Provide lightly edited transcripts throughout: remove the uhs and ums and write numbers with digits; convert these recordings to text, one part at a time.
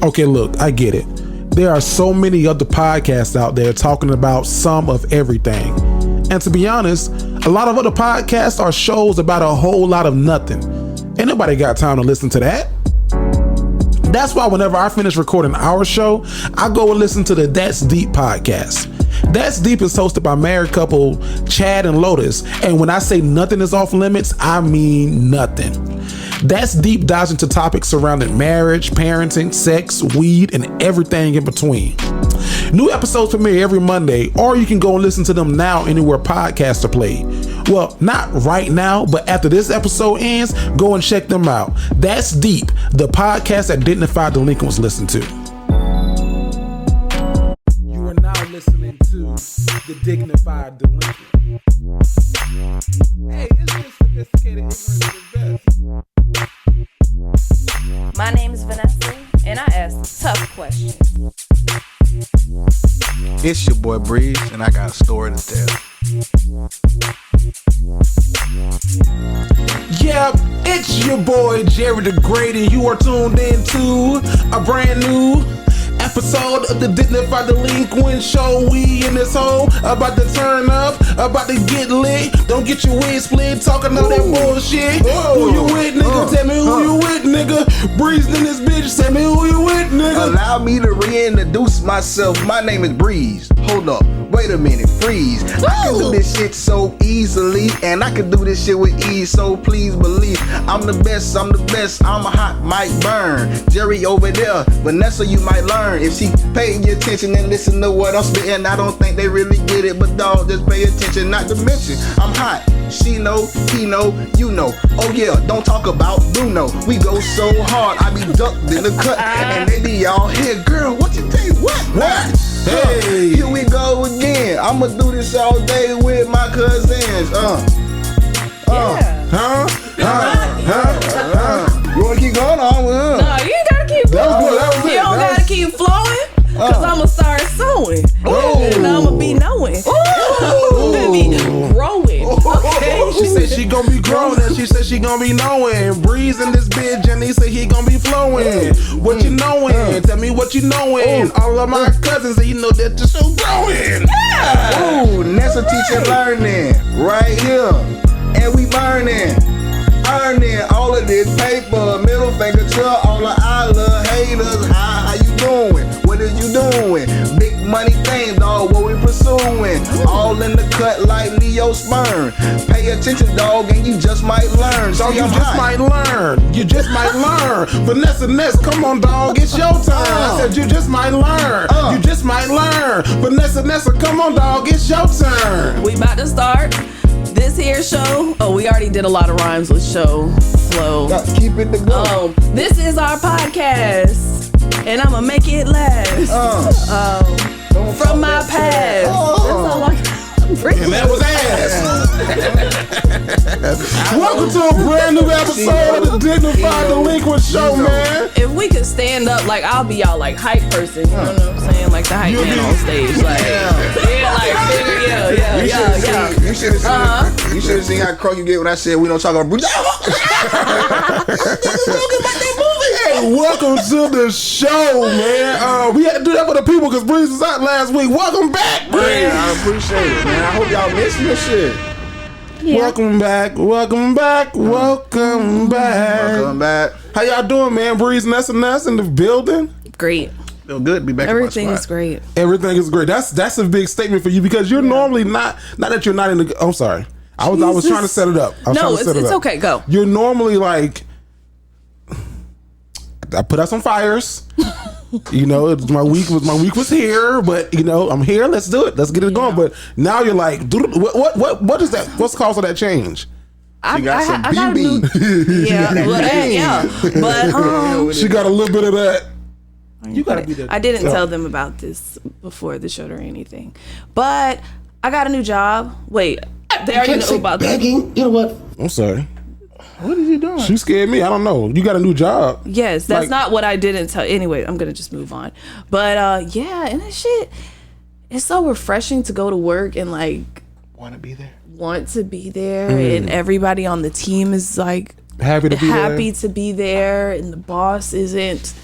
Okay, look, I get it. There are so many other podcasts out there talking about some of everything. And to be honest, a lot of other podcasts are shows about a whole lot of nothing. Ain't nobody got time to listen to that. That's why whenever I finish recording our show, I go and listen to the That's Deep podcast. That's Deep is hosted by married couple Chad and Lotus. And when I say nothing is off limits, I mean nothing. That's Deep dives into topics surrounding marriage, parenting, sex, weed, and everything in between. New episodes premiere every Monday, or you can go and listen to them now anywhere podcasts are played. Well, not right now, but after this episode ends, go and check them out. That's Deep, the podcast that Dignified Delinquents listen to. You are now listening to the Dignified Delinquents. Hey, it's just sophisticated ignorance is best. My name is Vanessa, and I ask tough questions. It's your boy Breeze, and I got a story to tell. Yeah, it's your boy Jerry the Great, and you are tuned in to a brand new episode of the Dignified Delinquents show. We in this hole, about to turn up, about to get lit. Don't get your wig split, talking all that bullshit. Who you with, nigga? Tell me who you with, nigga. Breeze in this bitch, tell me who you with, nigga. Allow me to reintroduce myself. My name is Breeze. Hold up, wait a minute, freeze. I can do this shit so easily, and I can do this shit with ease, so please believe I'm the best, I'm a hot, might burn. Jerry over there, Vanessa, you might learn. If she pay your attention and listen to what I'm spitting, I don't think they really get it, but dog, just pay attention, not to mention I'm hot. She know, he know, you know. Oh yeah, don't talk about Bruno. We go so hard, I be ducked in the cut, and they be all here, girl, what you think? What? Hey, here we go again. I'ma do this all day with my cousins. You wanna keep going on? No, you ain't gotta keep flowing. You don't gotta keep flowing, cause I'ma start sewing. And I'ma be knowing. I'ma be growing. Okay? She said she gonna be growing, and she said she gonna be knowing. Breeze in this bitch, and he said he gonna be flowing. What you knowing? Tell me what you knowing. All of my cousins, and you know that you're so growing. Yeah. Ooh, Nessa teacher learning right here, and we burning. Earning all of this paper, middle finger to all the I love haters. How you doing? What are you doing? Big money things, dog, what we pursuing. All in the cut like Leo sperm. Pay attention, dog, and you just might learn. Dog, you just might learn. You just might learn. Vanessa Ness, come on, dog, it's your turn. I said you just might learn. You just might learn. Vanessa Nessa, come on, dog, it's your turn. We about to start this here show. Oh, we already did a lot of rhymes with show flow. Keep it to go. This is our podcast, and I'ma make it last. From my past. That's all I And that was ass. Welcome to a brand new episode of the Dignified Delinquents show, man. If we could stand up, like I'll be y'all like hype person. You know what I'm saying? Like the hype man on stage. Like yeah. You should have seen how crunk you get when I said we don't talk about Bruce. Hey, welcome to the show, man. We had to do that for the people because Breeze was out last week. Welcome back, Breeze. Man, I appreciate it, man. I hope y'all missed this shit. Yeah. Welcome back. How y'all doing, man? Breeze, Ness and Ness in the building. Great. Feel good to be back. Everything is great. Everything is great. That's a big statement for you because you're normally not that you're not in the. I'm sorry. I was trying to set it up. It's okay. Go. You're normally like, I put out some fires. You know, my week was here, but you know, I'm here. Let's do it. Let's get it going. But now you're like, what is that? What's the cause of that change? She got some BB. But she got a little bit of that. You gotta be there. I didn't tell them about this before the show or anything, but I got a new job. Wait, they already know about that. You know what? I'm sorry. What is he doing? She scared me. I don't know. You got a new job. Yes, that's not what I didn't tell. Anyway, I'm gonna just move on. But yeah, and that shit, it's so refreshing to go to work and like want to be there, and everybody on the team is like happy to be to be there, and the boss isn't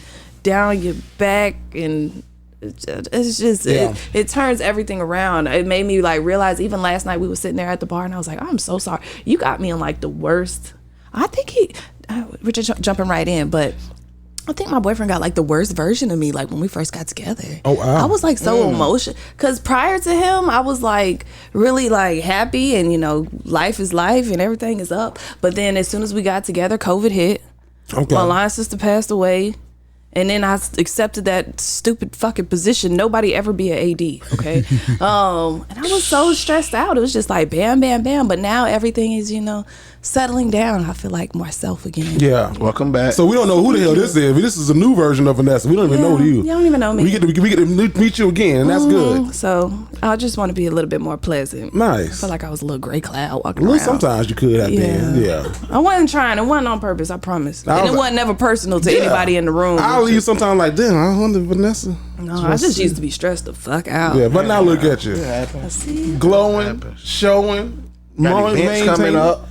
down your back, and it's just it turns everything around. It made me like realize, even last night we were sitting there at the bar and I was like, I'm so sorry, you got me in like the worst. I think we're just jumping right in, but I think my boyfriend got like the worst version of me, like when we first got together. Oh wow. I was like so emotional, because prior to him I was like really like happy, and you know, life is life and everything is up. But then as soon as we got together, COVID hit. My line sister passed away, and then I accepted that stupid fucking position. Nobody ever be an AD, okay? And I was so stressed out. It was just like bam, bam, bam. But now everything is, you know, settling down. I feel like myself again. Yeah. Welcome back. So we don't know who the hell this is. This is a new version of Vanessa. We don't even know you. You don't even know me. We get to meet you again, and that's good. So I just want to be a little bit more pleasant. Nice. I feel like I was a little gray cloud walking Well, around. sometimes you could have been. Yeah. I wasn't trying. It wasn't on purpose, I promise. And it wasn't never personal to anybody in the room. I'll leave sometimes like, damn, I wonder Vanessa. No, I just used to be stressed the fuck out. Yeah, but now look at you. Glowing, showing, got events coming up.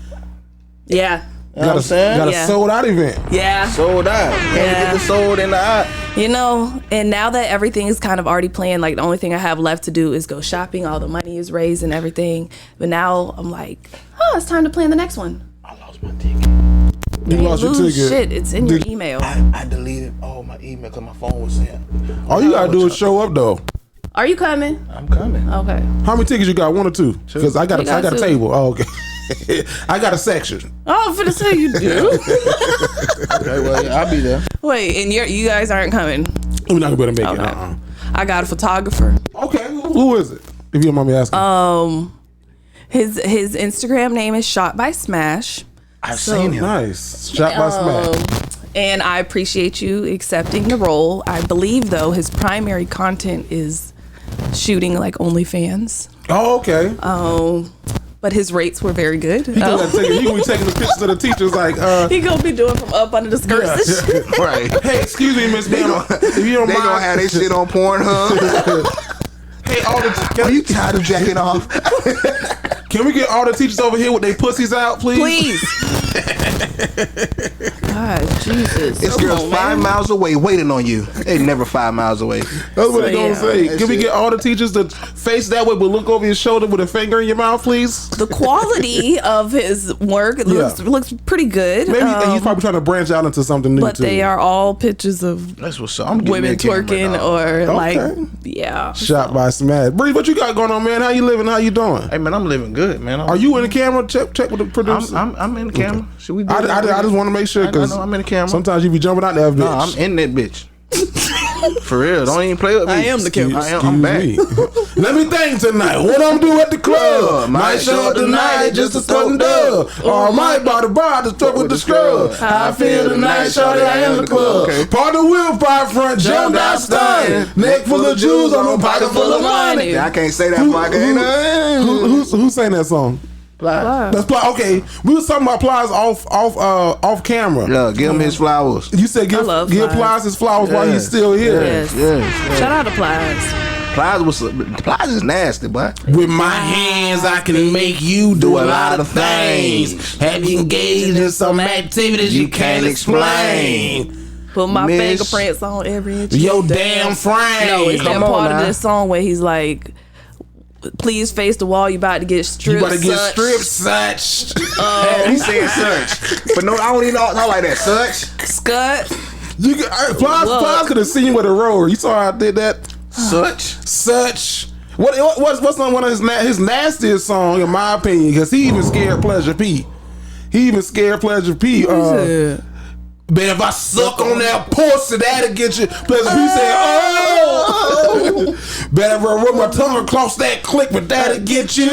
Yeah. You know what I'm saying? Got a sold out event. Yeah. Sold out. Can't get the sold in the eye. You know, and now that everything is kind of already planned, like the only thing I have left to do is go shopping. All the money is raised and everything. But now I'm like, it's time to plan the next one. I lost my ticket. You lost your ticket. Shit, it's in your email. I deleted all my email because my phone was in. All you gotta do is show up though. Are you coming? I'm coming. Okay. How many tickets you got? 1 or 2? Because I got a two. table. Oh, okay. I got a section. Oh, I'm finna say you do. Okay, well, yeah, I'll be there. Wait, and you guys aren't coming? We're not gonna make Okay. it. I got a photographer. Okay, who is it? If you don't mind me asking. His Instagram name is Shot by Smash. I've seen him. Nice. Shot by Smash. And I appreciate you accepting the role. I believe though his primary content is shooting like OnlyFans. Oh, okay. But his rates were very good. He gonna be taking the pictures of the teachers like he gonna be doing from up under the skirts and shit. Right. Hey, excuse me, Miss Bama. If you don't They mind, gonna have their shit on Pornhub. hey, Are you tired of jacking off? can we get all the teachers over here with their pussies out, please? Please. God, Jesus. This girl's 5 miles away waiting on you. They never 5 miles away. That's what they gonna say. Can we get all the teachers to face that way, but look over your shoulder with a finger in your mouth, please? The quality of his work looks pretty good. Maybe he's probably trying to branch out into something new but too. they are all pictures of That's what's up. I'm getting women that camera, twerking dog. or like, Okay. Shot by Smash. Bree, what you got going on, man? How you living? How you doing? Hey man, I'm living good, man. Are you in the camera? Check with the producer. I'm in the camera. Should we do I just want to make sure because I'm in the camera. sometimes you be jumping out that bitch. No, I'm in that bitch. For real, don't even play with me. I am the camera. I'm back. Let me think tonight. What I'm do at the club? Might show up tonight just to stunt and dub. Or I might buy the bar to talk with the scrub. How I feel tonight, shorty, I am the club. Okay. Part the wheel, five front, jump out, stun. Neck full of jewels, I'm a pocket full of money. I can't say that fucker. Who sang that song? That's Plies. Okay, we was talking about Plies off camera. Look, give him his flowers. You said give Plies his flowers while he's still here. Yes. Shout out to Plies. Plies is nasty, boy. With my hands, I can make you do a lot of things. Have you engaged in some activities you can't explain? Put my fingerprints on every inch. Your damn frame. No, it's that part of this song where he's like, please face the wall, you about to get stripped. You about to get stripped, such. He said such. But no, I don't even know like that. Such. Scut. Plies could have seen you with a roller. You saw how I did that? Such. What's one of his nastiest song, in my opinion, because he even scared Pleasure P. But if I suck on that pussy, that'll get you. Pleasure P said, oh. Better run my tongue across that click, but that'll get you.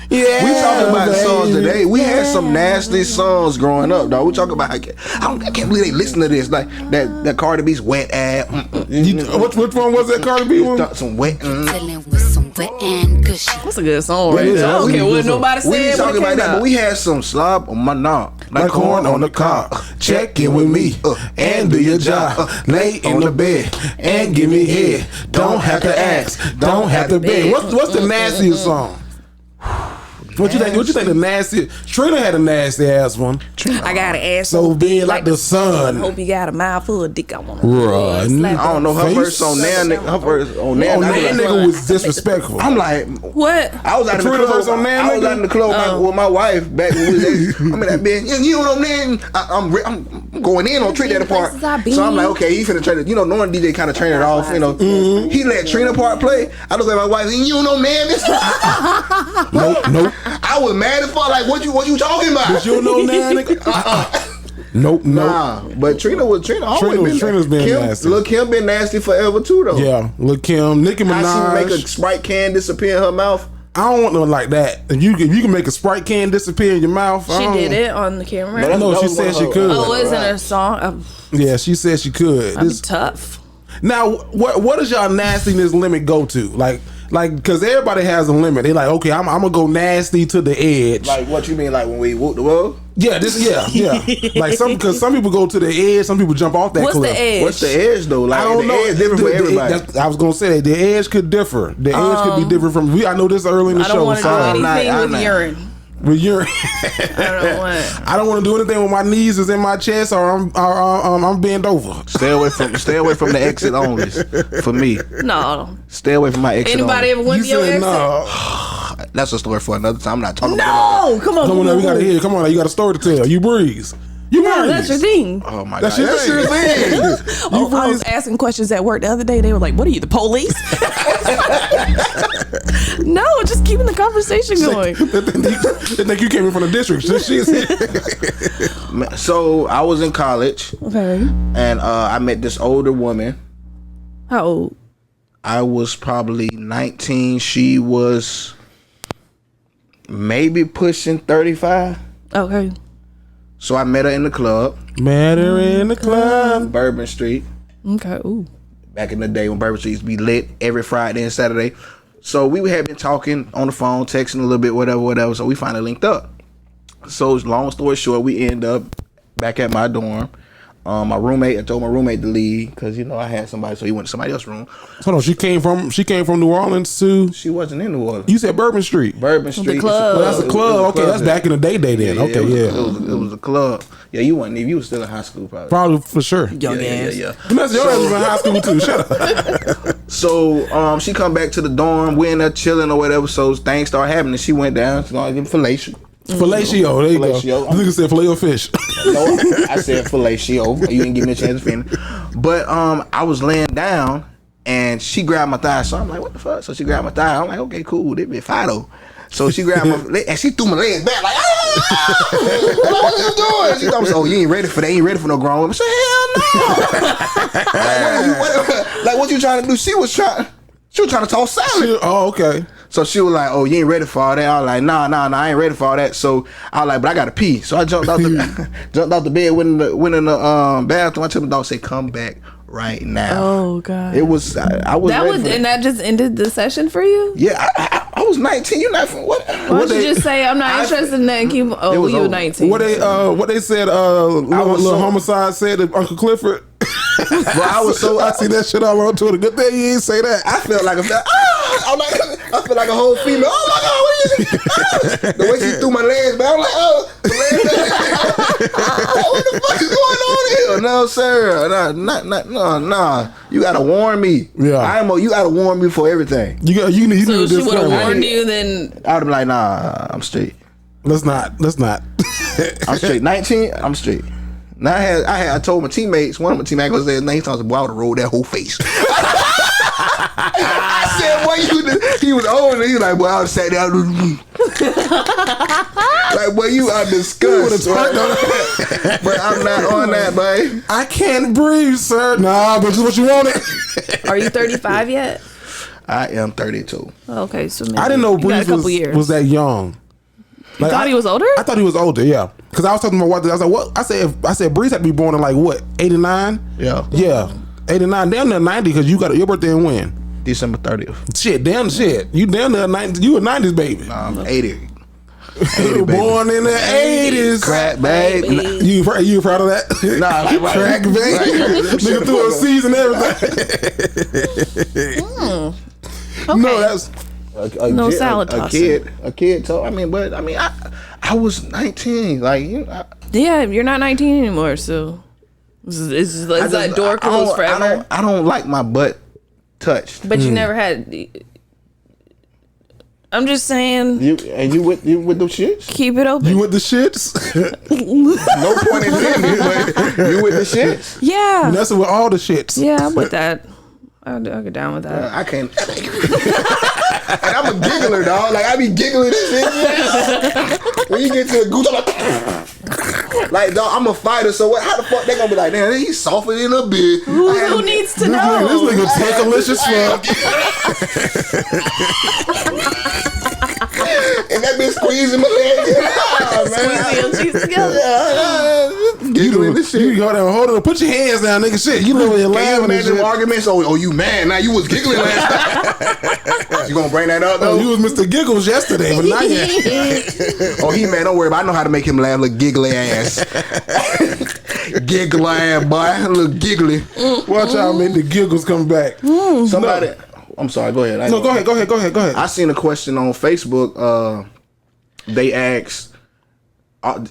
Yeah, we talking about the songs today. We had some nasty songs growing up, dog. We talking about I can't believe they listen to this. Like that Cardi B's wet ass. Which one was that Cardi B one? Some wet. That's a good song, right? I don't care what nobody said. We ain't talking about that, but we had some slob on my knob. Like corn on the cob. Check in with me and do your job. Lay in the bed and give me head. Don't have to ask, don't have to beg. What's the nastiest song? What you think? What you think the nasty? Trina had a nasty ass one. I got an ass so big like the sun. Hope you got a mouthful of dick. I want to. Right. I don't know her verse on there. Her verse on there. That nigga was disrespectful. I'm like, what? I was out in the club. I was out in the club with my wife back when we was. I'm in that bed. You know what I'm saying? I'm going in on Trina part. So I'm like, okay, he finna train it. You know, knowing DJ kind of train it off. You know, he let Trina part play. I look at my wife. You know, man, this. Nope. I was mad as fuck. Like, what you talking about? But you know now, nigga. Nope. Nah, but Trina's been nasty. Lil' Kim been nasty forever too, though. Yeah, Lil' Kim, Nicki Minaj. How she make a Sprite can disappear in her mouth? I don't want nothing like that. If you can make a Sprite can disappear in your mouth. She did it on the camera. No, she said she could. Oh, it was in her song. Yeah, she said she could. That's tough. Now, what does y'all nastiness limit go to? Like, because everybody has a limit. They like, okay, I'm gonna go nasty to the edge. Like, what you mean? Like when we whoop the world? Yeah, like because some people go to the edge, some people jump off that cliff. What's the edge? What's the edge though? Like, I don't know. Edge different for everybody. I was gonna say that the edge could differ. The edge could be different from. I know this early in the show. I don't want to do anything with urine. With urine. I don't want to do anything when my knees is in my chest or I'm bent over. Stay away from the exit only. For me. No. Stay away from my exit. Anybody ever went to your exit? No. That's a story for another time. I'm not talking about No, come on. We gotta hear. Come on, you got a story to tell. You breeze. No, that's your thing. Oh my God, that's your thing. I was asking questions at work the other day. They were like, "What are you, the police?" No, just keeping the conversation going. They think you came in from the district. So I was in college. Okay. And I met this older woman. How old? I was probably 19. She was maybe pushing 35. Okay. So I met her in the club. Bourbon Street. Okay. Ooh. Back in the day when Bourbon Street used to be lit every Friday and Saturday. So we had been talking on the phone, texting a little bit, whatever. So we finally linked up. So long story short, we end up back at my dorm. I told my roommate to leave because I had somebody, so he went to somebody else's room. Hold on, she came from New Orleans too. She wasn't in New Orleans. You said Bourbon Street. The club. Well, that's a club. Okay, that's back in the day then. Yeah, okay, it was a club. Yeah, you wasn't. You was still in high school, probably. Probably for sure. Young ass. Yeah. Vanessa, your ass was in high school too. Shut up. So she come back to the dorm. We in there chilling or whatever. So things start happening. She went down. She's gonna give fellatio. Fellatio, there you go. This nigga said filet of fish. No, I said fellatio. You didn't give me a chance to finish. But I was laying down and she grabbed my thigh. So I'm like, what the fuck? So she grabbed my thigh. I'm like, okay, cool. This be Fido. So she grabbed my leg and she threw my legs back like, what you doing? She thought, oh, you ain't ready for that. You ain't ready for no grown woman. I said, hell no. Like, what you trying to do? She was trying to talk silent. Oh, okay. So she was like, oh, you ain't ready for all that. I was like, nah, I ain't ready for all that. So I was like, but I gotta pee. So I jumped out the bed, went in the bathroom. I told my dog, say, come back right now. Oh God. It was and that just ended the session for you? Yeah, I was 19. You're not from what? Why don't you just say I'm not interested in that and keep you were 19. What they said little homicide said to Uncle Clifford. Well, I see that shit all on Twitter. Good thing you ain't say that. I felt like I feel like a whole female. Oh my God, what is this? The way she threw my legs back, I'm like, oh, the legs back. What the fuck is going on here? No, sir. Nah. You gotta warn me. Yeah. You gotta warn me for everything. So she would have warned you, then I would have been like, nah, I'm straight. Let's not. I'm straight. 19, I'm straight. Now I told my teammates, one of my teammates was there, his name was, boy, I would have rolled that whole face. I said, boy, he was old and he was like, boy, I would have sat down. Like, boy, you are disgusting. But I'm not on that, boy. I can't breathe, sir. Nah, but just what you wanted. Are you 35 yet? I am 32. Okay, so maybe I didn't know Breeze was that young. Like, you thought he was older? I thought he was older, yeah. Because I was talking to my wife. I was like, what? I said Breeze had to be born in like what? 89? Yeah. Yeah. 89. Damn near 90 because your birthday in when? December 30th. Shit, damn shit. You damn near 90. You a 90s baby. Nah, I'm 80. Born in the 80s. Crack, babe. You proud of that? Nah, like, right. Crack, babe. Nigga through a season and everything. Okay. No, No salad tossing. A kid told. I was 19. Like yeah, you're not 19 anymore, so it's that door closed forever. I don't like my butt touched. But you never had. I'm just saying. You with the shits? Keep it open. You with the shits? No point intended, but you with the shits? Yeah. That's with all the shits. Yeah, I'm with that. I'll get down with that. I can't. And I'm a giggler, dog. Like I be giggling and shit. When you get to the goose, I'm like, dog, I'm a fighter. So what? How the fuck they gonna be like? Damn, he's softer than a bit. Who needs to know? This nigga take-alicious fuck. And that bitch squeezing my leg. Squeezing your cheeks together. Giggling and shit. You go down, hold on, put your hands down, nigga. Shit, you know when you're laughing and shit. Arguments? Oh, you mad? Now you was giggling last time. You gonna bring that up though? You was Mr. Giggles yesterday, but not yet. Oh, he mad? Don't worry about it. I know how to make him laugh. Little giggly ass. Giggly ass boy. Little giggly. Watch out, man. The giggles come back. Somebody. No. I'm sorry. Go ahead. No, go ahead. I seen a question on Facebook. They asked.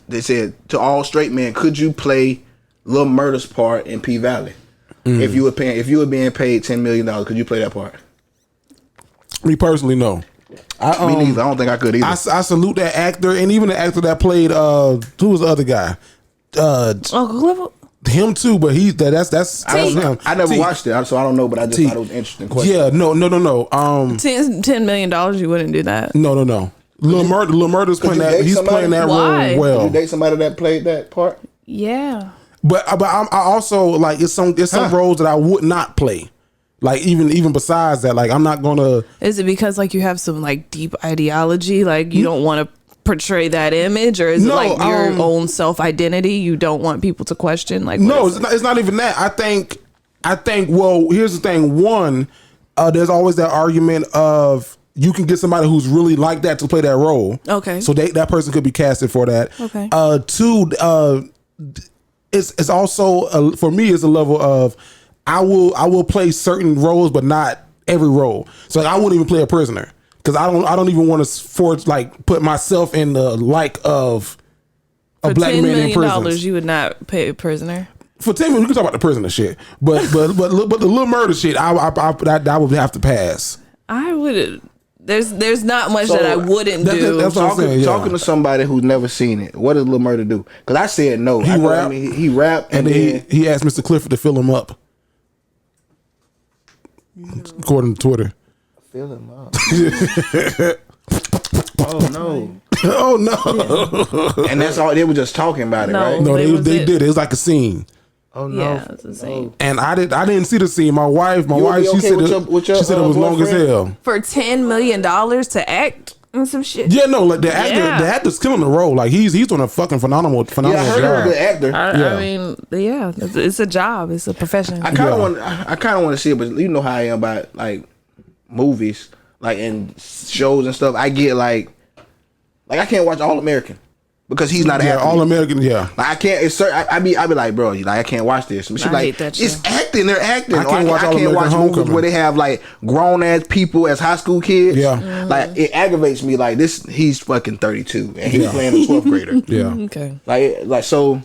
They said to all straight men, could you play Lil Murda's part in P Valley? If you were being paid $10 million, could you play that part? Me personally, no. Me neither. I don't think I could either. I salute that actor, and even the actor that played who was the other guy? Uncle Clifford. Him too, but that's him. I never watched it, so I don't know. But I just thought it was an interesting question. Yeah, no. $10 million, you wouldn't do that. No. Lil Murda's playing that. He's playing that role well. Did you date somebody that played that part? Yeah. But I also like it's some roles that I would not play. Like even besides that, like I'm not gonna. Is it because like you have some like deep ideology, like you don't want to portray that image, or is it like your own self identity you don't want people to question? Like no, it's not even that. I think. Well, here's the thing. One, there's always that argument of you can get somebody who's really like that to play that role. Okay. So that person could be casted for that. Okay. Two, it's also for me it's a level of I will play certain roles but not every role. So like, I wouldn't even play a prisoner because I don't even want to put myself in the like of a for black man in prison. $10 million, you would not pay a prisoner. For $10 million, we can talk about the prisoner shit, but the little murder shit, I would have to pass. I would. There's not much that I wouldn't do. That's what I'm saying. Yeah. Talking to somebody who's never seen it, what does Lil Murda do? Because I said no. He rapped, and then he asked Mr. Clifford to fill him up. According to Twitter. Fill him up. Oh no. Oh no. And that's all. They were just talking about it, right? No, they did. It was like a scene. Oh no. Yeah, it's the same. And I didn't see the scene. My wife, she said it was long as hell. For $10 million to act and some shit. Yeah, no, like the actor's killing the role. Like he's doing a fucking phenomenal job. Yeah, I heard he was a good actor. I mean, yeah, it's a job. It's a profession. I kind of want to see it, but you know how I am about like movies, like and shows and stuff. I get like I can't watch All American. Because he's not an actor. All American, yeah. Like I can't. It's I be like, bro, like I can't watch this. She's like, it's acting. They're acting. I can't watch movies where they have like grown ass people as high school kids. Yeah, like it aggravates me. Like this, he's fucking 32 and he's playing a 12th grader. Yeah, okay. Like so.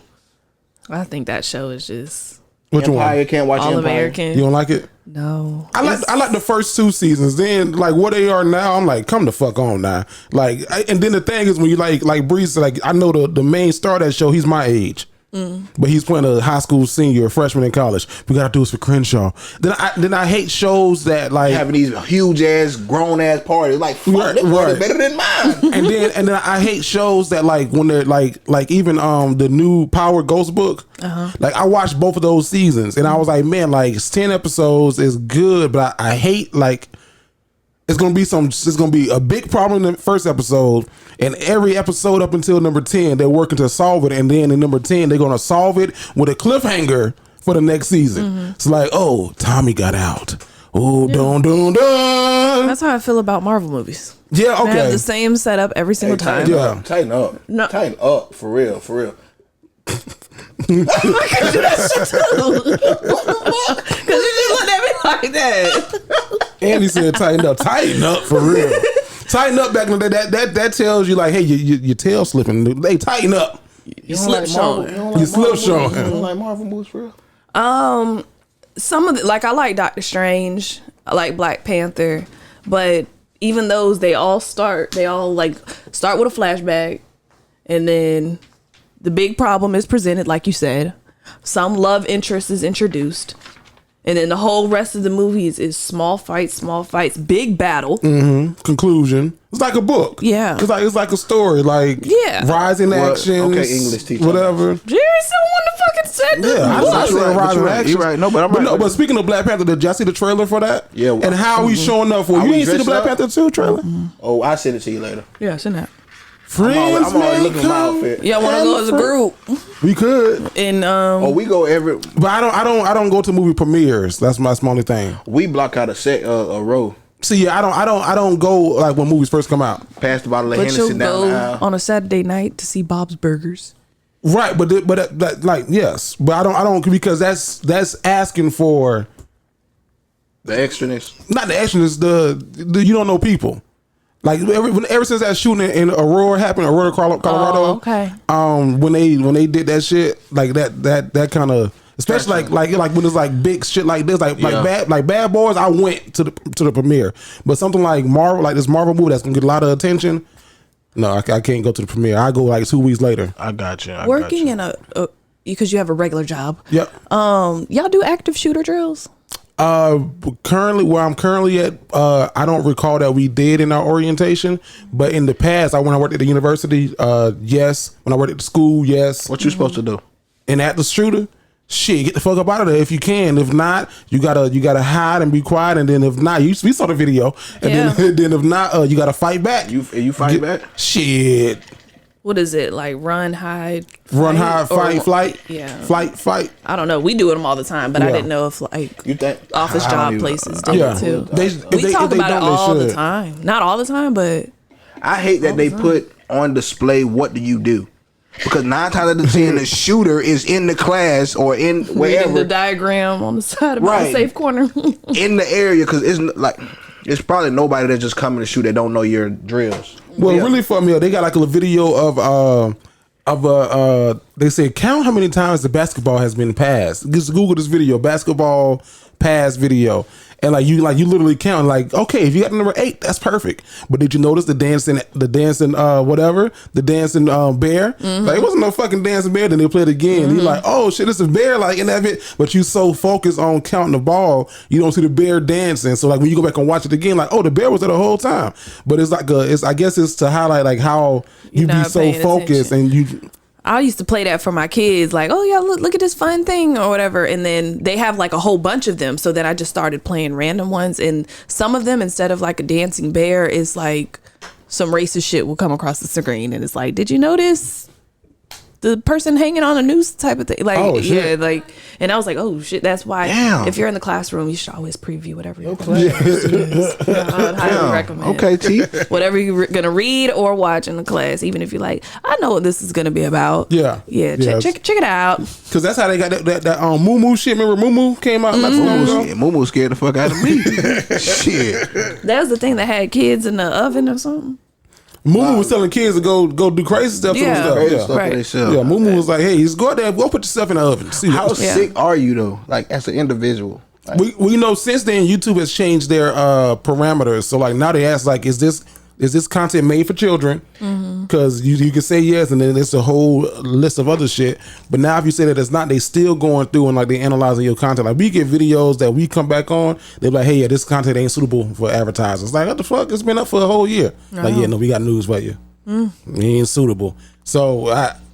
I think that show is just. Which Empire, one? Can't watch All Empire. American. You don't like it? No. I like the first 2 seasons. Then like what they are now, I'm like, come the fuck on now. Like, and then the thing is when you like Breeze, like I know the main star of that show, he's my age. But he's playing a high school senior, a freshman in college. We gotta do this for Crenshaw. Then I hate shows that like having these huge ass grown ass parties. Like fuck, that party's better than mine. and then I hate shows that like when they're like even the new Power Ghost book. Like I watched both of those seasons and I was like, man, like it's 10 episodes is good, but I hate like it's gonna be a big problem in the first episode, and every episode up until number 10 they're working to solve it, and then in number 10 they're gonna solve it with a cliffhanger for the next season. It's like, oh, Tommy got out. Oh, dun. That's how I feel about Marvel movies. Yeah, okay. They have the same setup every single time. Tighten up. No. Tighten up for real. I can do that shit too. Because you just looked at me like that. And he said, tighten up for real. Tighten up back in the day. That tells you like, hey, your tail slipping. They tighten up. You slip showing. You slip showing. You don't like Marvel movies for real? Some of the, like I like Doctor Strange. I like Black Panther, but even those they all start with a flashback, and then the big problem is presented like you said. Some love interest is introduced. And then the whole rest of the movies is small fights, big battle. Mm-hmm. Conclusion. It's like a book. Yeah. It's like a story. Like rising action. Okay, English teacher. Jerry Whatever. someone to fucking said this. Yeah, I said rising action. You're right. No, but I'm right. But speaking of Black Panther, did y'all see the trailer for that? Yeah. And how we showing up for? You didn't see the Black Panther 2 trailer? Oh, I'll send it to you later. Yeah, send that. Friends, I'm already looking at my outfit. Yeah, want to go as a group. We could. And we go every. But I don't go to movie premieres. That's my only thing. We block out a row. See, yeah, I don't go like when movies first come out. Pass the bottle of but Hennessy you'll down the aisle. go on a Saturday night to see Bob's Burgers. Right, but like yes, but I don't because that's asking for the extraness. Not the extraness. The you don't know people. Like ever since that shooting in Aurora happened, Colorado. Oh, okay. When they did that shit, like that kind of, especially like when it's like big shit like this, like Bad Boys. I went to the premiere, but something like Marvel, like this Marvel movie that's gonna get a lot of attention. No, I can't go to the premiere. I go like 2 weeks later. I got you. Working in a because you have a regular job. Yep. Y'all do active shooter drills? Currently where I'm currently at, I don't recall that we did in our orientation, but in the past, when I worked at the university, yes. When I worked at the school, yes. What you supposed to do? And at the shooter, shit, get the fuck up out of there if you can. If not, you gotta hide and be quiet. And then if not, we saw the video. And then if not, you gotta fight back. You fight back? Shit. What is it like? Run, hide, flight. Yeah, fight. I don't know. We do them all the time, but I didn't know if like you think office job places did it too. We talk about it all the time. Not all the time, but I hate that they put on display what do you do. Because 9 times out of 10, the shooter is in the class or in wherever. the diagram on the side of the safe corner. In the area, because it's probably nobody that's just coming to shoot that don't know your drills. Well, really for me, they got like a video of they say count how many times the basketball has been passed. Just Google this video, basketball pass video. And like you literally count like, okay, if you got the number 8, that's perfect. But did you notice the dancing bear? Mm-hmm. Like it wasn't no fucking dancing bear. Then they played again. Mm-hmm. You're like, oh shit, it's a bear like in that bit. But you so focused on counting the ball, you don't see the bear dancing. So like when you go back and watch it again, like, oh, the bear was there the whole time. But it's like I guess it's to highlight like how you be so focused attention. and you. I used to play that for my kids, like, oh yeah, look at this fun thing or whatever. And then they have like a whole bunch of them. So then I just started playing random ones. And some of them, instead of like a dancing bear, is like some racist shit will come across the screen. And it's like, did you notice the person hanging on a noose type of thing? Like, and I was like, oh shit, that's why. Damn. If you're in the classroom, you should always preview whatever you're playing. I would highly recommend. Okay, T. Whatever you're gonna read or watch in the class, even if you're like, I know what this is gonna be about. Yeah. Check it out. Because that's how they got that Moo Moo shit. Remember Moo Moo came out not too long ago? Moo Moo scared the fuck out of me. Shit. That was the thing that had kids in the oven or something. Moo Moo was telling kids to go do crazy stuff to themselves. Right. Moo Moo was like, hey, just go out there, go put yourself in the oven. See how sick are you though? Like as an individual. Like, we know since then YouTube has changed their parameters. So like now they ask like, is this content made for children? Because you can say yes, and then it's a whole list of other shit. But now if you say that it's not, they still going through and like they analyzing your content. Like we get videos that we come back on, they're like, hey, yeah, this content ain't suitable for advertisers. Like, what the fuck? It's been up for a whole year. Like, yeah, no, we got news for you. It ain't suitable. So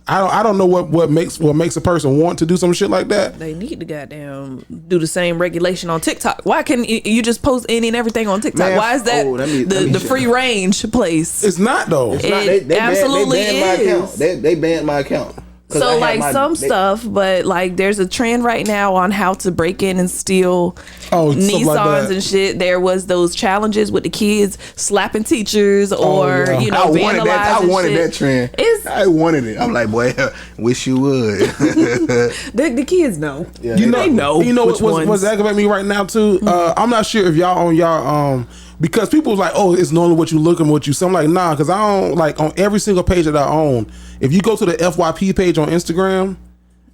I don't know what makes a person want to do some shit like that. They need to goddamn do the same regulation on TikTok. Why can you just post any and everything on TikTok? Man, why is that the free range place? It's not though. It absolutely is. They banned my account. So like stuff, but like there's a trend right now on how to break in and steal Nissans like and shit. There was those challenges with the kids slapping teachers or vandalizing. I wanted that trend. I wanted it. I'm like, boy, wish you would. the kids know. Yeah, they know. You know what's aggravating me right now too? I'm not sure if y'all on y'all because people was like, oh, it's normally what you look and what you. So I'm like, nah, because I don't like on every single page that I own. If you go to the FYP page on Instagram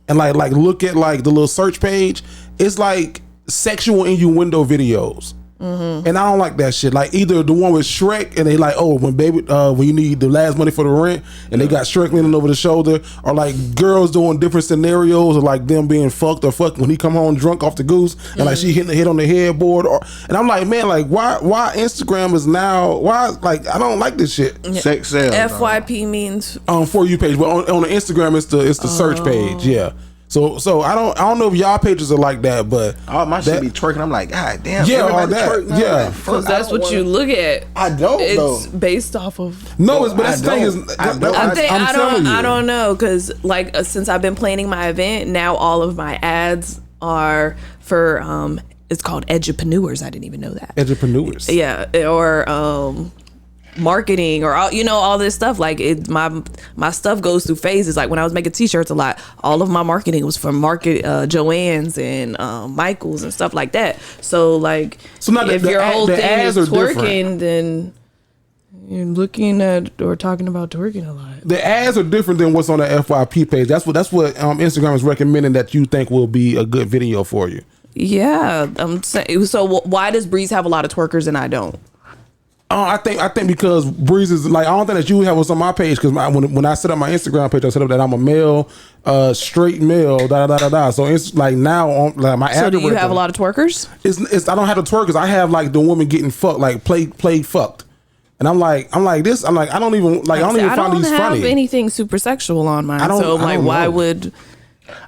and like look at like the little search page, it's like sexual innuendo videos. And I don't like that shit. Like either the one with Shrek and they like, oh, when you need the last money for the rent and they got Shrek leaning over the shoulder, or like girls doing different scenarios of like them being fucked or fucked when he come home drunk off the goose and like she hitting the head on the headboard, and I'm like, man, like why Instagram is now like I don't like this shit. Sex sales. FYP means For You page, but on the Instagram it's the search page, yeah. So I don't know if y'all pages are like that, but all my shit be twerking. I'm like, God damn, yeah, all that, yeah. Because that's what you look at. I don't. It's based off of. No, but that's the thing is, I don't know, because like since I've been planning my event, now all of my ads are for it's called edupreneurs. I didn't even know that. Edupreneurs. Yeah, or marketing or all this stuff. Like my stuff goes through phases. Like when I was making t-shirts a lot, all of my marketing was for Joann's and Michael's and stuff like that. So like if your whole thing is twerking, then you're looking at or talking about twerking a lot. The ads are different than what's on the FYP page. That's what Instagram is recommending that you think will be a good video for you. Yeah, I'm saying. So why does Breeze have a lot of twerkers and I don't? I think because Breeze is like, I don't think that you have what's on my page, because when I set up my Instagram page, I set up that I'm a male, straight male, So it's like now on like my. So do you have a lot of twerkers? It's I don't have the twerkers. I have like the woman getting fucked, like play fucked, and I'm like I don't even find these funny. I don't have anything super sexual on mine. Why would?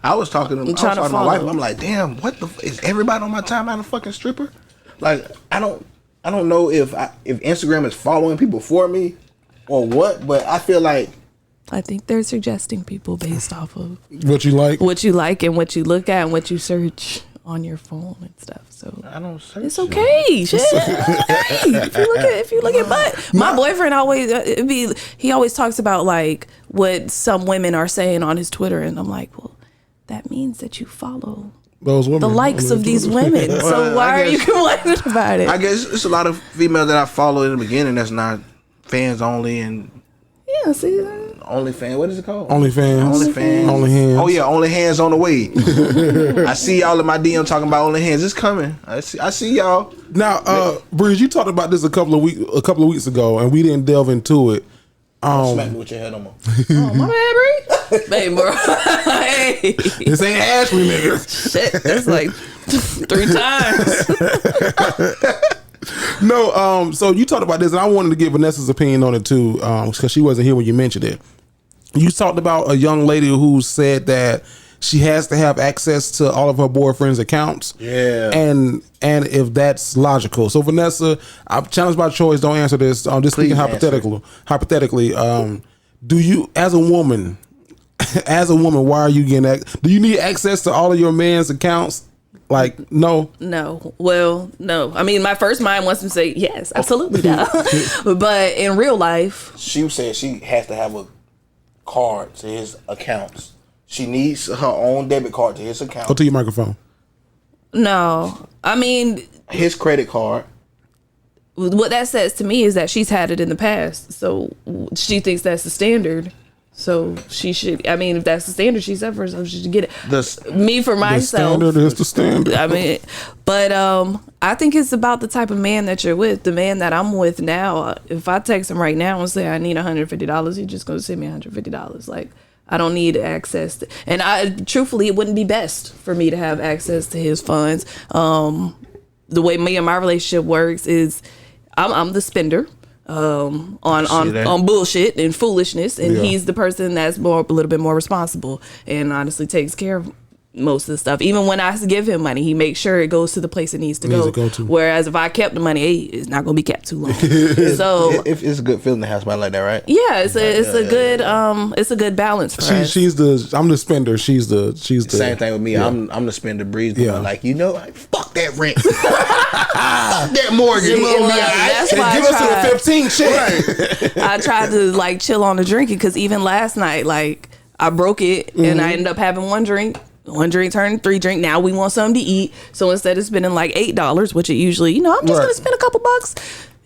I was talking to my wife. I'm like, damn, is everybody on my timeline a fucking stripper? Like I don't know if Instagram is following people for me or what, but I feel like I think they're suggesting people based off of what you like and what you look at and what you search on your phone and stuff. So I don't search. It's okay. Shit. If you look at but my boyfriend he always talks about like what some women are saying on his Twitter, and I'm like, well, that means that you follow those women, the likes of these women. So why are you complaining about it? I guess it's a lot of females that I follow in the beginning that's not fans only, and see OnlyFans. What is it called? OnlyFans. Oh yeah, OnlyHands on the way. I see y'all in my DM talking about OnlyHands. It's coming. I see y'all. Now, Breeze, you talked about this a couple of weeks ago, and we didn't delve into it. Smack me with your head on my. Oh, my bad, Bree. Babe, bro. Hey. This ain't Ashley, nigga. Shit, that's like 3 times. No, so you talked about this, and I wanted to get Vanessa's opinion on it too, because she wasn't here when you mentioned it. You talked about a young lady who said that she has to have access to all of her boyfriend's accounts. Yeah. And if that's logical. So Vanessa, I'm challenged by choice. Don't answer this. I'm just speaking hypothetically. Do you, as a woman, why are you getting that? Do you need access to all of your man's accounts? Like, no. Well, no. I mean, my first mind wants to say yes, absolutely not. But in real life, she said she has to have a card to his accounts. She needs her own debit card to his account. Go to your microphone. No, I mean his credit card. What that says to me is that she's had it in the past, so she thinks that's the standard. So she should. I mean, if that's the standard she set for herself, she should get it. Me for myself, the standard is the standard. I mean, but I think it's about the type of man that you're with. The man that I'm with now, if I text him right now and say I need $150, he's just gonna send me $150. Like, I don't need access to, and truthfully, it wouldn't be best for me to have access to his funds. The way me and my relationship works is I'm the spender on bullshit and foolishness, and he's the person that's a little bit more responsible and honestly takes care of most of the stuff. Even when I give him money, he makes sure it goes to the place it needs to go. Whereas if I kept the money, hey, it's not gonna be kept too long. So if it's a good feeling to have somebody like that, right? Yeah, it's a good balance for us. I'm the spender. She's the same thing with me. Yeah. I'm the spender. Breeze. Yeah. Like fuck that rent. Fuck that mortgage. That's why give us the 15 shit. I tried to like chill on the drinking because even last night, like I broke it and I ended up having one drink. One drink turned 3 drink. Now we want something to eat. So instead of spending like $8, which it usually, I'm just gonna spend a couple bucks.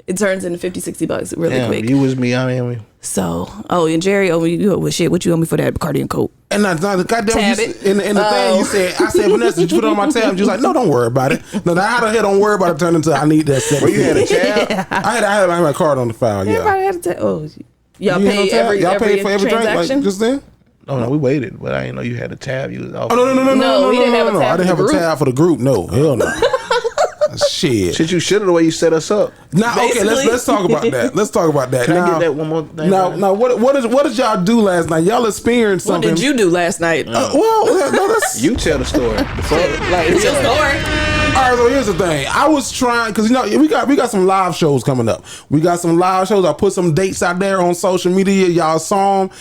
It turns into $50-$60 really quick. You was me, I mean. So, and Jerry, you owe me shit. What you owe me for that Bacardi and Coke? And the goddamn in the thing you said, I said, Vanessa, did you put it on my tab? She was like, no, don't worry about it. No, how the hell don't worry about it turned into I need that $7. Well, you had a tab? Yeah. I had my card on the file. Yeah. Everybody had a tab. Oh, y'all paid every for every drink like just then. No, we waited, but I didn't know you had a tab. You was off. No, we didn't have a tab. I didn't have a tab for the group. No, hell no. Shit, you should have the way you set us up. Now, okay, let's talk about that. Let's talk about that. Can I get that one more thing? Now, what did y'all do last night? Y'all experienced something. What did you do last night? That's you tell the story. It's your story. All right, so here's the thing. I was trying because we got some live shows coming up. We got some live shows. I put some dates out there on social media. Y'all saw them.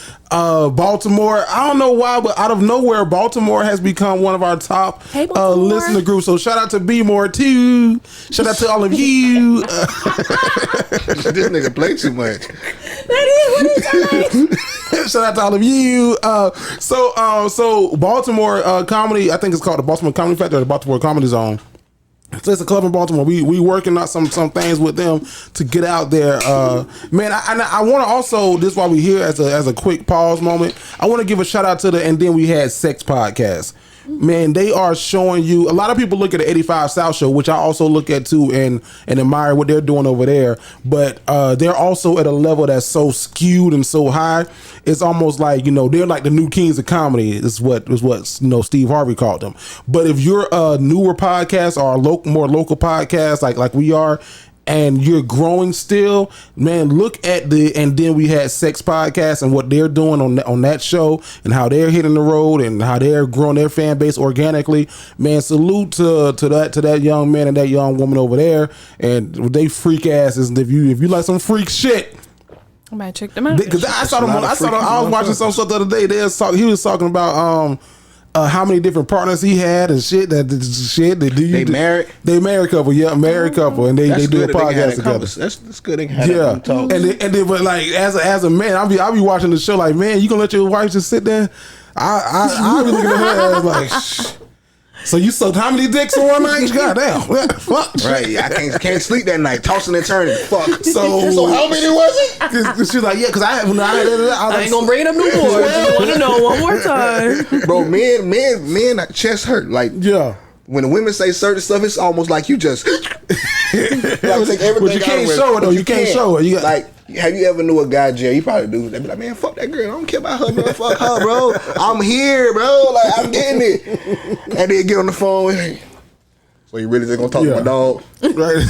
Baltimore. I don't know why, but out of nowhere, Baltimore has become one of our top listener groups. So shout out to B More too. Shout out to all of you. This nigga play too much. Shout out to all of you. So Baltimore comedy. I think it's called the Baltimore Comedy Factory or the Baltimore Comedy Zone. So it's a club in Baltimore. We working on some things with them to get out there. Man, I want to also, this while we here as a quick pause moment, I want to give a shout out to the And Then We Had Sex podcast. Man, they are showing you, a lot of people look at the 85 South show, which I also look at too and admire what they're doing over there. But they're also at a level that's so skewed and so high. It's almost like, they're like the new kings of comedy is what Steve Harvey called them. But if you're a newer podcast or a more local podcast like we are, and you're growing still, man, look at the And Then We Had Sex podcast and what they're doing on that show and how they're hitting the road and how they're growing their fan base organically. Man, salute to that young man and that young woman over there and they freak asses. And if you like some freak shit, I might check them out. Because I was watching some stuff the other day. He was talking about how many different partners he had and shit. They married. They married couple, married couple, and they do a podcast together. That's good. They can have that talk. And then, but like as a man, I'll be watching the show like, man, you gonna let your wife just sit there? I'll be looking at her as like. Shh. So you sucked how many dicks in one night? Goddamn. Fuck. Right. I can't sleep that night. Tossing and turning. Fuck. So how many was it? She's like, yeah, because I ain't gonna bring it up no more. I want to know one more time. Bro, men, chest hurt. Like, yeah. When the women say certain stuff, it's almost like you just like take everything. But you can't show it though. You can't show it. Like, have you ever knew a guy, Jay? You probably do. They be like, man, fuck that girl. I don't care about her, bro. Fuck her, bro. I'm here, bro. Like, I'm getting it. And then get on the phone. So you really just gonna talk to my dog? Right.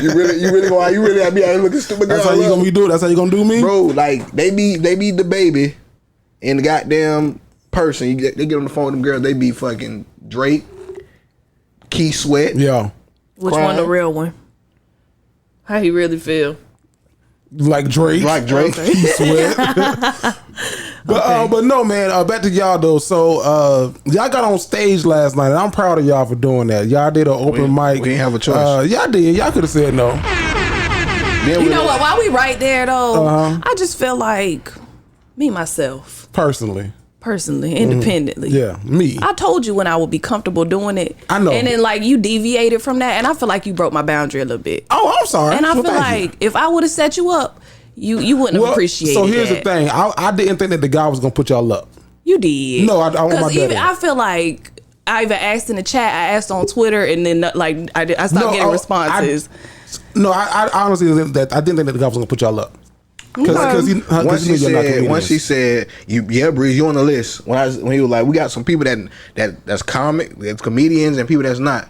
you really have me out here looking stupid. That's how you gonna be doing. That's how you gonna do me, bro. Like they be the baby, and the goddamn person. They get on the phone with them girls. They be fucking Drake. Key Sweat. Yeah. Which one the real one? How he really feel? Like Drake. Okay. Key Sweat. But no, man. Back to y'all though. So y'all got on stage last night, and I'm proud of y'all for doing that. Y'all did an open mic. We didn't have a choice. Y'all did. Y'all could have said no. You know what? While we right there though, I just feel like me myself personally, independently. Yeah, me. I told you when I would be comfortable doing it. I know. And then like you deviated from that, and I feel like you broke my boundary a little bit. Oh, I'm sorry. And I feel like if I would have set you up, you wouldn't have appreciated So here's that. the thing. I didn't think that the guy was gonna put y'all up. You did. No, I want my dad. I feel like I even asked in the chat, I asked on Twitter, and then like I stopped getting responses. I honestly didn't think that the guy was gonna put y'all up. Once she said, Breeze, you on the list. When he was like, we got some people that's comic, that's comedians, and people that's not.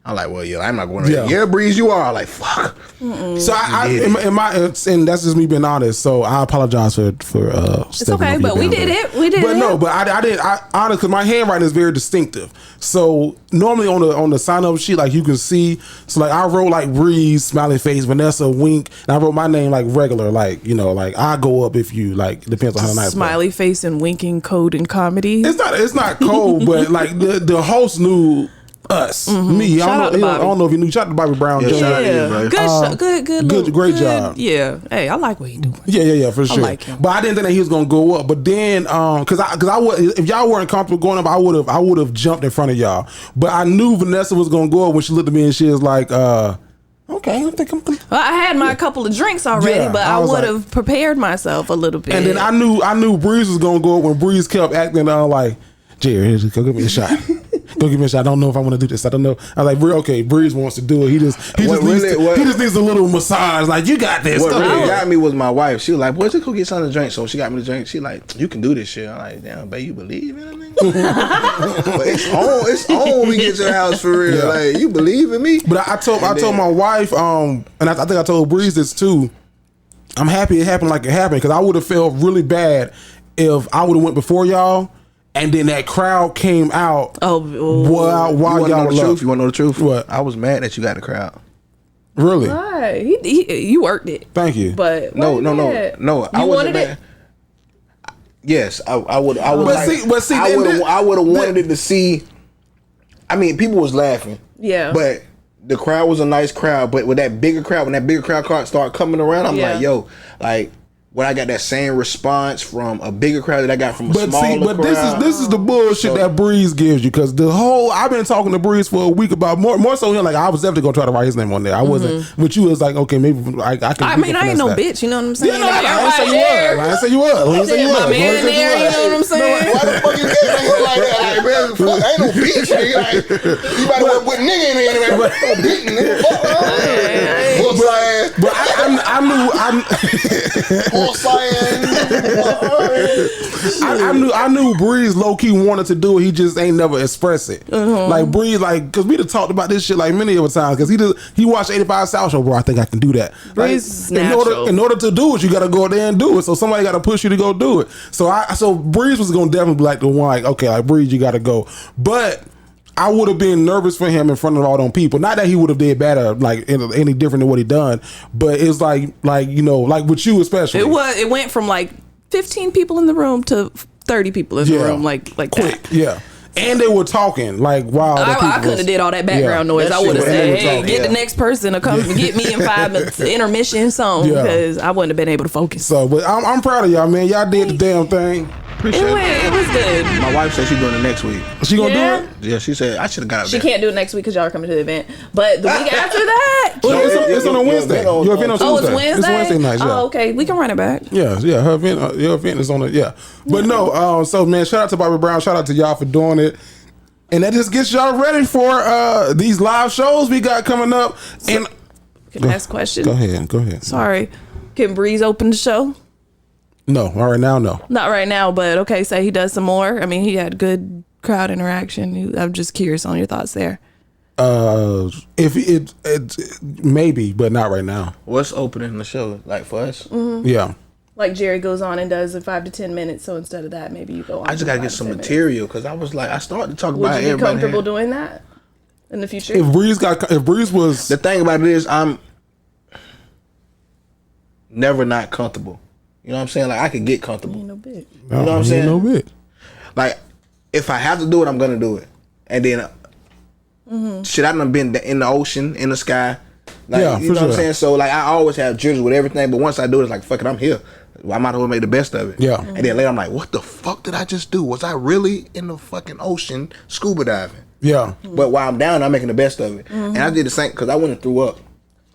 I'm like, well, yeah, I'm not going to. Yeah, Breeze, you are. I'm like, fuck. So and that's just me being honest. So I apologize for it's okay, but we did it. We did it. But no, but I didn't. Honestly, because my handwriting is very distinctive. So normally on the sign up sheet, like you can see. So like I wrote like Breeze, smiley face, Vanessa, wink, and I wrote my name like regular, like like I go up if you like. Depends on how nice. Smiley face and winking code and comedy. It's not cold, but like the host knew. Us, me. I don't know if you knew. Shout out to Bobby Brown. Yeah, great job. Yeah, hey, I like what he doing. Yeah, for sure. I like him. But I didn't think that he was gonna go up. But then, because I would, if y'all weren't comfortable going up, I would have jumped in front of y'all. But I knew Vanessa was gonna go up when she looked at me and she was like, okay, I think I'm. Well, I had my couple of drinks already, but I would have prepared myself a little bit. And then I knew Breeze was gonna go up when Breeze kept acting like, Jerry, go give me a shot. Go give me a shot. I don't know if I want to do this. I don't know. I was like, okay, Breeze wants to do it. He just needs a little massage. Like, you got this. What really got me was my wife. She was like, boy, just go get something to drink. So she got me to drink. She like, you can do this shit. I'm like, damn, babe, you believe in me? But it's on when we get to the house for real. Yeah. Like, you believe in me? But I told my wife, and I think I told Breeze this too. I'm happy it happened like it happened because I would have felt really bad if I would have went before y'all. And then that crowd came out. While y'all were truth. You want to know the truth? What? I was mad that you got the crowd. Really? Right. You worked it. Thank you. But no. I wasn't mad. Yes, I would. I would. I would have wanted it to see. I mean, people was laughing. Yeah. But the crowd was a nice crowd. But with that bigger crowd, when that bigger crowd started coming around, I'm like, yo, like. When I got that same response from a bigger crowd that I got from a smaller crowd. But this is the bullshit that Breeze gives you because I've been talking to Breeze for a week about more so him like I was definitely gonna try to write his name on there. I wasn't, but you was like okay maybe I can. I mean I ain't no bitch, you know what I'm saying? Yeah, I didn't say you was. I didn't say you was. My man there, you know what I'm saying? Why the fuck you get like that? Like man, fuck, ain't no bitch. Nigga. Like, you better put nigga in there. But I knew Breeze low key wanted to do it. He just ain't never express it. Like Breeze, like because we done talked about this shit like many of times. Because he watched 85 South Show, bro. I think I can do that. Breeze like, in order to do it, you got to go there and do it. So somebody got to push you to go do it. So Breeze was gonna definitely be like the one. Like okay, like Breeze, you got to go. But I would have been nervous for him in front of all them people. Not that he would have did better, like any different than what he done, but it's like like with you especially. It went from like 15 people in the room to 30 people in the room, like quick, that. Yeah. And they were talking like wow. I couldn't have did all that background noise. I would have said, "Hey, get the next person to come and get me in 5 minutes intermission song," because I wouldn't have been able to focus. So, but I'm proud of y'all, man. Y'all did the damn thing. It was good. My wife said she's doing it next week. She gonna do it? Yeah, she said I should have got up She there. can't do it next week because y'all are coming to the event. But the week after that, it's on a Wednesday. Your event on Tuesday. Oh, it's Wednesday. It's Wednesday night. Yeah. Oh, okay. We can run it back. Yeah. Your event is on it. Yeah. But no. So man, shout out to Bobby Brown. Shout out to y'all for doing it. And that just gets y'all ready for these live shows we got coming up. And can I ask a question? Go ahead. Sorry. Can Breeze open the show? No, all right now, no. Not right now, but okay, say he does some more. I mean, he had good crowd interaction. I'm just curious on your thoughts there. If it maybe, but not right now. What's opening the show like for us? Mm-hmm. Yeah. Like Jerry goes on and does in 5 to 10 minutes. So instead of that, maybe you go on. I just gotta get some material because I was like, I started to talk about everybody. Would you be comfortable doing that in the future? If Breeze was the thing about it is, I'm never not comfortable. You know what I'm saying? Like I could get comfortable. Ain't no bit. You know what I'm saying? No bit. Like if I have to do it, I'm gonna do it. And then shit, I done been in the ocean, in the sky. Like, you know what I'm saying? So like I always have jitters with everything, but once I do it, it's like fuck it, I'm here. I might as well make the best of it. Yeah. And then later I'm like, what the fuck did I just do? Was I really in the fucking ocean scuba diving? Yeah. But while I'm down, I'm making the best of it. And I did the same because I went and threw up.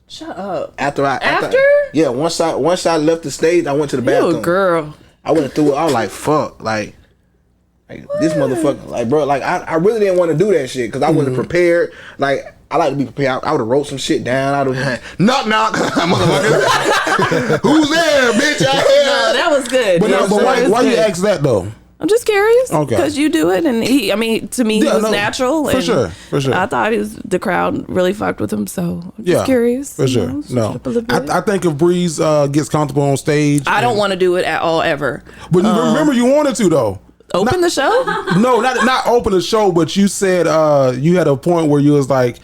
Shut up. After? Yeah. Once I left the stage, I went to the bathroom. You a girl. I went and threw it. I was like, fuck, like this motherfucker, like bro, like I really didn't want to do that shit because I wasn't prepared. Like I like to be prepared. I would have wrote some shit down. I would have knock, motherfucker. Who's there, bitch? No, that was good. But why you ask that though? I'm just curious. Okay. Because you do it, and to me, it was natural. For sure. I thought the crowd really fucked with him, so I'm just curious. For sure. No. I think if Breeze gets comfortable on stage. I don't want to do it at all, ever. But remember, you wanted to, though. Open the show? No, not open the show, but you said you had a point where you was like,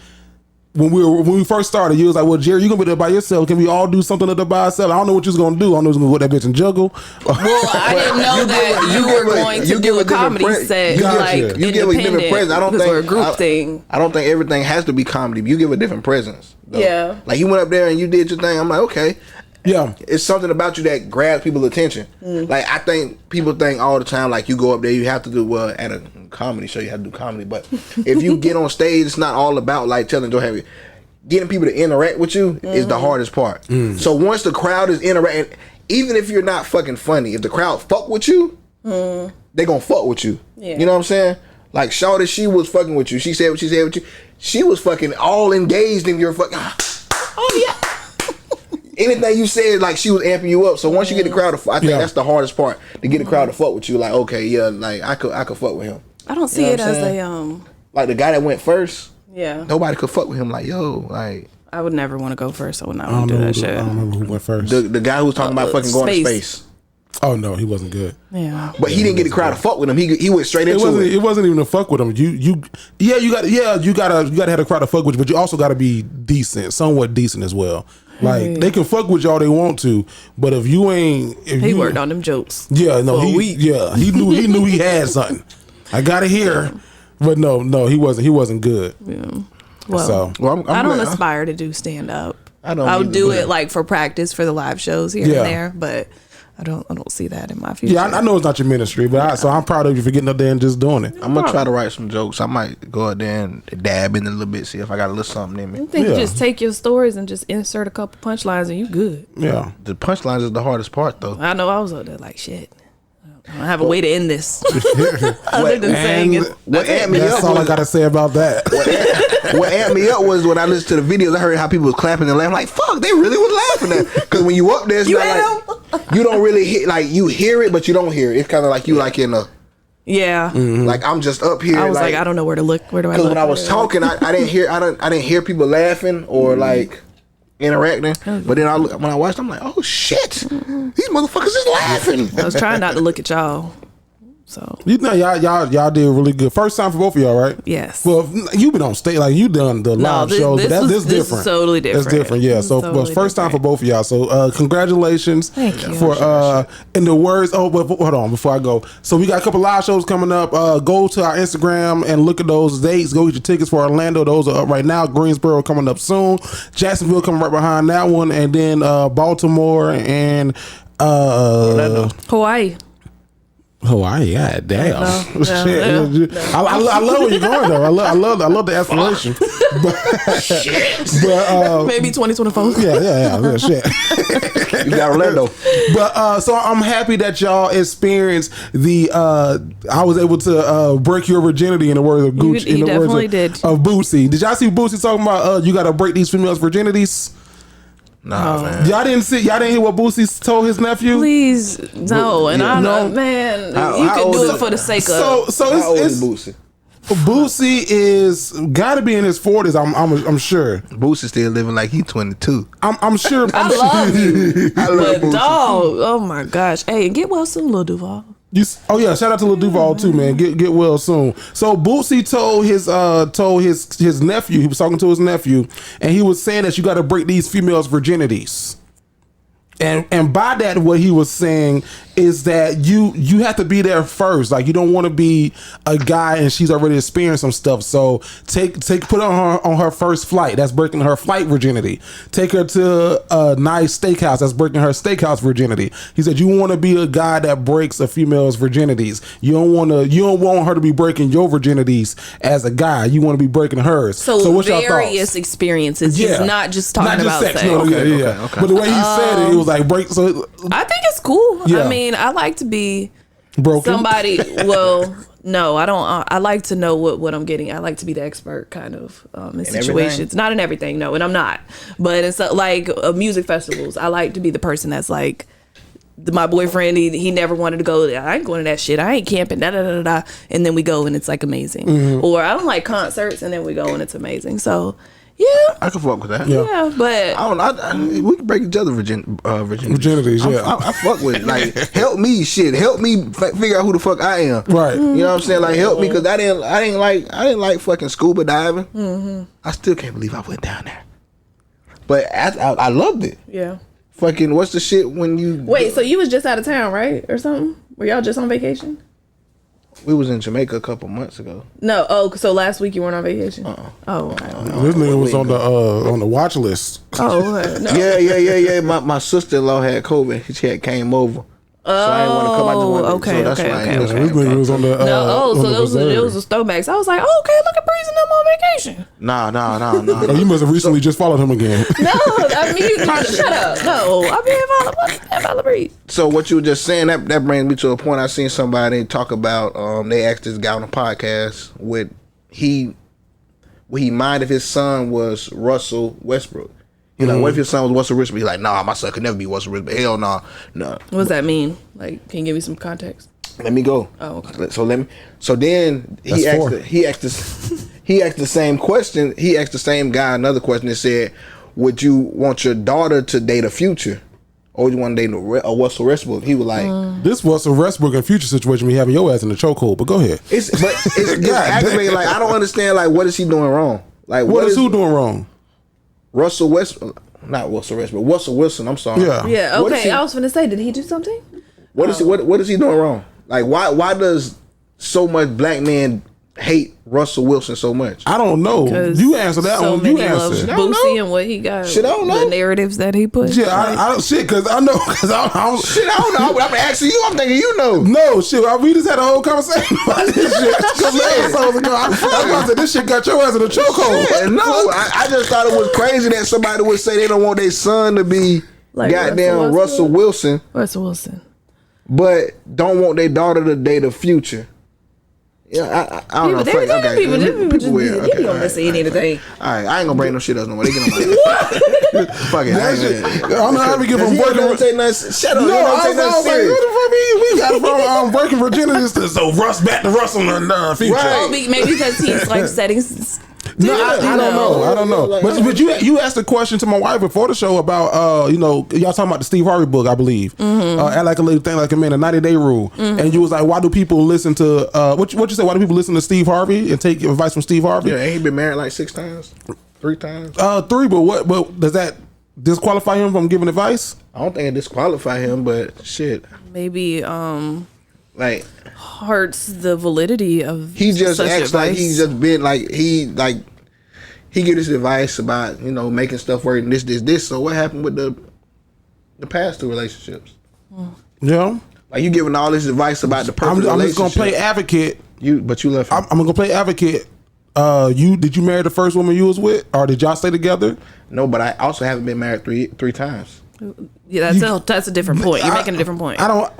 when we first started, you was like, well, Jerry, you gonna be there by yourself. Can we all do something there by ourselves? I don't know what you was gonna do. I don't know if you was gonna go that bitch and juggle. Well, I didn't know that you were going to do a comedy set, like you give a different presence. I don't think a group thing. I don't think everything has to be comedy. You give a different presence. Though. Yeah. Like you went up there and you did your thing. I'm like, okay. Yeah. It's something about you that grabs people's attention. Like I think people think all the time, like you go up there, you have to do at a comedy show, you have to do comedy. But if you get on stage, it's not all about like telling Joe Heavy. Getting people to interact with you is the hardest part. So once the crowd is interacting, even if you're not fucking funny, if the crowd fuck with you, they gonna fuck with you. Yeah. You know what I'm saying? Like Shawty, she was fucking with you. She said what she said with you. She was fucking all engaged in your fucking. Oh yeah. Anything you said, like she was amping you up. So once you get the crowd to, I think that's the hardest part, to get the crowd to fuck with you. Like okay, yeah, like I could fuck with him. I don't see it as like the guy that went first. Yeah. Nobody could fuck with him. Like, yo, like. I would never want to go first. I would not want to do that shit. I don't remember who went first. The guy who was talking about fucking going to space. Oh no, he wasn't good. Yeah. But he didn't get the crowd to fuck with him. He went straight into it. It wasn't even a fuck with him. You gotta have the crowd to fuck with you, but you also gotta be decent, somewhat decent as well. Like they can fuck with y'all they want to, but if you ain't, he worked on them jokes. Yeah, no, he knew he had something. I gotta hear. But no, he wasn't good. Yeah. Well, I don't aspire to do stand up. I would do it like for practice for the live shows here and there, but I don't see that in my future. Yeah, I know it's not your ministry, but so I'm proud of you for getting up there and just doing it. I'm gonna try to write some jokes. I might go out there and dab in a little bit, see if I got a little something in me. I think you just take your stories and just insert a couple punchlines and you good. Yeah, the punchlines is the hardest part though. I know I was up there like shit. I don't have a way to end this. Other than saying it. That's all I gotta say about that. What amped me up was when I listened to the videos, I heard how people was clapping and laughing. Like, fuck, they really was laughing at. Because when you up there, it's not like, you don't really hear, like, you hear it, but you don't hear it. It's kind of like you like in a. Yeah. Like, I'm just up here. I was like I don't know where to look. Where do I look? Because when I was talking, I didn't hear people laughing or like interacting. But then when I watched, I'm like, oh shit, these motherfuckers is laughing. I was trying not to look at y'all. So you know y'all did really good. First time for both of y'all, right? Yes. Well, you've been on stage, like you done the live shows, but this different. This is totally different. It's different, yeah. So totally first time for both of y'all. So congratulations. Thank you. For in the words. Oh, but hold on before I go. So we got a couple live shows coming up. Go to our Instagram and look at those dates. Go get your tickets for Orlando. Those are up right now. Greensboro coming up soon. Jacksonville coming right behind that one, and then Baltimore and Hawaii. God damn! I love where you're going though. I love the escalation. but maybe 2024. Yeah, shit. You got Orlando. But so I'm happy that y'all experienced the. I was able to break your virginity in the words of Gucci. You definitely did. Of Boosie. Did y'all see Boosie talking about you got to break these females' virginities? Nah, man. Y'all didn't hear what Boosie told his nephew? Please, no. And I know, man, you can do it for the sake of. So how old is Boosie? Boosie is got to be in his 40s. I'm sure. Boosie still living like he's 22. I'm sure. I love you. I love Boosie. Dog, oh my gosh. Hey, get well soon, Lil Duval. Shout out to Lil Duval too, man. Get well soon. So Boosie told his nephew, he was talking to his nephew, and he was saying that you got to break these females' virginities. And by that, what he was saying is that you have to be there first. Like, you don't want to be a guy and she's already experienced some stuff. So put on her first flight. That's breaking her flight virginity. Take her to a nice steakhouse. That's breaking her steakhouse virginity. He said you want to be a guy that breaks a female's virginities. You don't want her to be breaking your virginities as a guy. You want to be breaking hers. So what's various experiences. Yeah. He's not just talking about sex. No, okay. But the way he said it, it was like break. So I think it's cool. Yeah. I mean, I like to be broken. Somebody. Well, no, I don't. I like to know what I'm getting. I like to be the expert, kind of, in situations. Everything? Not in everything, no, and I'm not. But it's like music festivals. I like to be the person that's like my boyfriend, he never wanted to go. I ain't going to that shit. I ain't camping. Da da da da. And then we go and it's like amazing. Or I don't like concerts and then we go and it's amazing. So yeah, I can fuck with that. yeah, but we can break each other virginities. Yeah, I fuck with it. Like, help me, help me figure out who the fuck I am. Right. You know what I'm saying? Like, help me, because I didn't like fucking scuba diving. I still can't believe I went down there, but I loved it. yeah. Fucking, what's the shit when you Wait, so you was just out of town, right, or something? Were y'all just on vacation? We was in Jamaica a couple months ago. No. Oh, so last week you weren't on vacation? Oh, right. This nigga was on the watch list. Oh, no. Yeah. My sister-in-law had COVID. She had came over. So I didn't want to come. I just wanted okay, so that's okay, why okay, I This nigga was on the so those was the throwbacks. I was like, oh, okay, look at Breeze and them on vacation. Nah. Oh, you must have recently just followed him again. No, I mean, shut up. No, I mean, follow Breeze. So what you were just saying, that brings me to a point. I seen somebody talk about, they asked this guy on a podcast, would he mind if his son was Russell Westbrook? He's like, what if your son was Russell Westbrook? He's like, nah, my son could never be Russell Westbrook. Hell no. What does that mean? Like, can you give me some context? Let me go. Oh, okay. So then he asked the same question. He asked the same guy another question that said, would you want your daughter to date a Future? Or would you want to date a Russell Westbrook? He was like, this Russell Westbrook and Future situation, we having your ass in the chokehold. But go ahead. It's aggravating. Like, I don't understand. Like, what is he doing wrong? Like, what is who doing wrong? Russell Westbrook, not Russell Westbrook, Russell Wilson. I'm sorry. Yeah. Okay. I was gonna say, did he do something? What is he doing wrong? Like, why does so much black men hate Russell Wilson so much? I don't know. You answer that one. You answer. Boosie and what he got. Shit, I don't know. The narratives that he put. Yeah, I don't shit because I know because I don't know. I'm asking you. I'm thinking you know. No shit. We just had a whole conversation about this shit. I was about to say this shit got your ass in the chokehold. No, I just thought it was crazy that somebody would say they don't want their son to be like goddamn Russell Wilson, but don't want their daughter to date a Future. Yeah, I don't know. People just you don't listen to anything. All right, I ain't gonna bring no shit else no more. They get on my ass. Fuck it. I don't know how we get from working. Shut up. No, I was like, what the fuck we got from working virginity to so Russ back to Russell and Future. Right. Oh, maybe because he's like setting. No, I don't know. But you asked a question to my wife before the show about y'all talking about the Steve Harvey book, I believe. Act Like a Lady, Think Like a Man, the 90-day rule. And you was like, why do people listen to what you say? Why do people listen to Steve Harvey and take advice from Steve Harvey? Yeah, ain't he been married like 6 times, 3 times? 3, but does that disqualify him from giving advice? I don't think it disqualify him, but shit. Maybe like hurts the validity of he just such acts advice. like he's just been he give this advice about making stuff work and this. So what happened with the past 2 relationships? Yeah, like you giving all this advice about the perfect relationship. I'm just gonna play advocate. But you left him. I'm gonna play advocate. Did you marry the first woman you was with, or did y'all stay together? No, but I also haven't been married three times. Yeah, that's a different point. You're making a different point. Are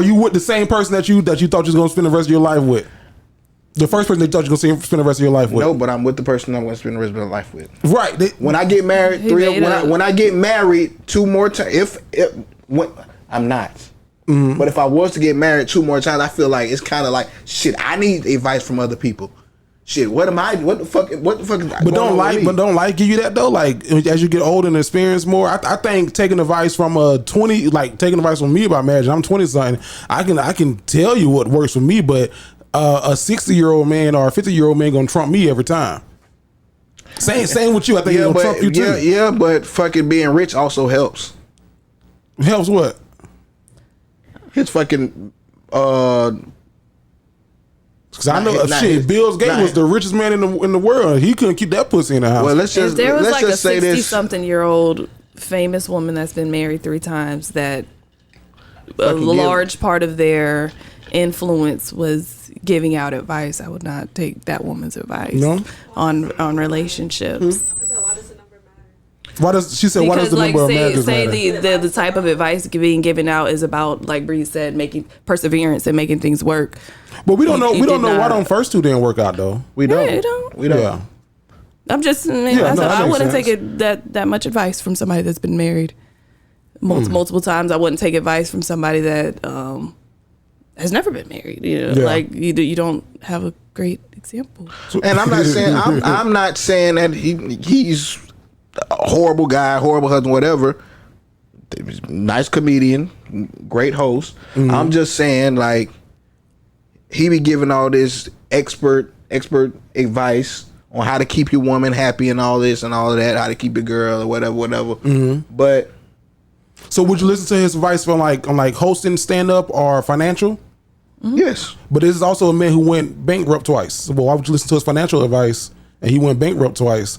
you with the same person that you thought you was gonna spend the rest of your life with? The first person they thought you were gonna spend the rest of your life with? No, but I'm with the person I'm gonna spend the rest of my life with. Right. When I get married, when I get married 2 more times, when I'm not. But if I was to get married 2 more times, I feel like it's kind of like shit. I need advice from other people. Shit, what the fuck? But don't life give you that though? Like as you get older and experience more, I think taking advice from a 20, like taking advice from me about marriage. I'm 20 something. I can tell you what works for me, but a 60-year-old man or a 50-year-old man gonna trump me every time. Same with you. I think he's gonna trump you too. Yeah, but fucking being rich also helps. Helps what? His fucking Because I know Bill Gates was the richest man in the world. He couldn't keep that pussy in the house. Well, let's just there was let's like just a say 60-something-year-old famous woman that's been married 3 times that a large part of their influence was giving out advice. I would not take that woman's advice on relationships. Why does the number of marriages matter? Say the type of advice being given out is about, like Bree said, making perseverance and making things work. But we don't know why them first 2 didn't work out though. We don't. Yeah. I'm just I wouldn't take it that much advice from somebody that's been married multiple times. I wouldn't take advice from somebody that has never been married. Like you don't have a great example. And I'm not saying I'm not saying that he's a horrible guy, horrible husband, whatever. Nice comedian, great host. I'm just saying, like, he be giving all this expert advice on how to keep your woman happy and all this and all of that, how to keep your girl or whatever. But so would you listen to his advice on like hosting, stand up, or financial? Yes. But this is also a man who went bankrupt twice. Well, why would you listen to his financial advice and he went bankrupt twice,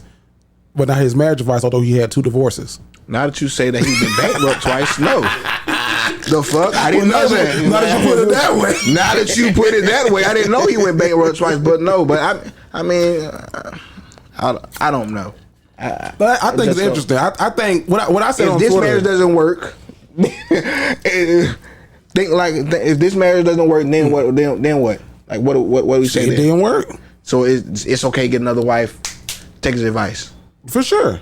but not his marriage advice, although he had 2 divorces? Now that you say that he's been bankrupt twice, no. The fuck? I didn't know that. Now that you put it that way. Now that you put it that way, I didn't know he went bankrupt twice. But no, but I mean, I don't know. But I think it's interesting. I think what I said if on this Twitter, marriage doesn't work, if this marriage doesn't work, then what? Then what? Like what do we say? It didn't work. So it's okay to get another wife. Take his advice. For sure.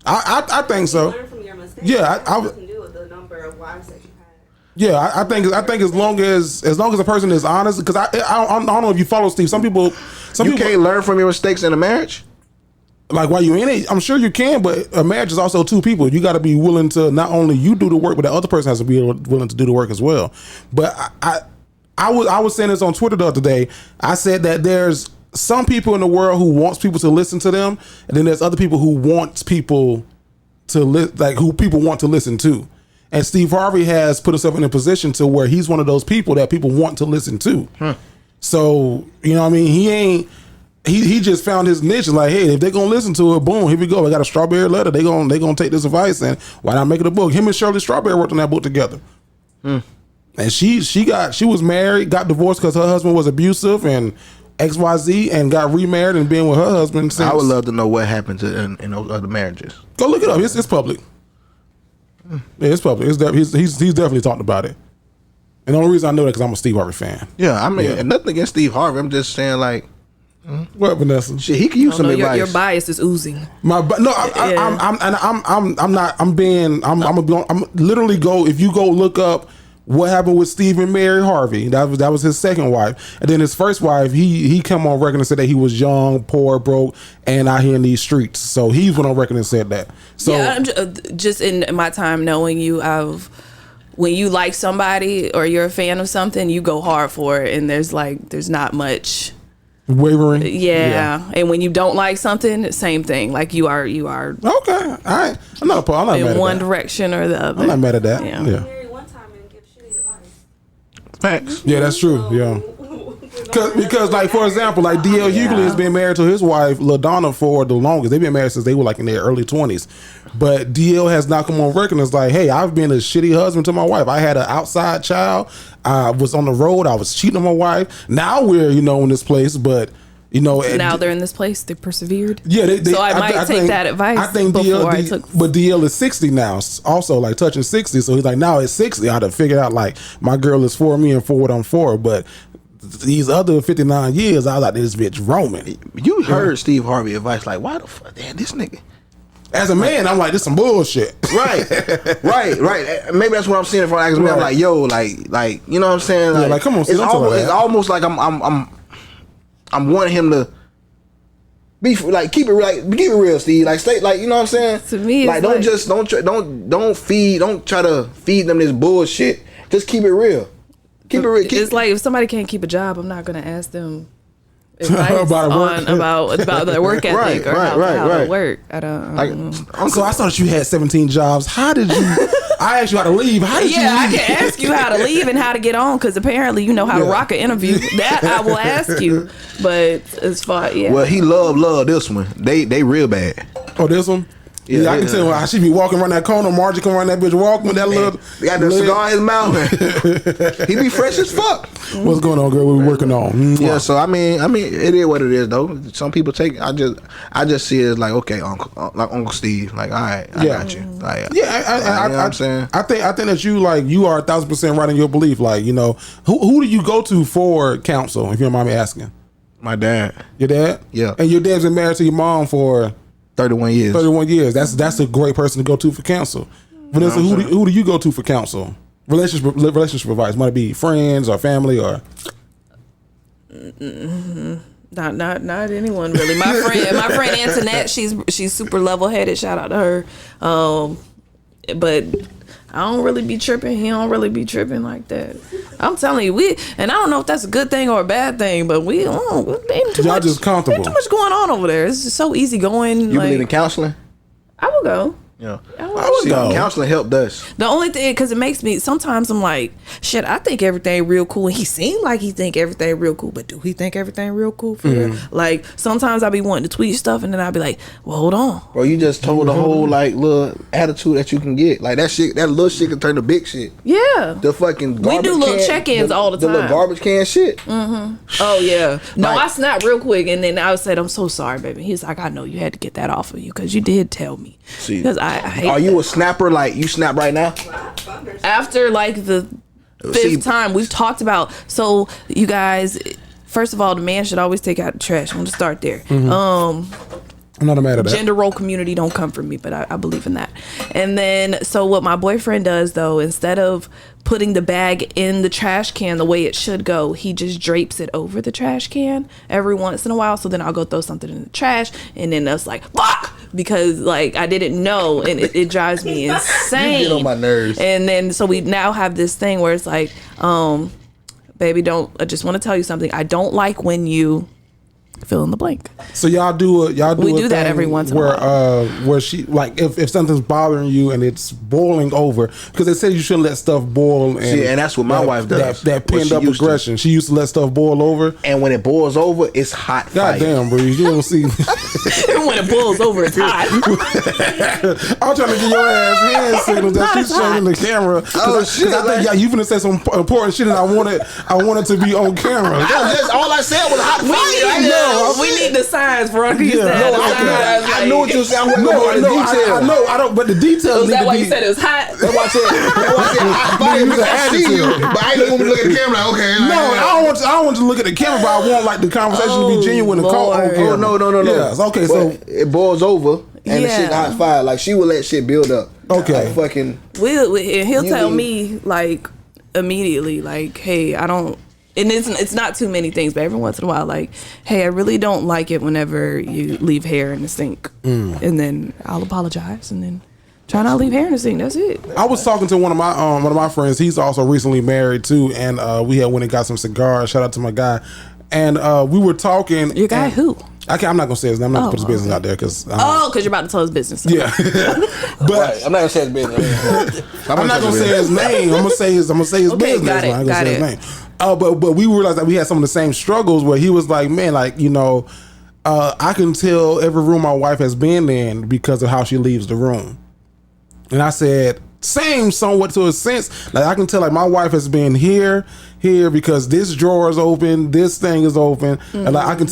I think so. Learn from your mistakes. Yeah, I can do with the number of wives that you had. Yeah, I think as long as a person is honest, because I don't know if you follow Steve. Some people Can't learn from your mistakes in a marriage. Like while you're in it, I'm sure you can, but a marriage is also 2 people. You got to be willing to not only you do the work, but the other person has to be willing to do the work as well. But I was saying this on Twitter the other day. I said that there's some people in the world who wants people to listen to them, and then there's other people who wants people to who people want to listen to. And Steve Harvey has put himself in a position to where he's one of those people that people want to listen to. So, you know what I mean? He just found his niche. Like, hey, if they're gonna listen to it, boom, here we go. I got a Strawberry Letter. They gonna take this advice, and why not make it a book? Him and Shirley Strawberry worked on that book together. And she was married, got divorced because her husband was abusive and XYZ, and got remarried and been with her husband since. I would love to know what happened in those other marriages. Go look it up. It's public. Yeah, it's public. He's definitely talked about it. And the only reason I know that because I'm a Steve Harvey fan. Yeah, I mean, nothing against Steve Harvey. I'm just saying, like, what, Vanessa? Shit, he could use some advice. Your bias is oozing. I'm literally go. If you go look up what happened with Steve and Mary Harvey, that was his second wife, and then his first wife, he come on record and said that he was young, poor, broke, and out here in these streets. So he's went on record and said that. So yeah, I'm just in my time knowing you, when you like somebody or you're a fan of something, you go hard for it, and there's not much wavering. Yeah. And when you don't like something, same thing. Like you are okay. All right. I'm not mad in at one that. direction or the other. I'm not mad at that. Yeah. Married one time and give shitty advice. Facts. Yeah, that's true. Yeah. Because like, for example, like D.L. Hughley has been married to his wife LaDonna for the longest. They've been married since they were like in their early 20s. But D.L. has not come on record and it's like, hey, I've been a shitty husband to my wife. I had an outside child. I was on the road. I was cheating on my wife. Now we're, in this place, but now they're in this place. They persevered. Yeah, so I might take that advice. I think but DL is 60 now, also like touching 60. So he's like, now at 60, I'd have figured out like my girl is for me and for what I'm for. But these other 59 years, I was like, this bitch roaming. You heard Steve Harvey advice like, why the fuck, damn, this nigga. As a man, I'm like, this some bullshit. Right. Maybe that's what I'm seeing from as a man. I'm like, yo, like, you know what I'm saying? Like, come on, it's almost like I'm wanting him to be like keep it real, Steve. Like stay like, you know what I'm saying? To me, like don't try to feed them this bullshit. Just keep it real. It's like if somebody can't keep a job, I'm not gonna ask them advice about their work ethic or how to work. I don't. So I saw that you had 17 jobs. How did you? I asked you how to leave. How did you leave? I can ask you how to leave and how to get on because apparently you know how to rock an interview. That I will ask you. But as far well, he love this one. They real bad. Oh, this one. Yeah, I can tell how she be walking around that corner. Margie come around that bitch walking with that little. Got the cigar in his mouth. He be fresh as fuck. What's going on, girl? What we working on? Yeah, so I mean, it is what it is, though. Some people take. I just see it as like, okay, Uncle Steve. Like, all right, I got you. Like, you know what I'm saying. I think that you are 1,000% right in your belief. Like, who do you go to for counsel? If you don't mind me asking. My dad. Your dad? Yeah. And your dad's been married to your mom for 31 years. 31 years. That's a great person to go to for counsel. Vanessa, who do you go to for counsel? Relationship advice. Might it be friends or family or? Not anyone really. My friend Antoinette, she's super level headed. Shout out to her. But I don't really be tripping. He don't really be tripping like that. I'm telling you, and I don't know if that's a good thing or a bad thing, but we ain't too Y'all much, just comfortable. Ain't too much going on over there. It's just so easy going. You believe in counseling? I will go. Yeah. I would go. Counseling helped us. The only thing, because it makes me, sometimes I'm like, shit, I think everything real cool. And he seemed like he think everything real cool, but do he think everything real cool for real? Like, sometimes I be wanting to tweet stuff, and then I be like, well, hold on. Bro, you just told the whole, like, little attitude that you can get. Like, that shit, that little shit can turn to big shit. Yeah. The fucking garbage We do little can, check-ins all the time. The little garbage can shit. Oh, yeah. No, Like- I snapped real quick, and then I said, I'm so sorry, baby. He's like, I know you had to get that off of you, because you did tell me. See, Because I hate are you a snapper? Like, you snap right now? after like the fifth time we've talked about, so you guys, first of all, the man should always take out the trash. I'm gonna start there. I'm not mad at that. Gender role community don't come from me, but I believe in that. And then, so what my boyfriend does though, instead of putting the bag in the trash can the way it should go, he just drapes it over the trash can every once in a while. So then I'll go throw something in the trash, and then that's like, fuck, because like I didn't know, and it drives me insane. You get on my nerves. And then, so we now have this thing where it's like, baby, I just want to tell you something. I don't like when you fill in the blank. So y'all do that thing every once in a while. where she, like, if something's bothering you and it's boiling over, because they say you shouldn't let stuff boil. And that's what my wife does. That pinned up aggression. She used to let stuff boil over. And when it boils over, it's hot fire. God damn, bro, you don't see. When it boils over, it's hot. I'm trying to get your ass hand signals that she's showing the camera. Shit! I think you finna say some important shit, and I wanted to be on camera. All I said was hot fire. We need the signs, Veronica. You said No, the signs, I knew what you were saying. I wasn't No, going to detail. I know. I don't. But the details. Was need that to why be, you said it was hot? That's why I said hot fire, because I see you, but I ain't want to look at the camera like, okay. No, I don't want to look at the camera, but I want like the conversation to be genuine and caught on camera. Oh, no. Yes, okay, so it boils over and the shit hot fire. Like, she will let shit build up. Okay. Like, fucking. And he'll tell me like immediately, like, hey, I don't. And it's not too many things, but every once in a while, like, hey, I really don't like it whenever you leave hair in the sink. And then I'll apologize, and then try not to leave hair in the sink. That's it. I was talking to one of my friends. He's also recently married too, and we had went and got some cigars. Shout out to my guy, and we were talking. Your guy who? I'm not gonna say his name. I'm not gonna put his business out there because. Because you're about to tell his business. Yeah, but I'm not gonna say his business. I'm not gonna say his name. I'm gonna say his Okay, business. got it, I'm gonna got say it. his name. But we realized that we had some of the same struggles where he was like, man, like, you know, I can tell every room my wife has been in because of how she leaves the room. And I said, same somewhat to a sense. Like, I can tell, like, my wife has been here because this drawer is open, this thing is open, and like I can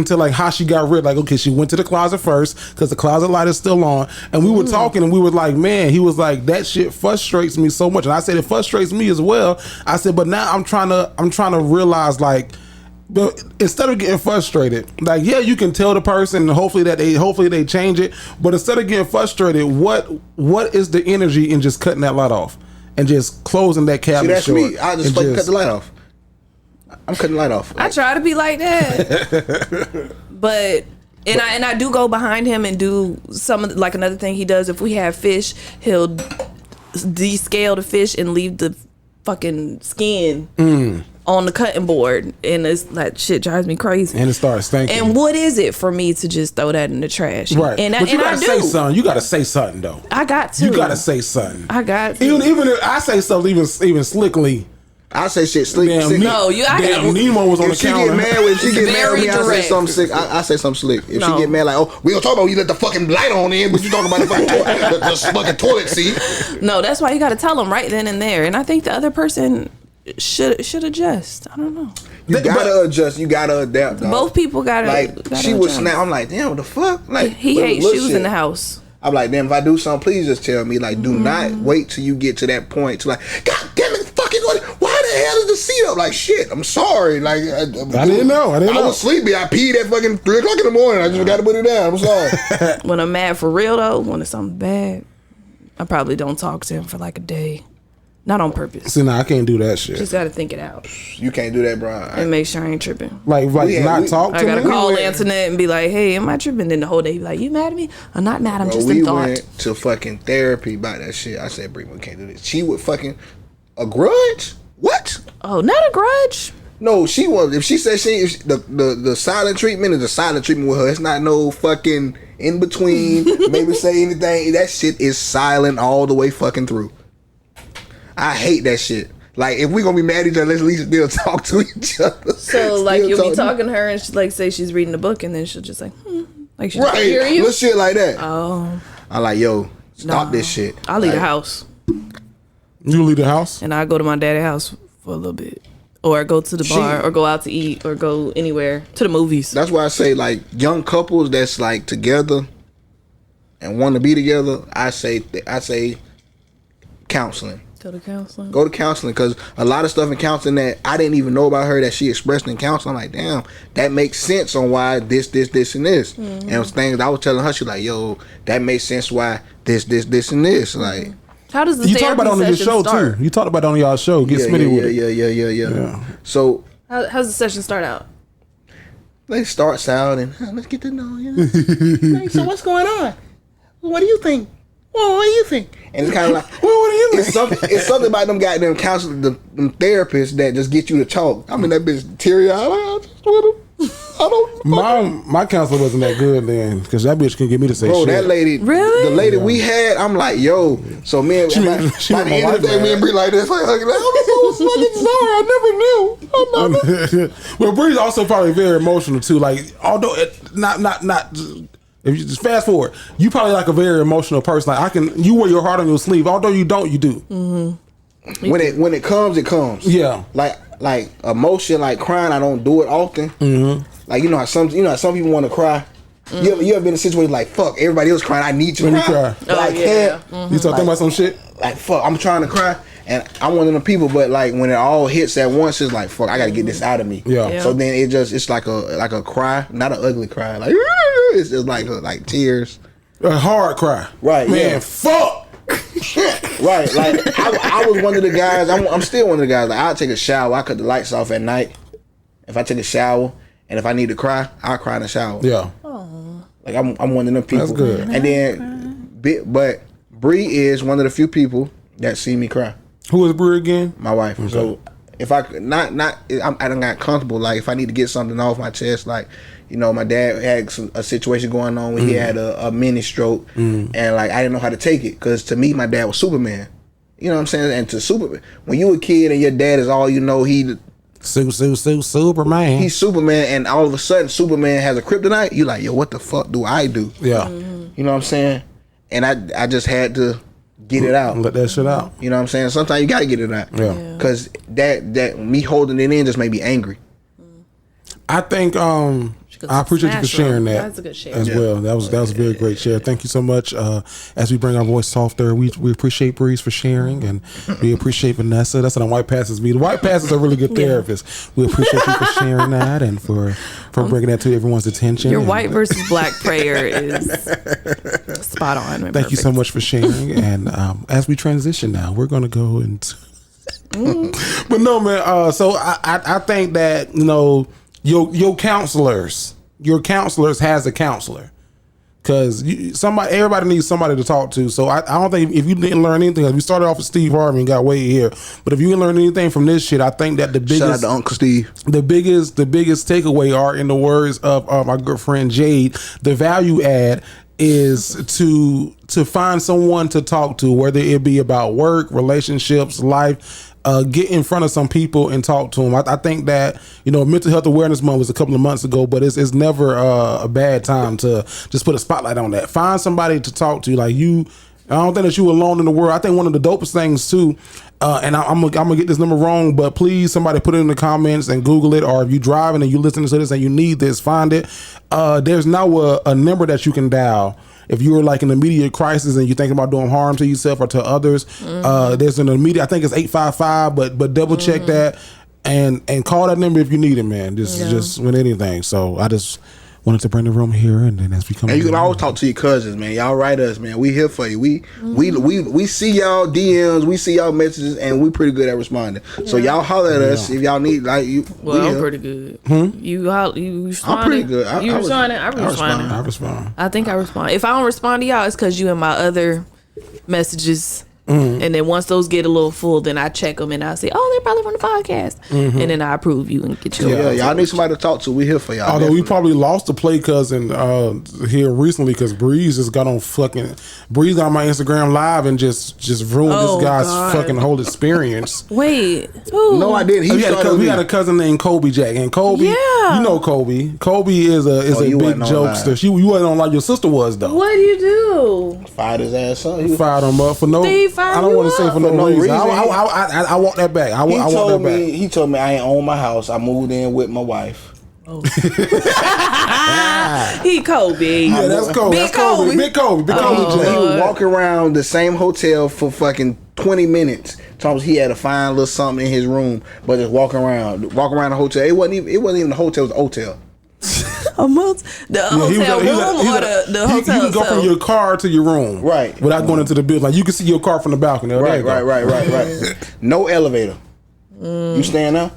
tell like how she got rid. Like, okay, she went to the closet first because the closet light is still on, and we were talking, and we were like, man, he was like, that shit frustrates me so much, and I said it frustrates me as well. I said, but now I'm trying to realize, like, but instead of getting frustrated, like, yeah, you can tell the person, and hopefully they change it. But instead of getting frustrated, what is the energy in just cutting that light off and just closing that cabinet? See, that's me. I just fucking cut the light off. I'm cutting the light off. I try to be like that, but and I do go behind him and do some of like another thing he does. If we have fish, he'll descale the fish and leave the fucking skin on the cutting board, and it's that shit drives me crazy. And it starts stinking. And what is it for me to just throw that in the trash? Right. But you gotta I say do. something. You gotta say something though. I got to. You gotta say something. I got to. Even if I say something even slickly. I say shit slick. No, Damn, Nemo was on the counter. If she get mad with me, I say direct. something slick. I say something slick. If No. she get mad, like, oh, we gonna talk about you let the fucking light on in, but you talking about the fucking toilet seat. No, that's why you got to tell them right then and there. And I think the other person should adjust. I don't know. You gotta adjust. You gotta adapt. Dog. Both people gotta. She would adjust. snap. I'm like, damn, what the fuck? Like, He hates shoes in the house. I'm like, damn, if I do something, please just tell me. Like, do not wait till you get to that point to like, God damn it, fucking, why the hell is the seat up? Like, shit, I'm sorry. Like, I didn't know. I was sleepy. I peed at fucking 3 o'clock in the morning. I just got to put it down. I'm sorry. When I'm mad for real though, when it's something bad, I probably don't talk to him for like a day. Not on purpose. See, I can't do that shit. Just gotta think it out. You can't do that, bro. And make sure I ain't tripping. Like talk to me? I gotta call Antoinette and be like, hey, am I tripping? Then the whole day be like, you mad at me? I'm not mad, I'm just in thought. We went to fucking therapy about that shit. I said, Bree, we can't do this. She would fucking... A grudge? What? Oh, not a grudge. No, she was. If she said the silent treatment is a silent treatment with her. It's not no fucking in between. Maybe say anything. That shit is silent all the way fucking through. I hate that shit. Like, if we gonna be mad at each other, let's at least still talk to each other. So, like, you'll be talking to her and she, like, say she's reading a book and then she'll just like, like she'll right, hear you. little shit like that. Oh, I'm like, yo, stop this shit. I'll leave the house. You leave the house, and I go to my daddy's house for a little bit, or go to the bar, or go out to eat, or go anywhere to the movies. That's why I say, like, young couples that's like together and want to be together. I say counseling. Go to counseling. Go to counseling, because a lot of stuff in counseling that I didn't even know about her that she expressed in counseling. I'm like, damn, that makes sense on why this, and this. Mm-hmm. And it was things I was telling her. She like, yo, that makes sense why this, and this. Like, how does the you talk about it on your show start? too? You talked about it on y'all show. Get Smitty with it. Yeah. So how's the session start out? They starts out and let's get to know you. Hey, so what's going on? What do you think? Well, what do you think? And it's kind of like, well, what do you think? It's something about them goddamn counselors, them therapists that just get you to talk. I mean, that bitch teary-eyed. My counselor wasn't that good then, because that bitch couldn't get me to say shit. That lady, really? The lady we had, I'm like, yo. So me and by the end of the day, me and Bree like this, like, I'm so fucking sorry. I never knew. Well, Bree's also probably very emotional too. Like, although not. If you just fast forward, you probably like a very emotional person. Like, you wear your heart on your sleeve. Although you don't, you do. Mm-hmm. When it comes, it comes. Yeah. Like emotion, like crying, I don't do it often. Mm-hmm. Like, you know how some people want to cry. Mm-hmm. You ever been in a situation like, fuck, everybody else crying, I need to cry. But I can't. Mm-hmm. You start thinking about some shit? Like, fuck, I'm trying to cry. And I'm one of them people, but like when it all hits at once, it's like, fuck, I gotta get this out of me. Yeah. So then it's like a cry, not an ugly cry. Like, it's just like tears. A hard cry. Right. Man, yeah. fuck. Right. Like I was one of the guys. I'm still one of the guys. Like, I'll take a shower. I cut the lights off at night. If I take a shower, and if I need to cry, I'll cry in the shower. Yeah. Aww. Like I'm one of them people. That's good. And then, but Bree is one of the few people that see me cry. Who is Bree again? My wife. Okay. So if I I done got comfortable. Like, if I need to get something off my chest, like, you know, my dad had a situation going on where he had a mini stroke, and like I didn't know how to take it, because to me my dad was Superman. You know what I'm saying? And to Superman, when you a kid and your dad is all you know, Superman. He's Superman, and all of a sudden Superman has a kryptonite. You like, yo, what the fuck do I do? Yeah. You know what I'm saying? And I just had to get it out. Let that shit out. You know what I'm saying? Sometimes you gotta get it out. Yeah. Because that me holding it in just made me angry. I think I appreciate you for sharing that. That's a good share as well. That was a very great share. Thank you so much. As we bring our voice softer, we appreciate Breeze for sharing, and we appreciate Vanessa. That's what the white passes be. The white passes are really good therapists. We appreciate you for sharing that and for bringing that to everyone's attention. Your white versus black prayer is spot on. Thank you so much for sharing. And as we transition now, we're going to go into. But no, man. So I think that, you know, your counselors has a counselor, because everybody needs somebody to talk to. So I don't think, if you didn't learn anything, we started off with Steve Harvey and got way here, but if you didn't learn anything from this shit, I think that the biggest, shout out to Uncle Steve, the biggest takeaway are, in the words of my good friend Jade, the value add is to find someone to talk to, whether it be about work, relationships, life. Get in front of some people and talk to them. I think that, you know, Mental Health Awareness Month was a couple of months ago, but it's never a bad time to just put a spotlight on that. Find somebody to talk to. Like, I don't think that you alone in the world. I think one of the dopest things too, and I'm gonna get this number wrong, but please, somebody put it in the comments and Google it, or if you're driving and you listening to this and you need this, find it. There's now a number that you can dial. If you're like in an immediate crisis and you're thinking about doing harm to yourself or to others, there's an immediate, I think it's 855, but double check that and call that number if you need it, man. This is just with anything. So I just wanted to bring the room here, and then as we come, and you can always talk to your cousins, man. Y'all write us, man. We here for you. We see y'all DMs, we see y'all messages, and we pretty good at responding. So y'all holler at us if y'all need you. Well, I'm pretty good. You responding? I'm pretty good. You responding? I respond. I think I respond. If I don't respond to y'all, it's because you in my other messages. And then once those get a little full, then I check them and I say, oh, they probably from the podcast. And then I approve you and get you. Yeah, y'all need somebody to talk to. We here for y'all. Although we probably lost the play cousin here recently because Breeze just got on Breeze got on my Instagram live and just ruined this guy's fucking whole experience. Wait, who? No, I didn't. We had a cousin named Kobe Jack, and Kobe, you know Kobe. Kobe is a big jokester. You wasn't on like your sister was though. What do you do? Fired his ass up. Fired him up for no. I don't want to say for no reason. I want that back. I want that back. He told me I ain't own my house. I moved in with my wife. Oh. He Kobe. Yeah, that's Kobe. Big Kobe. Big Kobe. He would walk around the same hotel for fucking 20 minutes. Thomas, he had to find a little something in his room, but just walk around the hotel. It wasn't even the hotel. It was a hotel. The hotel room or the hotel you can go from your car to your room, right, without going into the building. Like you can see your car from the balcony. Right. No elevator. You staying now?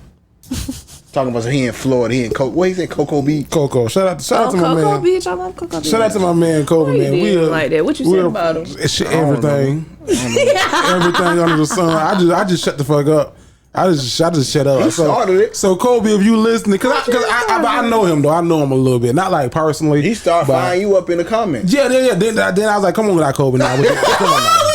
Talking about he in Florida. He in what he said? Cocoa Beach. Cocoa. Shout out to my man. Cocoa Beach. I love Cocoa Beach. Shout out to my man Kobe. Man, we like that. What you said about him? Everything. Everything under the sun. I just shut the fuck up. I just shut up. He started it. So Kobe, if you listening, because I know him though. I know him a little bit, not like personally. He started flying you up in the comments. Yeah. Then I was like, come on, without Kobe now. Come on now.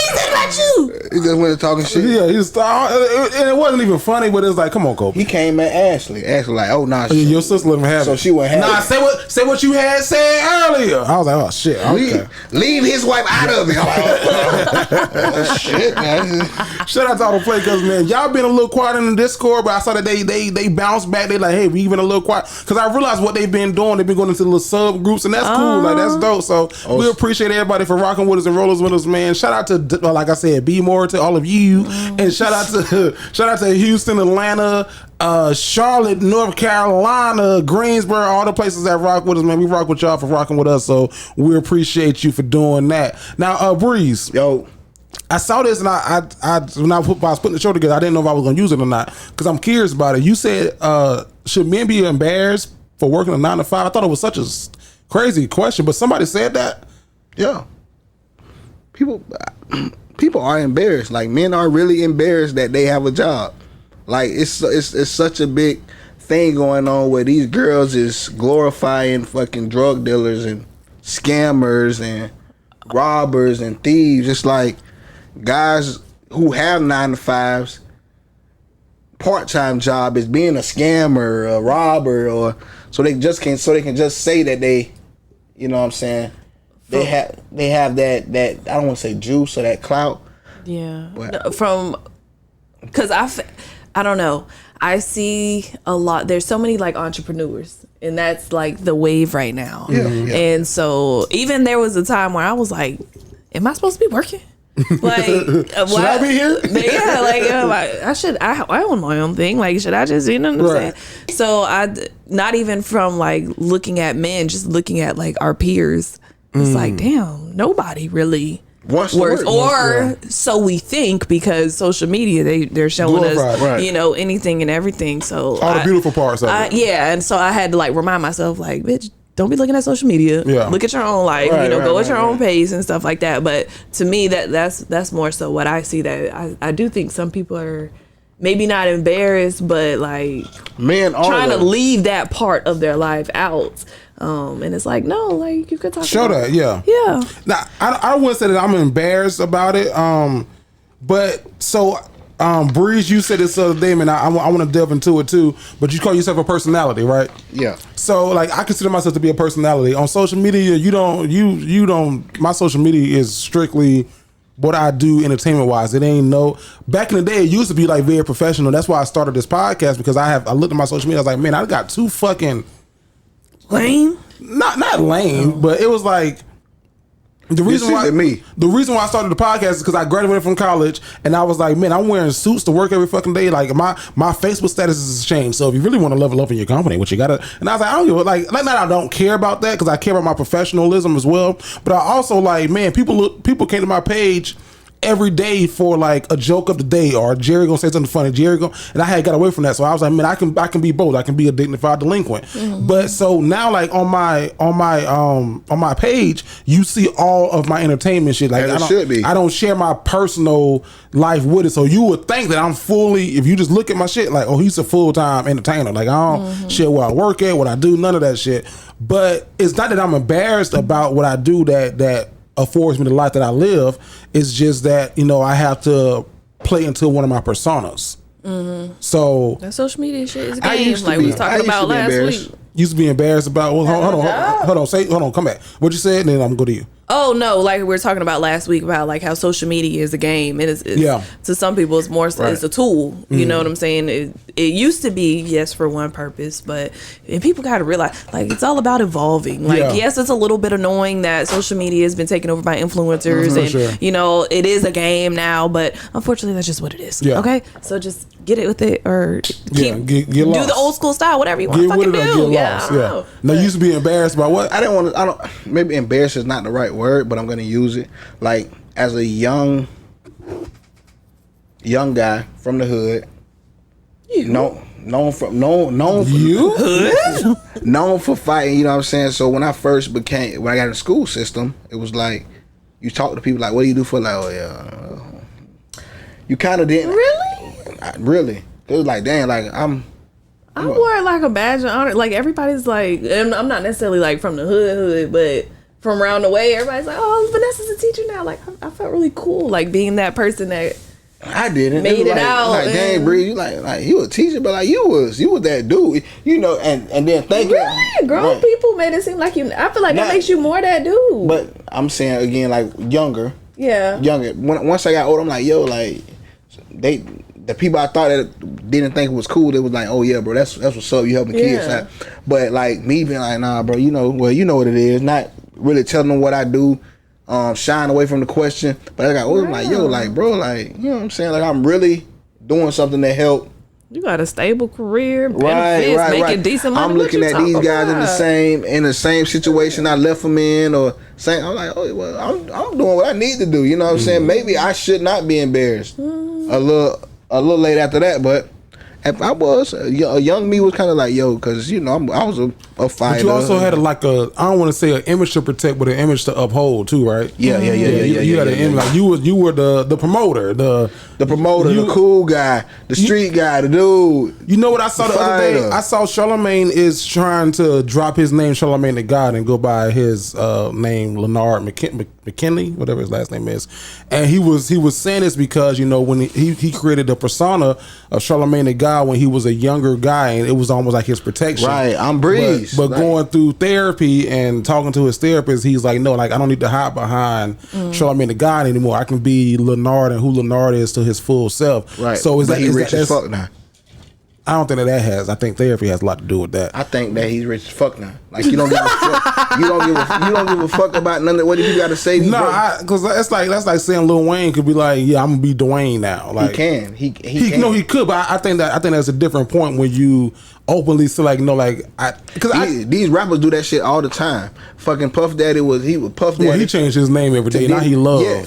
You. He just went talking shit. Yeah, and it wasn't even funny, but it was like, come on, Kobe. He came at Ashley. Ashley like, oh nah, your sister let him have it. So she went have it. Say what you had said earlier. I was like, oh shit. Okay. Leave his wife out of it. Oh shit, man. Shout out to all the play cousins, man. Y'all been a little quiet in the Discord, but I saw that they bounced back. They like, hey, we even a little quiet because I realized what they've been doing. They've been going into little subgroups, and that's cool. Like that's dope. So we appreciate everybody for rocking with us and rollers with us, man. Shout out to like I said, be more to all of you, and shout out to Houston, Atlanta, Charlotte, North Carolina, Greensboro, all the places that rock with us, man. We rock with y'all for rocking with us, so we appreciate you for doing that. Now, Breeze, yo, I saw this and when I was putting the show together, I didn't know if I was gonna use it or not because I'm curious about it. You said, should men be embarrassed for working a 9 to 5? I thought it was such a crazy question, but somebody said that. Yeah, people are embarrassed. Like men are really embarrassed that they have a job. Like it's such a big thing going on where these girls is glorifying fucking drug dealers and scammers and robbers and thieves. It's like guys who have 9 to 5s, part-time job is being a scammer, a robber, or so they can just say that they, you know what I'm saying, they have that I don't want to say juice or that clout. Yeah. Because I don't know. I see a lot. There's so many like entrepreneurs, and that's like the wave right now. Yeah. And so even there was a time where I was like, am I supposed to be working? Like, should I be here? Yeah, like I own my own thing. Like, should I just, you know what I'm saying? So not even from like looking at men, just looking at like our peers. It's like, damn, nobody really works, or so we think, because social media they're showing us, you know, anything and everything. So all the beautiful parts of it. Yeah, and so I had to like remind myself, like, bitch, don't be looking at social media. Yeah. Look at your own life. Go at your own pace and stuff like that. But to me, that's more so what I see. That I do think some people are maybe not embarrassed, but like trying to leave that part of their life out. And it's like, no, like you could talk about that. Yeah. Now I wouldn't say that I'm embarrassed about it. But so Breeze, you said this other day, man. I want to delve into it too. But you call yourself a personality, right? Yeah. So like I consider myself to be a personality on social media. You don't. My social media is strictly what I do entertainment wise. It ain't back in the day it used to be like very professional. That's why I started this podcast, because I looked at my social media. I was like, man, I got too fucking lame. Not lame, but it was like The reason why I started the podcast is because I graduated from college and I was like, man, I'm wearing suits to work every fucking day. Like my Facebook status is changed. So if you really want to level up in your company, what you gotta, and I was like, I don't give a, like that. I don't care about that because I care about my professionalism as well. But I also like, man, people came to my page every day for like a joke of the day or Jerry gonna say something funny. And I had got away from that, so I was like, man, I can be both. I can be a dignified delinquent. Mm-hmm. But so now, like on my page, you see all of my entertainment shit. Like I don't share my personal life with it, so you would think that I'm fully. If you just look at my shit, like, oh, he's a full-time entertainer. Like I don't share where I work at, what I do, none of that shit. But it's not that I'm embarrassed about what I do that affords me the life that I live. It's just that, you know, I have to play into one of my personas. Mm-hmm. So that social media shit is a game, like we was talking about last week. Used to be embarrassed about. Well, hold on, come back. What you said, and then I'm gonna go to you. Oh no, like we were talking about last week about like how social media is a game. It is to some people it's more it's a tool. You know what I'm saying? It used to be, yes, for one purpose, but and people got to realize like it's all about evolving. Like yes, it's a little bit annoying that social media has been taken over by influencers and you know, it is a game now, but unfortunately that's just what it is. Yeah. Okay? So just get it with it or keep do the old school style, whatever you want to fucking do. Yeah. Now you used to be embarrassed about what? I don't maybe embarrassed is not the right word, but I'm gonna use it. Like as a young guy from the hood, known for fighting. You know what I'm saying? So when I got in the school system, it was like you talk to people like, "What do you do for?" Like, "Oh yeah." You kind of didn't really. It was like, damn, like I wore like a badge of honor. Like everybody's like, and I'm not necessarily like from the hood, but from around the way, everybody's like, "Oh, Vanessa's a teacher now." Like I felt really cool, like being that person that I didn't made it like, out. Like, dang, Bree, you like you a teacher, but like you was that dude, you know. And then thank you. Really, grown people made it seem like you. I feel like that makes you more that dude. But I'm saying again, like younger. Yeah. Younger. Once I got older, I'm like, yo, like the people I thought that didn't think it was cool, they was like, "Oh yeah, bro, that's what's up. You helping kids out." But like me being like, "Nah, bro, you know what it is." Not really telling them what I do, shying away from the question. But I got older, I'm like, yo, like, bro, like, you know what I'm saying? Like, I'm really doing something to help. You got a stable career, benefits, making decent money. I'm looking at these guys in the same situation I left them in, or saying, I'm like, oh well, I'm doing what I need to do. You know what I'm saying? Maybe I should not be embarrassed. A little late after that, but if I was a young me was kind of like, yo, because you know I was a fighter. But you also had I don't want to say an image to protect, but an image to uphold too, right? Yeah. You had an image like you were the promoter, the cool guy, the street guy, the dude. You know what I saw the other day? I saw Charlamagne is trying to drop his name, Charlamagne the God, and go by his name, Leonard McKinley, whatever his last name is. And he was saying this because, you know, when he created the persona of Charlamagne the God when he was a younger guy, and it was almost like his protection. Right, I'm Breeze. But going through therapy and talking to his therapist, he's like, no, like I don't need to hide behind Charlamagne the God anymore. I can be Leonard and who Leonard is to his full self. Right. So is he rich as fuck now? I don't think that has. I think therapy has a lot to do with that. I think that he's rich as fuck now. Like you don't give a fuck. You don't give a fuck about none of what you got to say. No, because that's like saying Lil Wayne could be like, yeah, I'm gonna be Dwayne now. Like he can. He can. No, he could. But I think that's a different point when you openly say like, no, like these rappers do that shit all the time. Fucking Puff Daddy was Puff Daddy. Well, he changed his name every day. Now he Love. Yeah.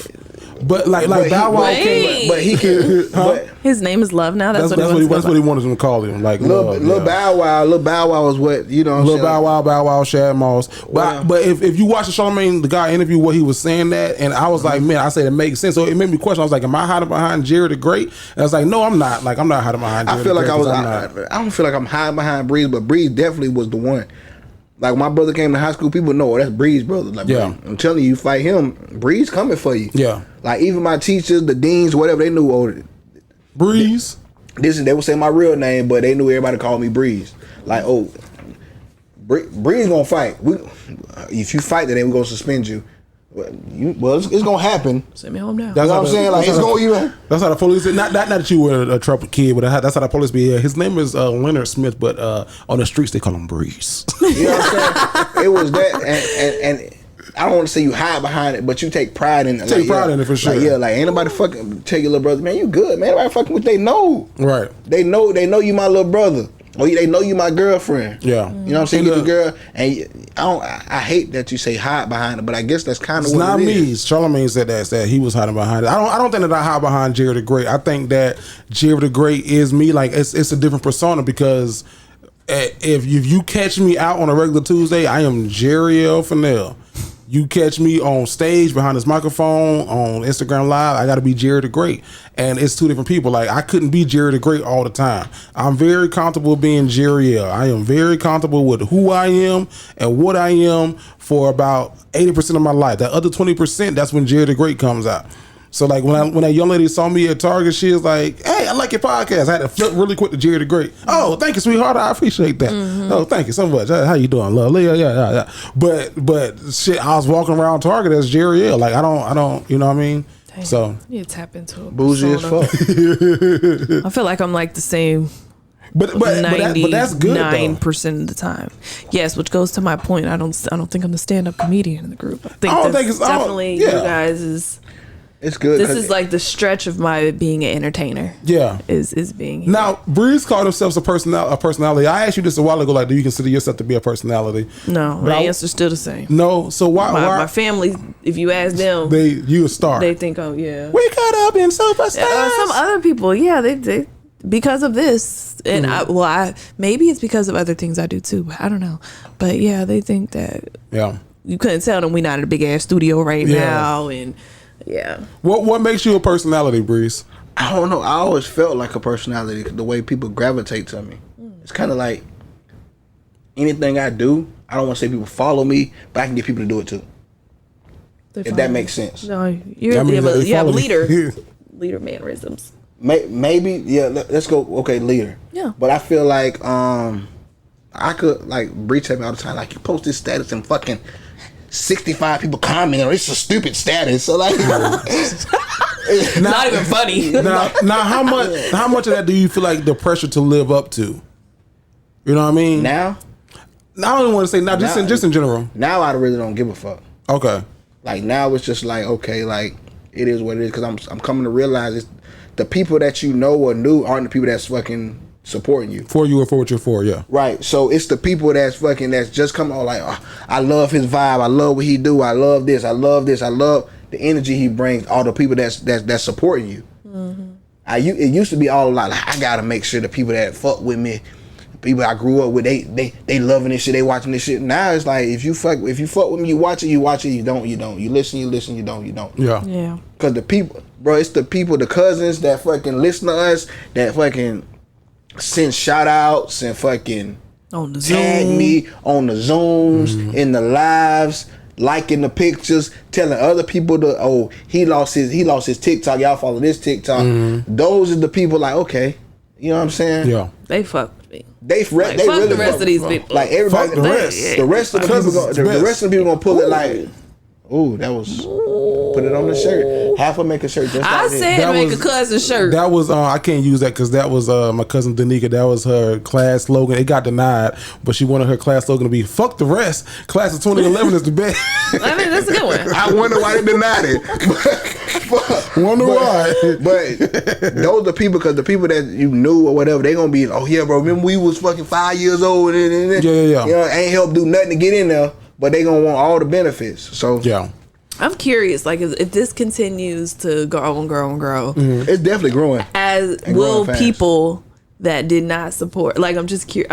But like Bow Wow came, but he can. But his name is Love now. That's what he wanted him to call him. Like Lil Bow Wow is what you know. Lil Bow Wow, Shad Moss. But if you watch the Charlamagne the guy interview, what he was saying that, and I was like, man, I said it makes sense. So it made me question. I was like, am I hiding behind Jerry the Great? And I was like, no, I'm not. Like I'm not hiding behind Jerry. I feel like I don't feel like I'm hiding behind Breeze, but Breeze definitely was the one. Like when my brother came to high school, people know that's Breeze brother. Like, yeah, bro, I'm telling you, fight him, Breeze coming for you. Yeah. Like even my teachers, the deans, whatever, they knew Breeze. They would say my real name, but they knew everybody called me Breeze. Like, oh, Breeze gonna fight. If you fight, then we're gonna suspend you. Well, it's gonna happen. Send me home now. That's what I'm saying. Like it's gonna even. That's how the police. Not that you were a troubled kid, but that's how the police be. His name is Leonard Smith, but on the streets they call him Breeze. You know what I'm saying? It was that, and I don't want to say you hide behind it, but you take pride in it. Take pride in it for sure. Like ain't nobody fucking tell your little brother, man, you good, man. Everybody fucking with they know. Right. They know you my little brother. Or they know you my girlfriend. Yeah. You know what I'm saying? You the girl, and I hate that you say hide behind it, but I guess that's kind of what not it me. is. Charlamagne said that he was hiding behind it. I don't think that I hide behind Jerry the Great. I think that Jerry the Great is me. Like it's a different persona because if you catch me out on a regular Tuesday, I am Jerry L. Fennell. You catch me on stage behind this microphone on Instagram Live, I got to be Jerry the Great. And it's two different people. Like, I couldn't be Jerry the Great all the time. I'm very comfortable being Jerry L. I am very comfortable with who I am and what I am for about 80% of my life. That other 20%, that's when Jerry the Great comes out. So like when that young lady saw me at Target, she was like, "Hey, I like your podcast." I had to flip really quick to Jerry the Great. Oh, thank you, sweetheart. I appreciate that. Oh, thank you so much. How you doing, love? Yeah. But shit, I was walking around Target as Jerry L. Like I don't, you know what I mean? Dang, so you tap into a Bougie as persona. fuck. I feel like I'm like the same. But that's good though. 9% of the time, yes. Which goes to my point. I don't think I'm the stand-up comedian in the group. I think that's definitely you guys is. It's good. This is like the stretch of my being an entertainer. Yeah, is being here. Now Breeze called himself a personality. I asked you this a while ago. Like, do you consider yourself to be a personality? No, my answer's still the same. No, so why? My family, if you ask them, you a star. They think, oh yeah, we cut up in superstars. Some other people, yeah, they because of this, and I maybe it's because of other things I do too. I don't know, but yeah, they think that. Yeah, you couldn't tell them we not in a big ass studio right now, and. Yeah. What makes you a personality, Breeze? I don't know. I always felt like a personality. The way people gravitate to me. It's kind of like anything I do. I don't want to say people follow me, but I can get people to do it too. If that makes sense. No, you have leader mannerisms. Maybe let's go. Okay, leader. Yeah. But I feel like I could like Bree tell me all the time like you post this status and fucking 65 people comment or it's a stupid status. So like not even funny. Now how much of that do you feel like the pressure to live up to? You know what I mean? Now I don't even want to say now, just in general. Now I really don't give a fuck. Okay. Like now it's just like okay, like it is what it is because I'm coming to realize it's the people that you know or knew aren't the people that's fucking supporting you. For you and for what you're for, yeah. Right. So it's the people that's just coming on like, oh, I love his vibe. I love what he do. I love this. I love this. I love the energy he brings. All the people that's supporting you. Mm-hmm. It used to be all like I gotta make sure the people that fuck with me, people I grew up with, they loving this shit. They watching this shit. Now it's like if you fuck with me, you watch it. You don't. You listen. You don't. Yeah. Yeah. Because the people, bro, it's the people, the cousins that fucking listen to us, that fucking send shout outs and fucking on the tag Zoom. me on the Zooms, in the lives, liking the pictures, telling other people he lost his TikTok, y'all follow this TikTok. Those are the people like, okay, you know what I'm saying? Yeah. They fuck with me. They Fuck really the rest of these people. like everybody, Fuck the rest. the rest of the people gonna pull it like, ooh, that was put it on the shirt. Half of make a shirt just I like said That make was- a cousin shirt. That was I can't use that because that was my cousin Danica. That was her class slogan. It got denied, but she wanted her class slogan to be "Fuck the rest." Class of 2011 is the best. I mean, that's a good one. I wonder why they denied it. Wonder why? But those are people because the people that you knew or whatever, they gonna be, oh yeah, bro. Remember we was fucking 5 years old and Yeah. You know, ain't help do nothing to get in there, but they gonna want all the benefits. So Yeah. I'm curious, like if this continues to grow and grow and grow, it's definitely growing. as And will growing fast. people that did not support. Like I'm just curious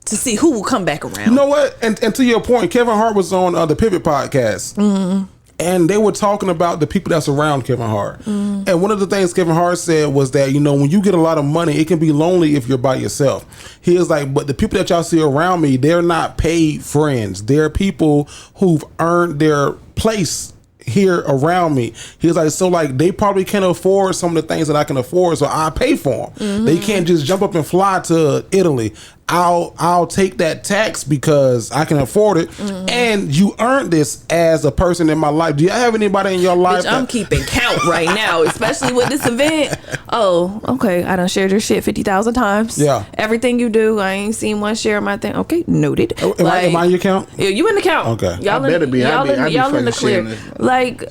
to see who will come back around. You know what? And to your point, Kevin Hart was on the Pivot podcast. And they were talking about the people that's around Kevin Hart. And one of the things Kevin Hart said was that, you know, when you get a lot of money, it can be lonely if you're by yourself. He is like, but the people that y'all see around me, they're not paid friends. They're people who've earned their place here around me. He's like, so like they probably can't afford some of the things that I can afford, so I pay for them. They can't just jump up and fly to Italy. I'll take that tax because I can afford it, and you earned this as a person in my life. Do you have anybody in your life? Bitch, I'm keeping count right now, especially with this event. Oh, okay. I done shared your shit 50,000 times. Yeah. Everything you do, I ain't seen one share of my thing. Okay, noted. Am I in your count? Yeah, you in the count. Okay. Y'all I better be. Y'all in the clear. Like.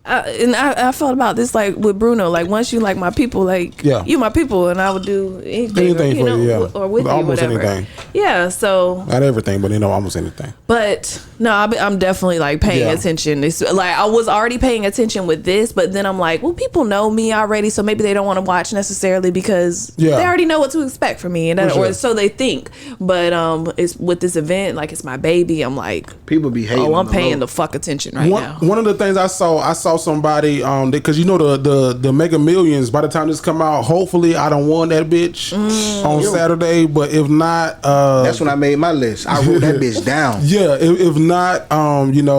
I felt about this like with Bruno. Like once you like my people, like you my people, and I would do anything for you, or with you, almost whatever. anything. Yeah, so not everything, but almost anything. But no, I'm definitely like paying attention. It's like I was already paying attention with this, but then I'm like, well, people know me already, so maybe they don't want to watch necessarily because they already know what to expect from me, and or so they think. But it's with this event, like it's my baby. I'm like, people be hating. Oh, I'm paying the fuck attention right now. One of the things I saw somebody because you know the Mega Millions, by the time this come out, hopefully I don't won that bitch on Saturday, but if not, that's when I made my list. I wrote that bitch down. Yeah, if not,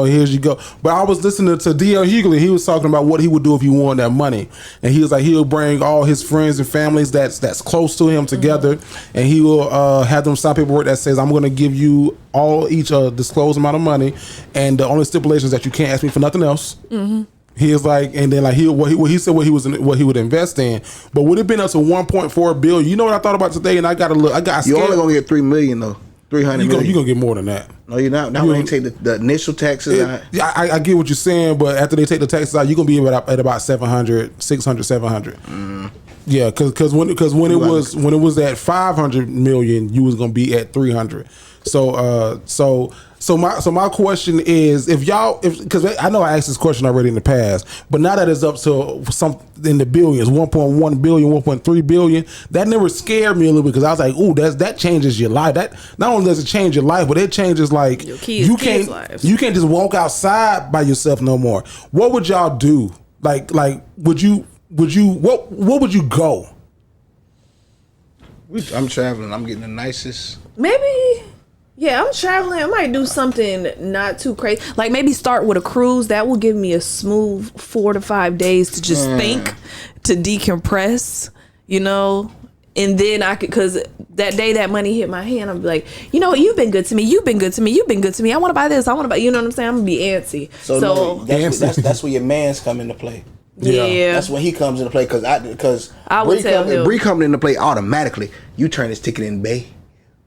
here you go. But I was listening to D.L. Hughley. He was talking about what he would do if he won that money, and he was like he'll bring all his friends and families that's close to him together, and he will have them sign paperwork that says I'm going to give you each a disclosed amount of money, and the only stipulation is that you can't ask me for nothing else. He is like, and then like he said what he would invest in, but would it been up to 1.4 billion? You know what I thought about today, and I got to look. I got. You only gonna get $3 million though. 300 million. You gonna get more than that. No, you're not. Now when they take the initial taxes out. Yeah, I get what you're saying, but after they take the taxes out, you're gonna be at about 700, 600, 700. Yeah, because when it was at 500 million, you was gonna be at 300. So my question is, because I know I asked this question already in the past, but now that it's up to some in the billions, 1.1 billion, 1.3 billion, that never scared me a little bit because I was like, ooh, that changes your life. That not only does it change your life, but it changes like you can't just walk outside by yourself no more. What would y'all do? Like would you what would you go? I'm traveling. I'm getting the nicest. Maybe. Yeah, I'm traveling. I might do something not too crazy. Like maybe start with a cruise. That will give me a smooth 4 to 5 days to just think, to decompress, And then I could, because that day that money hit my hand, I'm like, you know what, you've been good to me. You've been good to me. You've been good to me. I want to buy this. I want to buy, you know what I'm saying? I'm going to be antsy. So that's where your mans come into play. Yeah. That's when he comes into play because I would tell him. Bree coming into play automatically. You turn this ticket in, bae.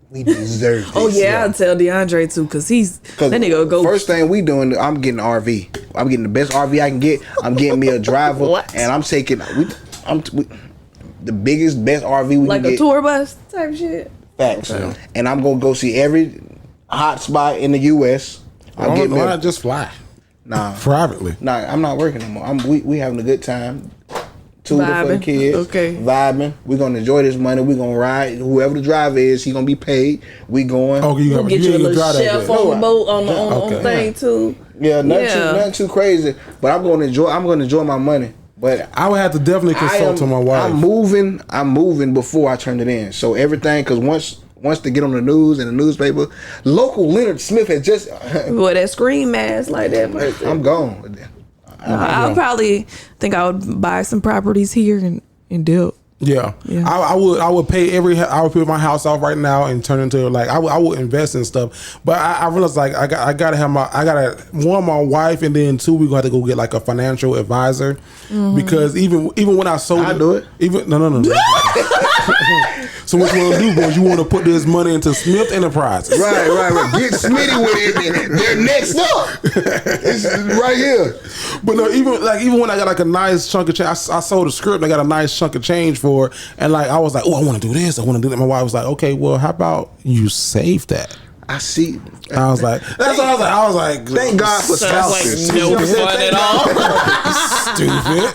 We deserve this. Oh yeah, I'll tell DeAndre too, because that nigga go. First thing we doing, I'm getting an RV. I'm getting the best RV I can get. I'm getting me a driver, and I'm taking the biggest, best RV we like can get. Like a tour bus type shit. Facts. Okay. And I'm gonna go see every hot spot in the U.S. Why not just fly? Nah, privately. Nah, I'm not working anymore. We having a good time. Tutor for the kids. Okay. Vibing. We're gonna enjoy this money. We're gonna ride. Whoever the driver is, he gonna be paid. We going. Oh, you get you a little chef on the boat on the thing too. Yeah, nothing too crazy. But I'm gonna enjoy my money. But I would have to definitely consult to my wife. I'm moving before I turn it in. So everything, because once they get on the news and the newspaper, local Leonard Smith has just boy, that screen mask like that person. I'm gone. I'll probably think I would buy some properties here and dip. Yeah. I would pay my house off right now and turn into like I would invest in stuff. But I realized like I gotta one, my wife, and then two, we gonna have to go get like a financial advisor because even when I sold I do it. Even no. So what you want to do, boys? You want to put this money into Smith Enterprises, right. Get Smitty with it. They're next up. It's right here. But no, even when I got like a nice chunk of change, I sold a script. I got a nice chunk of change for it, and like I was like, oh, I want to do this. I want to do that. My wife was like, okay, well, how about you save that? I see. I was like, that's what I was like. Thank God for spouses. Like no fun at all. Stupid.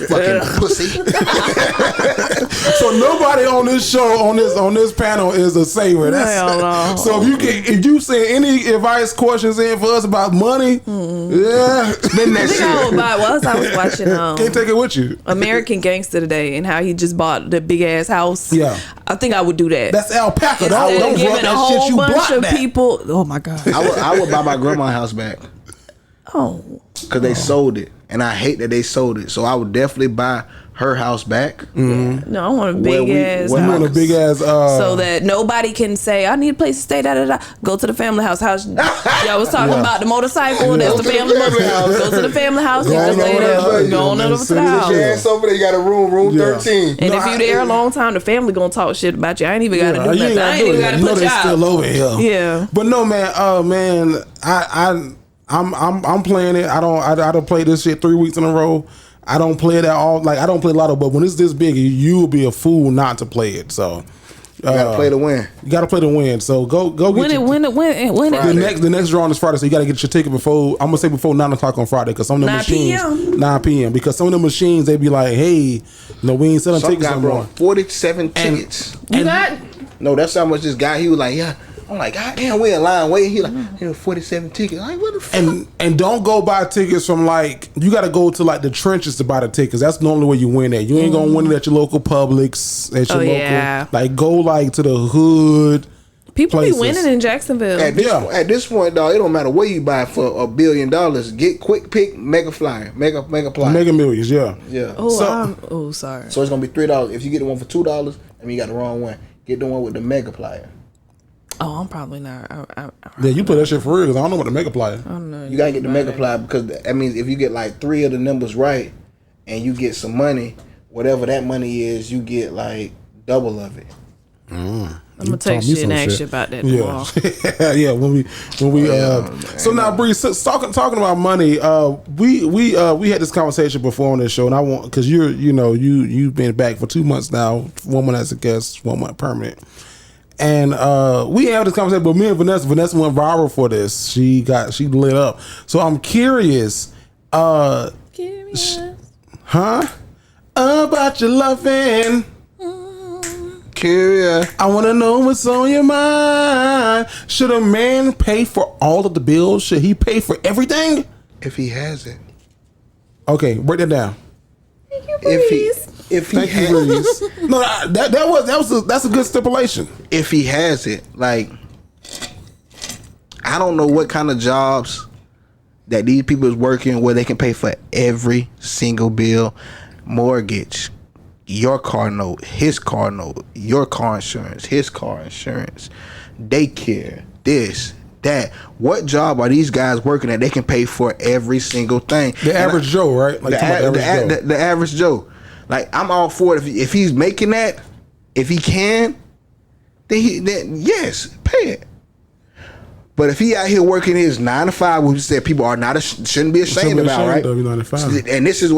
Fucking pussy. So nobody on this show, on this panel is a saver. That's so if you send any advice questions in for us about money, spend that shit. Whilst I was watching can't take it with you. American Gangster today and how he just bought the big ass house. Yeah. I think I would do that. That's alpaca. Don't run that shit. You block that. People. Oh my God. I would buy my grandma's house back. Oh. Because they sold it. and I hate that they sold it. So I would definitely buy her house back. Mm-hmm. No, I want a big ass You want a big ass so that nobody can say I need a place to stay. Go to the family house. Y'all was talking about the motorcycle. That's the family house. Go to the family house. You can stay there. Go on over to the house. Your ass over there, you got a room 13. And if you there a long time, the family gonna talk shit about you. I ain't even gotta do nothing. I ain't even gotta put you out. Still over here. Yeah. But no, man. I'm playing it. I don't play this shit 3 weeks in a row. I don't play it at all. Like, I don't play Lotto, but when it's this big, you'll be a fool not to play it. So you gotta play to win. You gotta play to win. So go win get it. The next drawing is Friday, so you gotta get your ticket before 9:00 on Friday, because some of them 9 machines p.m. 9 p.m. because some of the machines they be like, hey, no, we ain't selling tickets anymore. 47 tickets. You got? No, that's how much this guy. He was like, yeah. I'm like, God damn, we in line waiting. He like, 47 tickets. I'm like, what the fuck? And don't go buy tickets from, like, you got to go to like the trenches to buy the tickets. That's normally where you win at. You ain't gonna win it at your local Publix, at your local. Yeah. Like, go like to the hood. People places. Be winning in Jacksonville. At this point, dog, it don't matter where you buy for $1 billion. Get Quick Pick, Mega Flyer, Mega Flyer, Mega Millions. Yeah. Oh, sorry. So it's gonna be $3 if you get the one for $2. I mean, you got the wrong one. Get the one with the Mega Flyer. Oh, I'm probably not. Yeah, you play that shit for real, because I don't know what the Mega Flyer. I don't know. You gotta get the Mega Flyer, because that means if you get like 3 of the numbers right and you get some money, whatever that money is, you get like double of it. I'm gonna text you and ask you about that tomorrow. Yeah, when we so now, Bree, talking about money, we had this conversation before on this show, and I want, because you've been back for 2 months now, 1 month as a guest, 1 month permanent. And we had this conversation, but me and Vanessa went viral for this. She lit up. So I'm curious, about your loving. Curious. I want to know what's on your mind. Should a man pay for all of the bills? Should he pay for everything? If he has it. Okay, break that down. Thank you, please. Thank you, Breeze. No, that's a good stipulation. If he has it, like, I don't know what kind of jobs that these people is working where they can pay for every single bill, mortgage, your car note, his car note, your car insurance, his car insurance, daycare, this, that. What job are these guys working at? They can pay for every single thing. The average Joe, right? Like the average Joe. Like, I'm all for it. If he's making that, if he can, then yes, pay it. But if he out here working his 9 to 5, which said people are shouldn't be ashamed about, right? And this is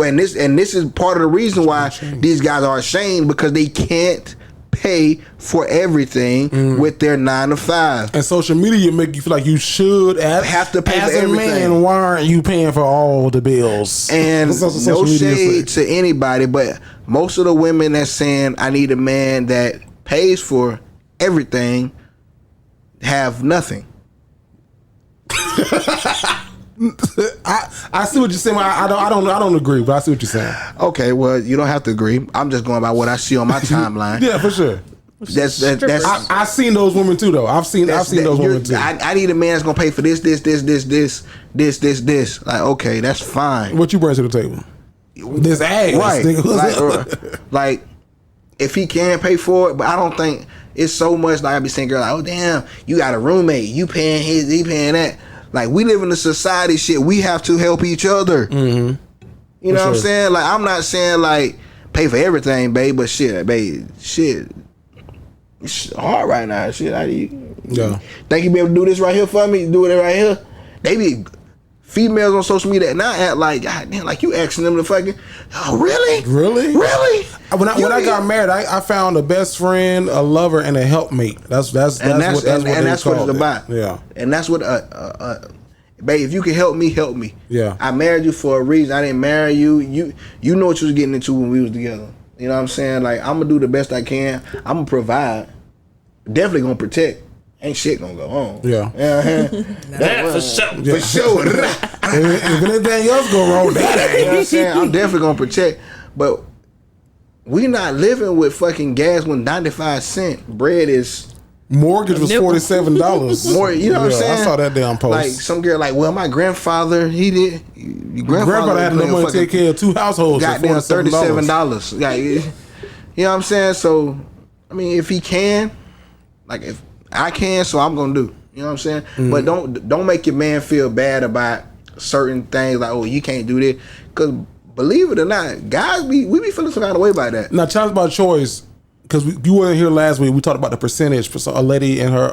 part of the reason why these guys are ashamed, because they can't pay for everything with their 9 to 5. And social media make you feel like you should have to pay for everything. Man, why aren't you paying for all the bills? And no shade to anybody, but most of the women that's saying I need a man that pays for everything have nothing. I see what you're saying. I don't agree, but I see what you're saying. Okay, well, you don't have to agree. I'm just going by what I see on my timeline. Yeah, for sure. That's I've seen those women too, though. I've seen those women too. I need a man that's gonna pay for this. Like, okay, that's fine. What you bring to the table? This ass, right? Like, if he can pay for it, but I don't think it's so much. Like, I be saying, girl, like, oh damn, you got a roommate, you paying his, he paying that. Like, we live in a society shit. We have to help each other. Mm-hmm. You know what I'm saying? Like, I'm not saying like pay for everything, babe, but shit, babe, shit. It's hard right now. Shit, think you be able to do this right here for me? Do it right here. They be females on social media now act like, God damn, like you asking them to fucking, oh really? When I got married, I found a best friend, a lover, and a helpmate. That's what it's about. Yeah, and that's what babe, if you can help me, help me. Yeah, I married you for a reason. I didn't marry you. You know what you was getting into when we was together. You know what I'm saying? Like, I'm gonna do the best I can. I'm gonna provide. Definitely gonna protect. Ain't shit gonna go on. Yeah. That for sure. Yeah. For sure. If anything else go wrong, that ain't. You know what I'm saying? I'm definitely gonna protect. But we not living with fucking gas when 95 cent bread is Mortgage was $47. More, you know what I'm saying? I saw that damn post. Like some girl, like, well, my grandfather, he did. Your grandfather had enough money to take care of 2 households. Goddamn $37. Like, you know what I'm saying? So, I mean, if he can, like, if I can, so I'm gonna do. You know what I'm saying? Mm-hmm. But don't make your man feel bad about certain things. Like, oh, you can't do this, because believe it or not, guys we be feeling some kind of way by that. Now, challenge by choice. Because you weren't here last week, we talked about the percentage for a lady and her,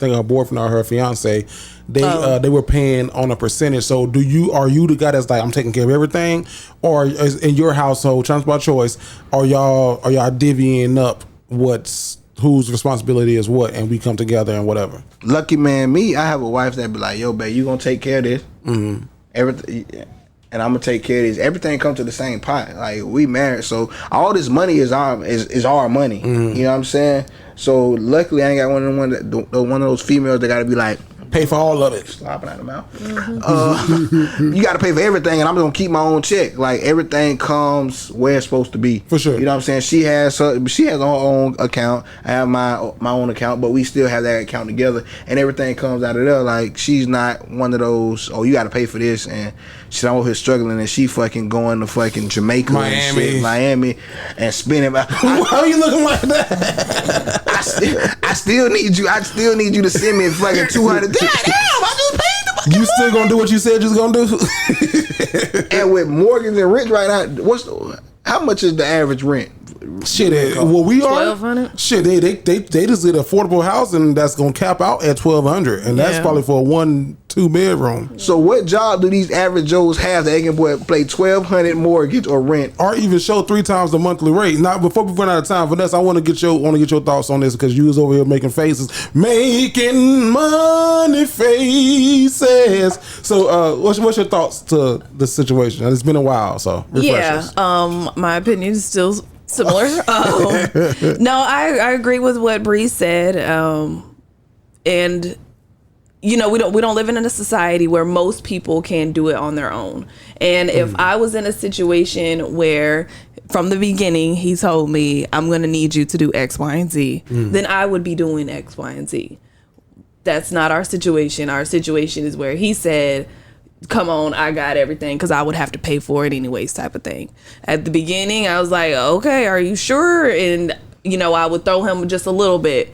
her boyfriend or her fiance. They were paying on a percentage. So are you the guy that's like, I'm taking care of everything, or in your household, challenge by choice, are y'all divvying up whose responsibility is what, and we come together and whatever? Lucky man, me, I have a wife that be like, yo, babe, you gonna take care of this, everything. And I'm gonna take care of this. Everything comes to the same pot. Like, we married, so all this money is our money. You know what I'm saying? So luckily, I ain't got one of those females that gotta be like, pay for all of it. Slopping out the mouth. You gotta pay for everything, and I'm gonna keep my own check. Like, everything comes where it's supposed to be. For sure. You know what I'm saying? She has her own account. I have my own account, but we still have that account together, and everything comes out of there. Like, she's not one of those, oh, you gotta pay for this, and she's over here struggling, and she fucking going to fucking Jamaica Miami and spending. Why are you looking like that? I still need you. I still need you to send me fucking 200. Damn, I just paid the fucking. You still gonna do what you said you was gonna do? And with mortgage and rent right now, how much is the average rent? Shit, well, we are $1,200. Shit, they just did affordable housing that's gonna cap out at $1,200, and that's probably for a 1-2 bedroom. So what job do these average Joes have that they can play $1,200 mortgage or rent, or even show 3 times the monthly rate? Now, before we run out of time, Vanessa, I want to get your thoughts on this, because you was over here making making money faces. So, what's your thoughts to the situation? It's been a while, so refresh us. My opinion is still similar. No, I agree with what Bree said. And you know, we don't live in a society where most people can do it on their own. And if I was in a situation where from the beginning he told me, I'm going to need you to do X, Y, and Z, then I would be doing X, Y, and Z. That's not our situation. Our situation is where he said, come on, I got everything, because I would have to pay for it anyways, type of thing. At the beginning, I was like, okay, are you sure? And, you know, I would throw him just a little bit.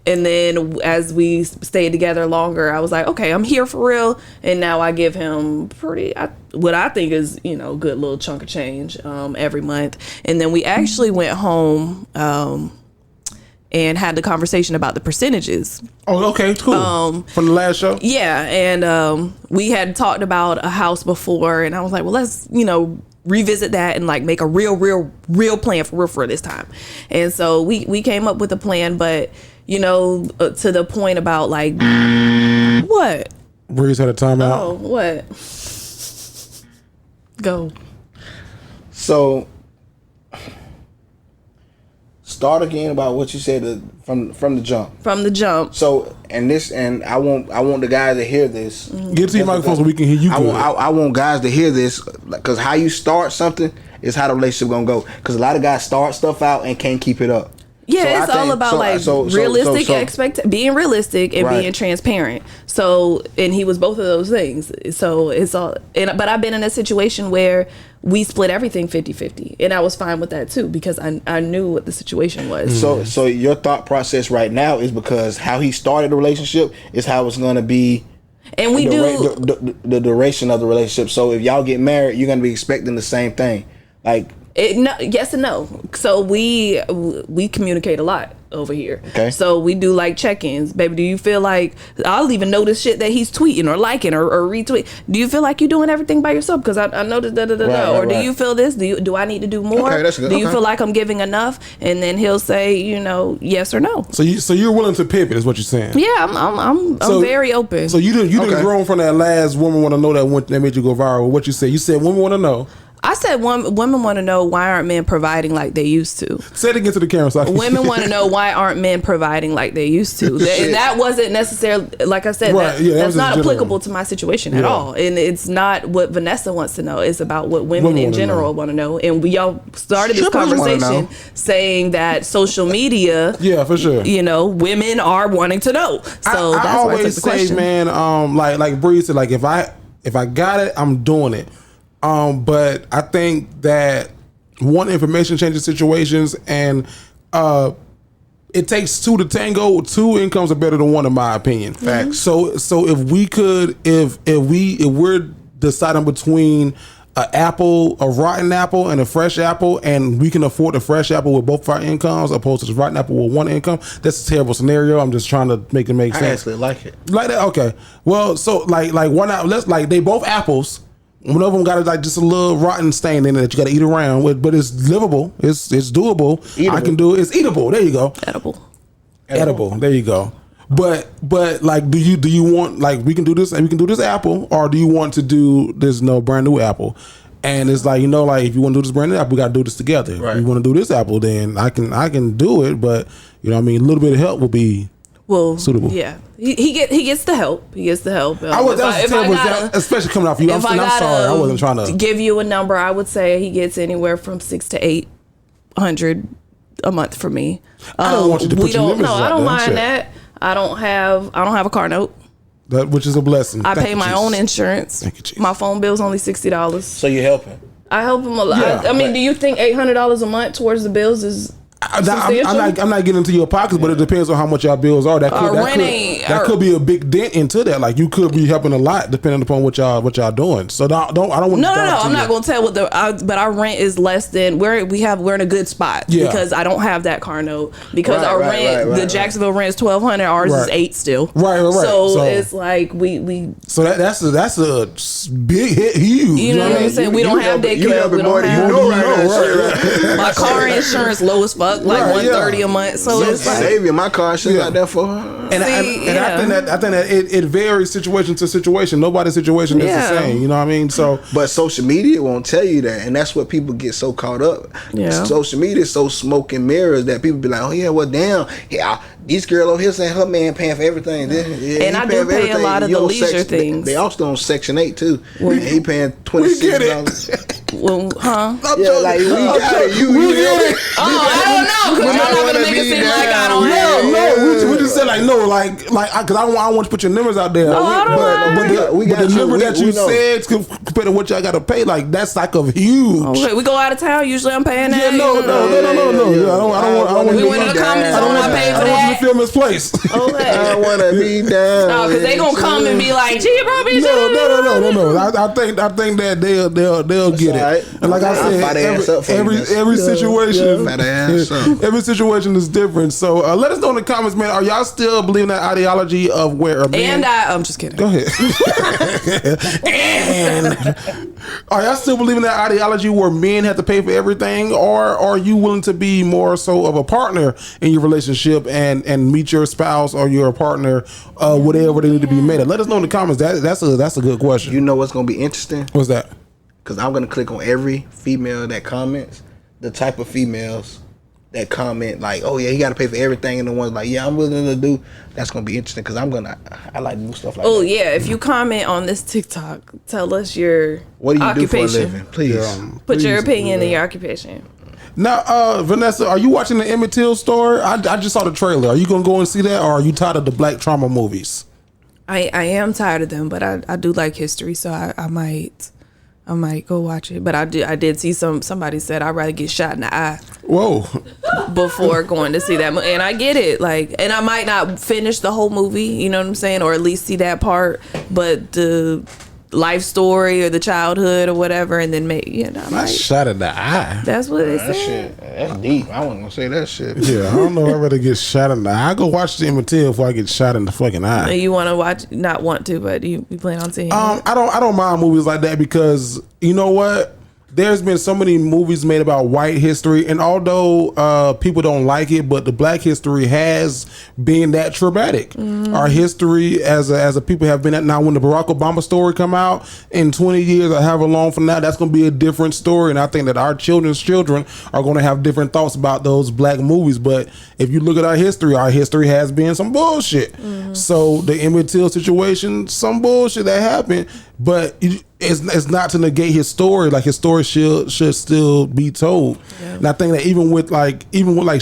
And then as we stayed together longer, I was like, okay, I'm here for real. And now I give him what I think is, you know, good little chunk of change every month. And then we actually went home and had the conversation about the percentages. Oh, okay, cool. From the last show? Yeah, and we had talked about a house before, and I was like, well, let's, you know, revisit that and like make a real plan for this time. And so we came up with a plan, but, you know, to the point about like, what? Breeze had a timeout. Oh, what? Go. So, start again about what you said from the jump. From the jump. So, and I want the guys to hear this. Get to your microphone so we can hear you. I want guys to hear this, because how you start something is how the relationship gonna go. Because a lot of guys start stuff out and can't keep it up. Yeah, it's all about realistic being realistic and being transparent. So, and he was both of those things. So it's all, but I've been in a situation where we split everything 50-50, and I was fine with that too, because I knew what the situation was. So your thought process right now is because how he started the relationship is how it's going to be. And we do the duration of the relationship. So if y'all get married, you're going to be expecting the same thing. Like, yes and no. So we communicate a lot over here. Okay. So we do like check-ins. Baby, do you feel like, I'll even notice shit that he's tweeting or liking or retweet. Do you feel like you're doing everything by yourself? Because I noticed or do you feel this? Do I need to do more? Okay, that's good. Do you feel like I'm giving enough? And then he'll say, you know, yes or no. So you're willing to pivot, is what you're saying? Yeah, I'm very open. So you didn't grow from that last woman want to know that made you go viral. What you said? You said women want to know. I said women want to know why aren't men providing like they used to. Say it again to the camera. So Women want to know why aren't men providing like they used to. And that wasn't necessarily, like I said, Right, yeah, that that's was not in general. applicable to my situation at all. And it's not what Vanessa wants to know. It's about what women in general want to know. And y'all started this Strippers wanna conversation know. saying that social media, Yeah, for sure. you know, women are wanting to know. So I that's why I took always the say, question. man, like Bree said, like if I got it, I'm doing it. But I think that one, information changes situations, and it takes two to tango. Two incomes are better than one, in my opinion. Facts. So if we could, if we're deciding between a rotten apple and a fresh apple, and we can afford the fresh apple with both of our incomes opposed to the rotten apple with one income, that's a terrible scenario. I'm just trying to make it make I sense. actually like it. Like that, okay. Well, so like why not? Let's like they both apples. One of them got like just a little rotten stain in it that you got to eat around with, but it's livable. It's doable. Eatable. I can do it. It's eatable. There you go. Edible. There you go. But like, do you want, like, we can do this and we can do this apple, or do you want to do this brand new apple? And it's like, like if you want to do this brand new apple, we got to do this together. Right. If you want to do this apple, then I can do it. But you know what I mean, a little bit of help will be suitable. Yeah, he gets the help. He gets the help. Especially coming off you. I'm sorry, I wasn't trying to give you a number. I would say he gets anywhere from $600 to $800 a month from me. I don't want you to put your limits No, I out don't there. mind Shit. that. I don't have a car note. That, which is a blessing. I Thank pay you, my Jesus. own insurance. Thank you, Jesus. My phone bill's only $60. So you're helping. I help him a lot. Yeah, I mean, do you think $800 a month towards the bills is substantial? I'm not getting into your pockets, but it depends on how much your bills are. That could be a big dent into that. Like you could be helping a lot depending upon what y'all doing. So I don't want. No. I'm not gonna tell but our rent is less than we're in a good spot because I don't have that car note because our rent the Jacksonville rent is $1,200. Ours is $8 still. Right. So it's like we. So that's a big hit. Huge. You know what I'm saying? We don't have daycare. We don't have. My car insurance low as fuck. Like $130 a month, so it's like saving my car shit like that for her. And I think that it varies situation to situation. Nobody's situation is the same. You know what I mean? So, but social media won't tell you that, and that's what people get so caught up. Yeah. Social media is so smoke and mirrors that people be like, oh yeah, well damn, this girl over here saying her man paying for everything. And I do pay a lot of the leisure things. They also on Section 8 too. And he paying $26. Well, huh? Yeah, like we got it. You get it. I don't know because y'all not gonna make it seem like I don't have. No, we just said because I don't want to put your numbers out there. We got the number that you know. said compared to what y'all got to pay, like that's like a huge. Okay, we go out of town. Usually I'm paying that. Yeah, no. I don't want. We went to the comedy zone. I paid for I don't want you that. to feel misplaced. Okay. I wanna be down. No, because they gonna come and be like, "Gee, bro, bitch." No. I think that they'll get it. Right. And like I said, every situation is different. So let us know in the comments, man. Are y'all still believing that ideology of where a man? I'm just kidding. Go ahead. And are y'all still believing that ideology where men have to pay for everything, or are you willing to be more so of a partner in your relationship and meet your spouse or your partner, whatever they need to be made of? Let us know in the comments. That's a good question. You know what's gonna be interesting? What's that? Because I'm gonna click on every female that comments, the type of females that comment like, oh yeah, he got to pay for everything, and the ones like, yeah, I'm willing to do. That's gonna be interesting because I like to do stuff like that. Oh yeah, if you comment on this TikTok, tell us your What do you do for a occupation. living? Please. Put your opinion in your occupation. Now, Vanessa, are you watching the Emmett Till story? I just saw the trailer. Are you gonna go and see that, or are you tired of the black trauma movies? I am tired of them, but I do like history, so I might go watch it. But I did see somebody said I'd rather get shot in the eye. Whoa. Before going to see that movie. And I get it. And I might not finish the whole movie, you know what I'm saying? Or at least see that part. But the life story or the childhood or whatever, and then Shot in the eye. That's what they That said. shit, that's deep. I wasn't gonna say that shit. Yeah, I don't know. I'd rather get shot in the eye. I go watch the Emmett Till before I get shot in the fucking eye. You want to watch? Not want to, but you plan on seeing it? I don't mind movies like that because you know what? there's been so many movies made about white history, and although people don't like it, but the black history has been that traumatic. Our history as a people have been that. Now, when the Barack Obama story come out in 20 years or however long from now, that's going to be a different story, and I think that our children's children are going to have different thoughts about those black movies. But if you look at our history has been some bullshit. So the Emmett Till situation, some bullshit that happened, but it's not to negate his story. Like, his story should still be told. Yeah. And I think that even with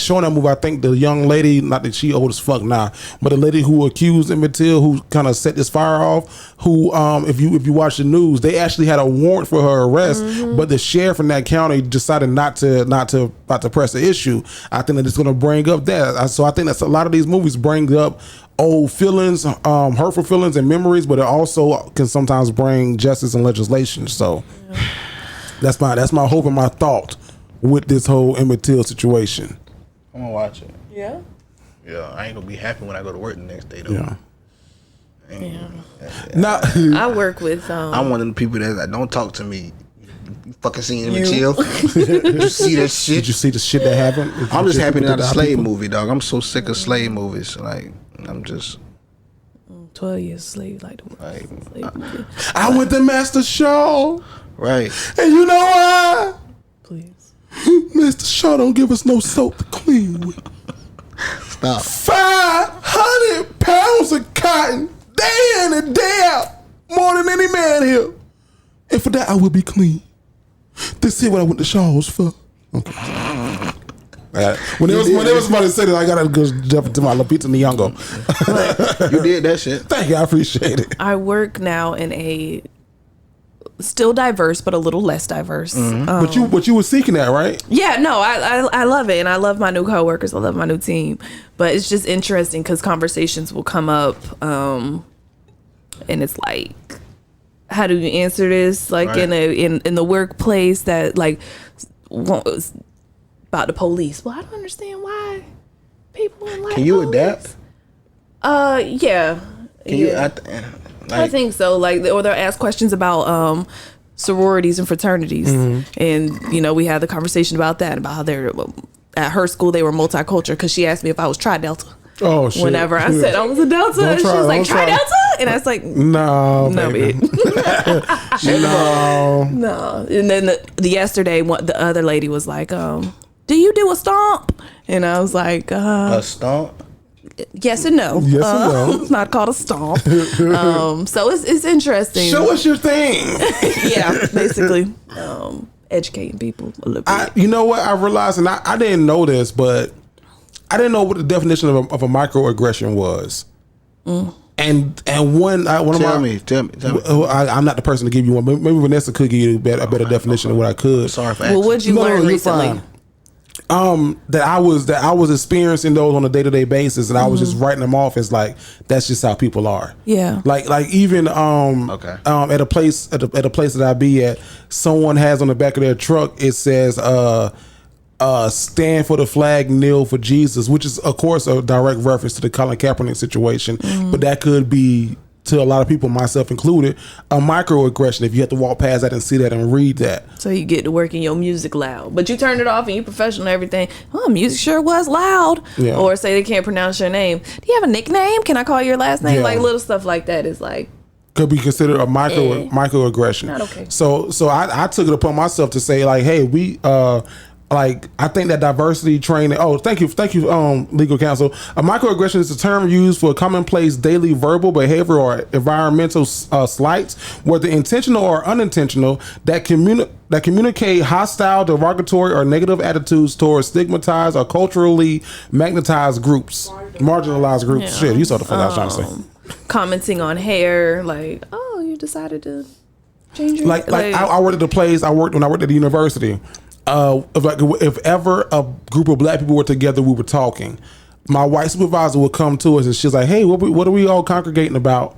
showing that movie, I think the young lady, not that she old as fuck now, but the lady who accused Emmett Till, who kind of set this fire off, who if you watch the news, they actually had a warrant for her arrest, but the sheriff in that county decided not to press the issue. I think that it's going to bring up that. So I think that's a lot of these movies bring up old feelings, hurtful feelings and memories, but it also can sometimes bring justice and legislation. So that's my hope and my thought with this whole Emmett Till situation. I'm gonna watch it. Yeah. Yeah, I ain't gonna be happy when I go to work the next day though. Yeah. Yeah. Now, I work with. I'm one of the people that don't talk to me. You fucking seen Emmett Till? Did you see that shit? Did you see the shit that happened? I'm just happy not a slave movie, dog. I'm so sick of slave movies. Like, I'm just 12 Years Slave, like the slave movie. I went to Master Shaw. Right. And you know why? Please. Mr. Shaw don't give us no soap to clean with. Stop. 500 pounds of cotton, day in and day out, more than any man here. And for that, I will be clean. This is what I went to Shaw's for. Okay. When there was somebody say that, I gotta go jump to my Lupita Nyong'o. You did that shit. Thank you, I appreciate it. I work now in a still diverse, but a little less diverse. But you were seeking that, right? Yeah, no, I love it, and I love my new coworkers. I love my new team, but it's just interesting because conversations will come up, and it's like, how do you answer this? Like, right. in the workplace, that like about the police. Well, I don't understand why people don't like. Can you police. adapt? Yeah. Can you? I think so. Like, or they'll ask questions about sororities and fraternities, and we had the conversation about that, about how they're at her school they were multicultural, because she asked me if I was Tri-Delta. Oh shit! Whenever I said I was a Delta, and she was like, Tri-Delta, and I was like, no, baby. No. And then yesterday, the other lady was like, do you do a stomp? And I was like, a stomp? Yes and no. Yes and no. It's not called a stomp. So it's interesting. Show us your thing. Yeah, basically. Educating people a little bit. You know what? I realized, and I didn't know this, but I didn't know what the definition of a microaggression was. And one of my... Tell me. I'm not the person to give you one. Maybe Vanessa could give you a better definition of what I could. Sorry for asking. Well, what'd you learn recently? That I was experiencing those on a day-to-day basis, and I was just writing them off as like, that's just how people are. Yeah. Like even at a place that I be at, someone has on the back of their truck, it says stand for the flag, kneel for Jesus, which is of course a direct reference to the Colin Kaepernick situation, but that could be, to a lot of people, myself included, a microaggression if you have to walk past that and see that and read that. So you get to work in your music loud, but you turned it off and you professional and everything. Oh, music sure was loud. Yeah. Or say they can't pronounce your name. Do you have a nickname? Can I call you your last name? Yeah. Like little stuff like that is like, could be considered a microaggression. Not okay. So I took it upon myself to say, like, hey, we like, I think that diversity training. Oh, thank you, legal counsel. A microaggression is a term used for commonplace daily verbal, behavior, or environmental slights, whether intentional or unintentional, that communicate hostile, derogatory, or negative attitudes towards stigmatized or culturally marginalized groups. Yeah. Shit, you saw the fuck I was trying to say. Commenting on hair, like, oh, you decided to change your like I worked at a place. When I worked at the university. If ever a group of black people were together, we were talking. My white supervisor would come to us and she's like, "Hey, what are we all congregating about?"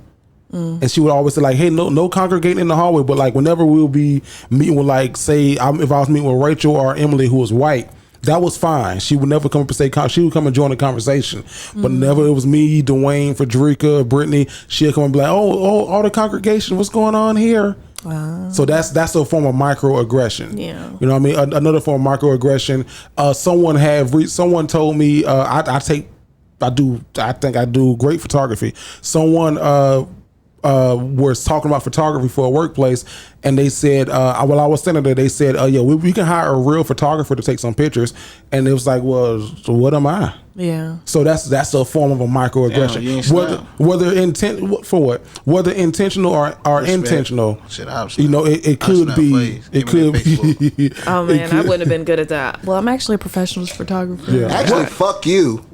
And she would always say, like, "Hey, no congregating in the hallway." But like, whenever we'll be meeting with, like, say, if I was meeting with Rachel or Emily, who was white, that was fine. She would never come up and say, she would come and join the conversation. But never it was me, Dwayne, Frederica, Brittany. She'd come and be like, oh, all the congregation, what's going on here? So that's a form of microaggression. Yeah. You know what I mean? Another form of microaggression. Someone told me I think I do great photography. Someone was talking about photography for a workplace, and they said, while I was standing there, they said, yeah, we can hire a real photographer to take some pictures. And it was like, well, so what am I? Yeah. So that's a form of a microaggression. Whether intentional or intentional. Shit, I'm you know, it could be. It could be. Oh man, I wouldn't have been good at that. Well, I'm actually a professional photographer. Yeah. Actually, fuck you.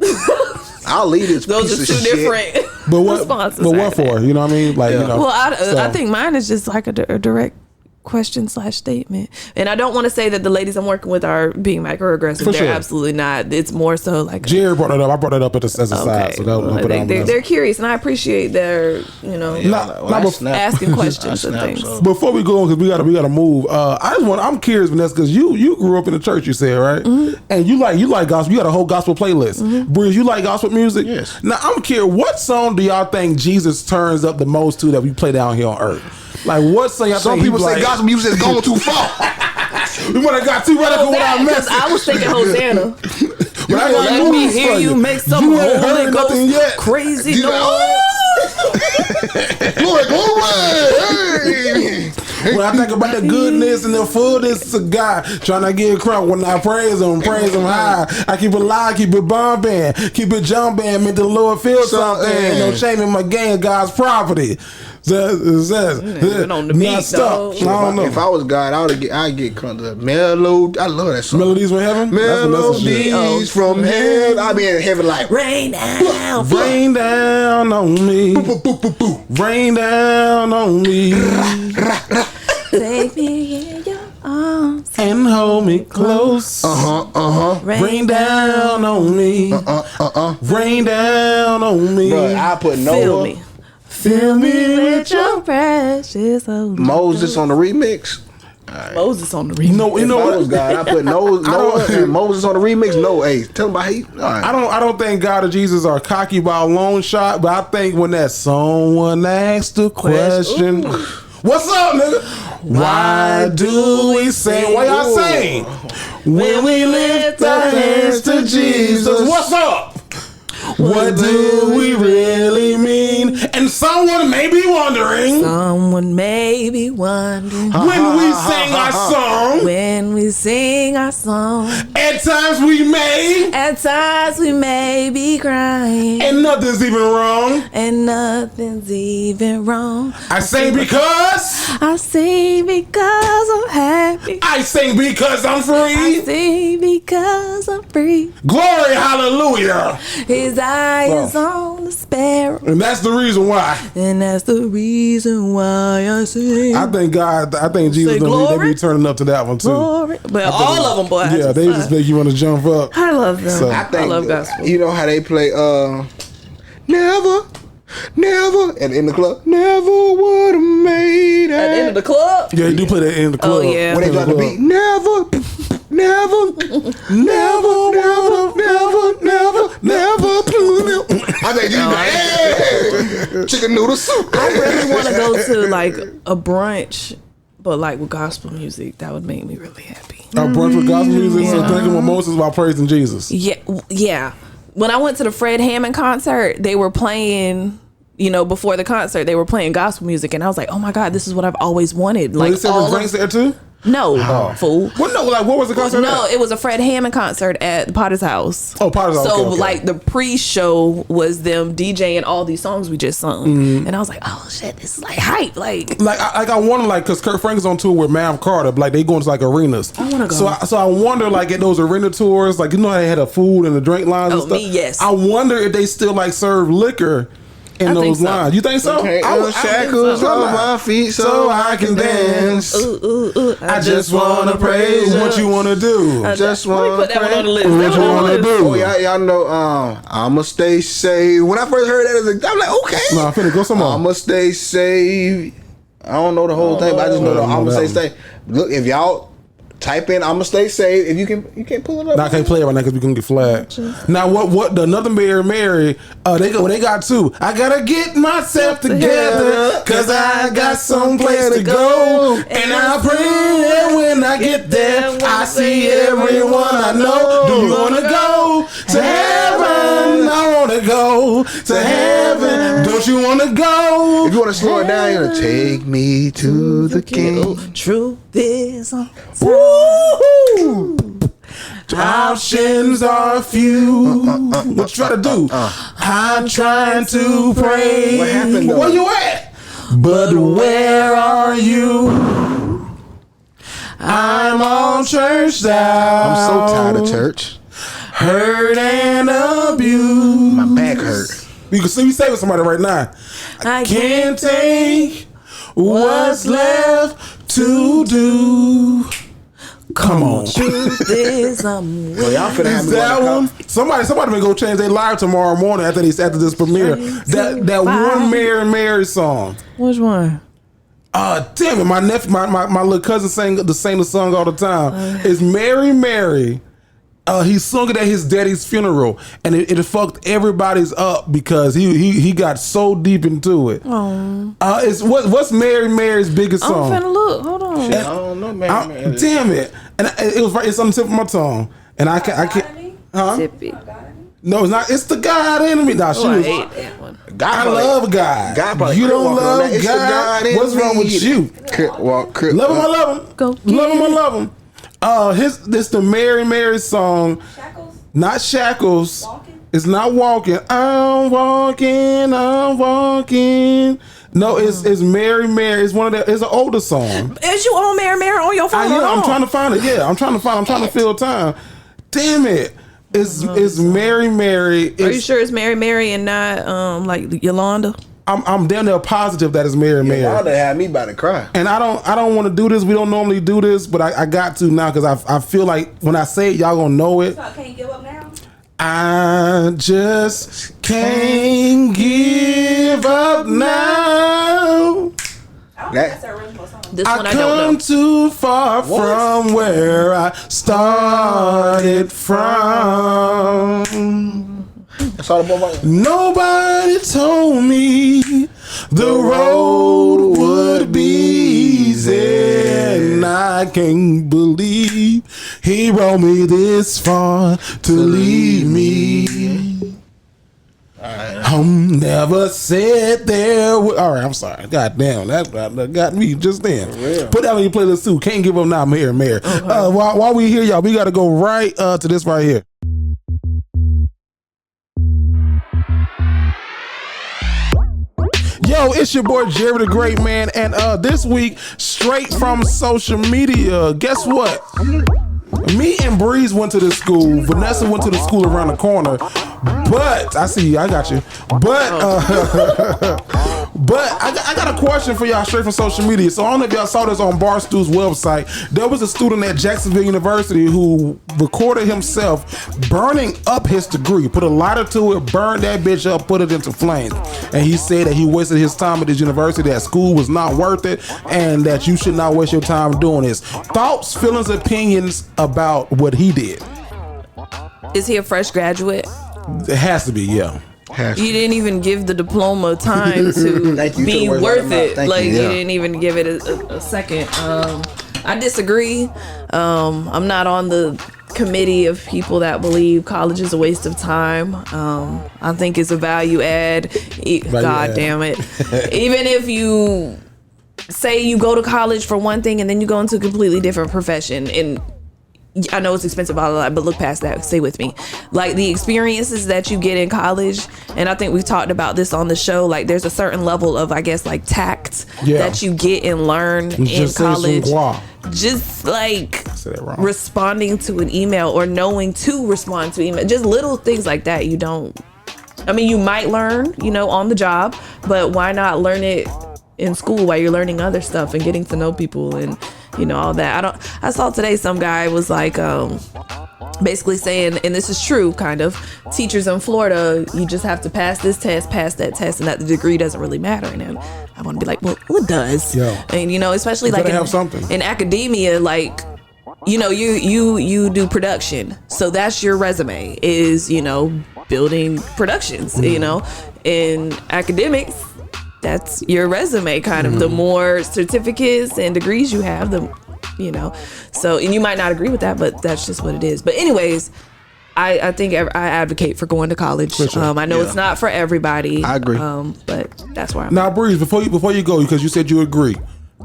I'll leave this Those piece are of two shit. different But what? responses. But what for? You know what I mean? Like, you know. Well, I so. think mine is just like a direct question / statement, and I don't want to say that the ladies I'm working with are being microaggressive. For They're sure. absolutely not. It's more so like Jerry brought it up. I brought it up as a side. So they're curious, and I appreciate their asking questions and things. Before we go on, because we gotta move. I'm curious, Vanessa, because you grew up in the church, you said, right? Mm-hmm. And you like gospel. You got a whole gospel playlist. Mm-hmm. Breeze, you like gospel music? Yes. Now I'm curious, what song do y'all think Jesus turns up the most to that we play down here on earth? Like, what song y'all Some think people say like, gospel music is going too far. we might have got too radical with our Because message. I was thinking Hosanna. But I got Let me news hear for you make some You ain't Holy heard nothing Ghost yet. crazy You noise. Glory, glory. When I think about the goodness and the fullness of God, trying to get across, when I praise Him high, I keep it live, keep it bumping, keep it jumping, make the Lord feel something. Ain't no shame in my game, God's property. Been on the beat, stop. dog. I don't know. If I was God, I'd get crunk up. Melody, I love that song. Melodies from heaven? That's Vanessa shit. Melodies from heaven. I be in heaven like Rain down. Rain down on me. Rain down on me. Take me in your arms. And hold me close. Rain down on me. Rain down on me. Bruh, I put Feel Noah, me. Fill me with your precious Holy Moses on the remix. Moses on the remix. No, you If know I was what? God, I put Noah and Moses on the remix. No, hey, tell him about he. All right. I don't think God or Jesus are cocky by a long shot, but I think when that someone asked the question, what's up, nigga? Why do we sing? Why y'all sing? When we lift our hands to Jesus, what's up? What do we really mean? And someone may be wondering Someone may be wondering when we sing our song. when we sing our song. At times we may, be crying, and nothing's even wrong. and nothing's even wrong. I sing because I sing because I'm happy. I sing because I'm I free. sing because I'm free. Glory, hallelujah. His eye is on the sparrow, And that's the reason why. and that's the reason why I sing. I think Jesus, Say they glory? be turning up to that one too. Glory. But all of them, boy. Yeah, they just make you want to jump up. I love them. So- I love gospel. You know how they play never and in the club, never would have made it. At the end of the club. Yeah, they do play that in the club. yeah. When they drop the beat, never. I think you chicken noodle soup. I really want to go to like a brunch, but like with gospel music. That would make me really happy. A brunch with gospel music, so thinking with Moses while praising Jesus. Yeah. When I went to the Fred Hammond concert, they were playing. Before the concert, they were playing gospel music, and I was like, "Oh my God, this is what I've always wanted!" Like, They said all drinks there too? no, fool. What? No, like what was the concert? No, at? it was a Fred Hammond concert at the Potter's House. Oh, Potter's House. So okay. like the pre-show was them DJing all these songs we just sung, and I was like, "Oh shit, this is like hype!" Like I wonder, like, because Kurt Franklin's on tour with Mav Carter, like they going to like arenas. I wanna go. So I wonder, like, at those arena tours, like, how they had a food and the drink lines and Oh, stuff. me, yes. I wonder if they still like serve liquor in I think those so. lines. You think so? Okay, I would- shackles on my feet so I can dance. I just wanna praise what you wanna do. Just Let me wanna put that one on the praise. list. What That you one on the wanna list. do? Oh, y'all know, I'ma stay safe. When I first heard that, I'm like, okay. No, I'm finna go some more. I'ma stay safe. I don't know the whole thing, but I just know I don't know I'ma that stay one. safe. Look, if y'all Type in "I'ma stay safe." If you can't pull it up. Now I can't play it right now because we can get flagged. Now what? Another Mary. They got two. I gotta get myself together because I got someplace to go, and I pray when I get there I see everyone I know. Do you wanna go to heaven? I wanna go to heaven. Don't you wanna go? If you want to slow it down, you're gonna take me to the King. Truth is Woo-hoo! Options are few. What you try to do? I'm trying to pray. What happened, though? Where you at? But where are you? I'm all churched out. I'm so tired of church. Hurt and abused. My back hurt. You can see me say with somebody right now. I can't take what's left to do. Come on. Truth is Well, y'all finna have Is me that on the one? Somebody may go change their live tomorrow morning after this premiere. That one Mary song. Which one? Damn it! My nephew, my little cousin sang the song all the time. It's Mary Mary. He sung it at his daddy's funeral, and it fucked everybody's up because he got so deep into it. It's what's Mary Mary's biggest song? I'm finna look. Hold on. I don't know, man. Damn it! And it's on the tip of my tongue, and I can't. Huh? Tippy. No, it's not. It's the God in me. Nah, she I was. hate that one. I love God. God You don't love It's the God. in What's wrong me. with you? Love him, I love him. Go Love him, I get it. love him. This the Mary song. Shackles? Not shackles. Walking? It's not walking. I'm walking. No, it's Mary Mary. It's one of the. It's an older song. Is you on Mary on your phone? I'm trying to find it. Yeah, I'm trying to fill time. Damn it. It's Mary Mary. Are you sure it's Mary and not like Yolanda? I'm damn near positive that it's Mary Mary. Y'all done had me about to cry. And I don't want to do this. We don't normally do this, but I got to now because I feel like when I say it, y'all gonna know it. So I can't give up now? I just can't give up now. I don't think that's our original song. This one I I don't come know. too far from where I started from. That's all about Nobody told me the road would be easy, and I can't believe he brought me this far to leave me. I'm never said there. All right, I'm sorry. God damn, that got me just then. Put that on your playlist too. Can't give up now. I'm here, Mayor. While we here, y'all, we got to go right to this right here. Yo, it's your boy Jerry the Great Man, and this week, straight from social media, guess what? Me and Breeze went to the school. Vanessa went to the school around the corner. But I see you. I got you. But I got a question for y'all straight from social media. So I don't know if y'all saw this on Barstool's website. There was a student at Jacksonville University who recorded himself burning up his degree. Put a lighter to it, burned that bitch up, put it into flames. And he said that he wasted his time at this university, that school was not worth it, and that you should not waste your time doing this. Thoughts, feelings, opinions about what he did? Is he a fresh graduate? It has to be, yeah. You didn't even give the diploma time to Thank you. be You took the words worth out of my mouth. it. Thank Like you, you yeah. didn't even give it a second. I disagree. I'm not on the committee of people that believe college is a waste of time. I think it's a value add. God damn it. Even if you say you go to college for one thing and then you go into a completely different profession, and I know it's expensive, but look past that. Stay with me. Like the experiences that you get in college, and I think we've talked about this on the show. Like there's a certain level of, I guess, like tact that you get and learn in college. Just like responding to an email or knowing to respond to email. Just little things like that. You don't. I mean, you might learn, on the job, but why not learn it in school while you're learning other stuff and getting to know people and all that. I saw today some guy was like basically saying, and this is true, kind of, teachers in Florida, you just have to pass this test, pass that test, and that the degree doesn't really matter. And I want to be like, well, it does. Yeah. And especially like have something. in academia, like you do production, so that's your resume is building productions. In academics, that's your resume kind of. The more certificates and degrees you have, so, and you might not agree with that, but that's just what it is. But anyways, I think I advocate for going to college. Sure. I know it's not for everybody. I agree. But that's where I'm now, Breeze, before you go, because you said you agree,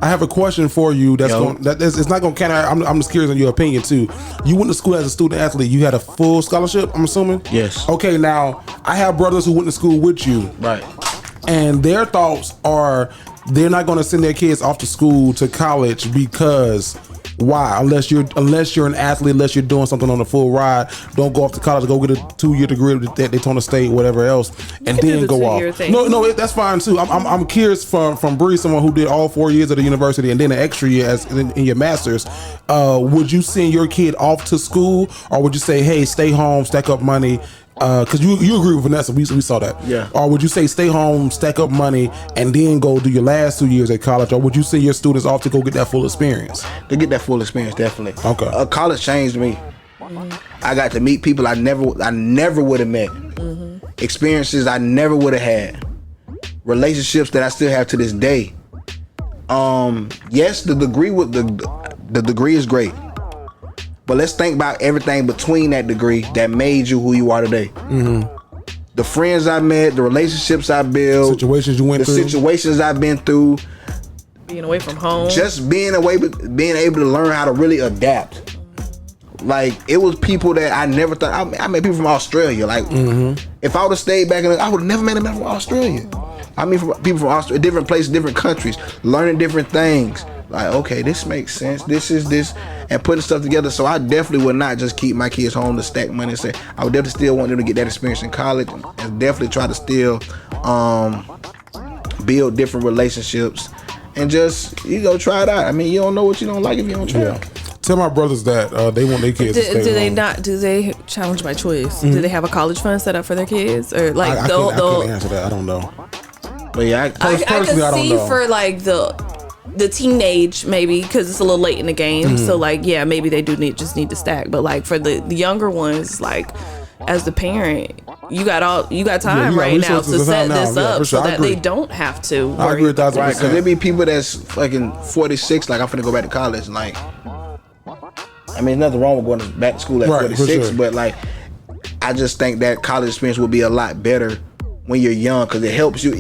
I have a question for you. It's not going to count. I'm just curious on your opinion too. You went to school as a student athlete. You had a full scholarship, I'm assuming? Yes. Okay, now I have brothers who went to school with you. Right. And their thoughts are they're not going to send their kids off to school to college because why? Unless you're an athlete, unless you're doing something on the full ride, don't go off to college. Go get a 2-year degree at Daytona State, whatever else, and then go off. No, that's fine too. I'm curious from Bree, someone who did all 4 years at the university and then an extra year in your master's. Would you send your kid off to school, or would you say, hey, stay home, stack up money? Because you agree with Vanessa, we saw that. Yeah. Or would you say stay home, stack up money, and then go do your last 2 years at college? Or would you send your students off to go get that full experience? To get that full experience, definitely. Okay. College changed me. I got to meet people I never would have met. Experiences I never would have had. Relationships that I still have to this day. Yes, the degree is great. But let's think about everything between that degree that made you who you are today. The friends I met, the relationships I built, situations you went through, the situations I've been through, being away from home, just being able to learn how to really adapt. Like, it was people that I never thought. I met people from Australia. Like, if I would have stayed back I would have never met a man from Australia. I mean, people from Australia, different places, different countries, learning different things. Like, okay, this makes sense. This is this, and putting stuff together. So I definitely would not just keep my kids home to stack money and say. I would definitely still want them to get that experience in college, and definitely try to still build different relationships and just try it out. I mean, you don't know what you don't like if you don't try. Yeah. Tell my brothers that they want their kids to stay home. Do they challenge my choice? Do they have a college fund set up for their kids, or like I can't answer that. I don't know. But yeah, I can see for like the teenage, maybe, because it's a little late in the game. So like, yeah, maybe they do need to stack. But like for the younger ones, like as the parent, you got time right now to set this up so that they don't have to worry. I agree with that. Right, because there be people that's fucking 46, like I'm finna go back to college, and like, I mean, nothing wrong with going back to school at 46, but like, I just think that college experience would be a lot better when you're young, because it helps you.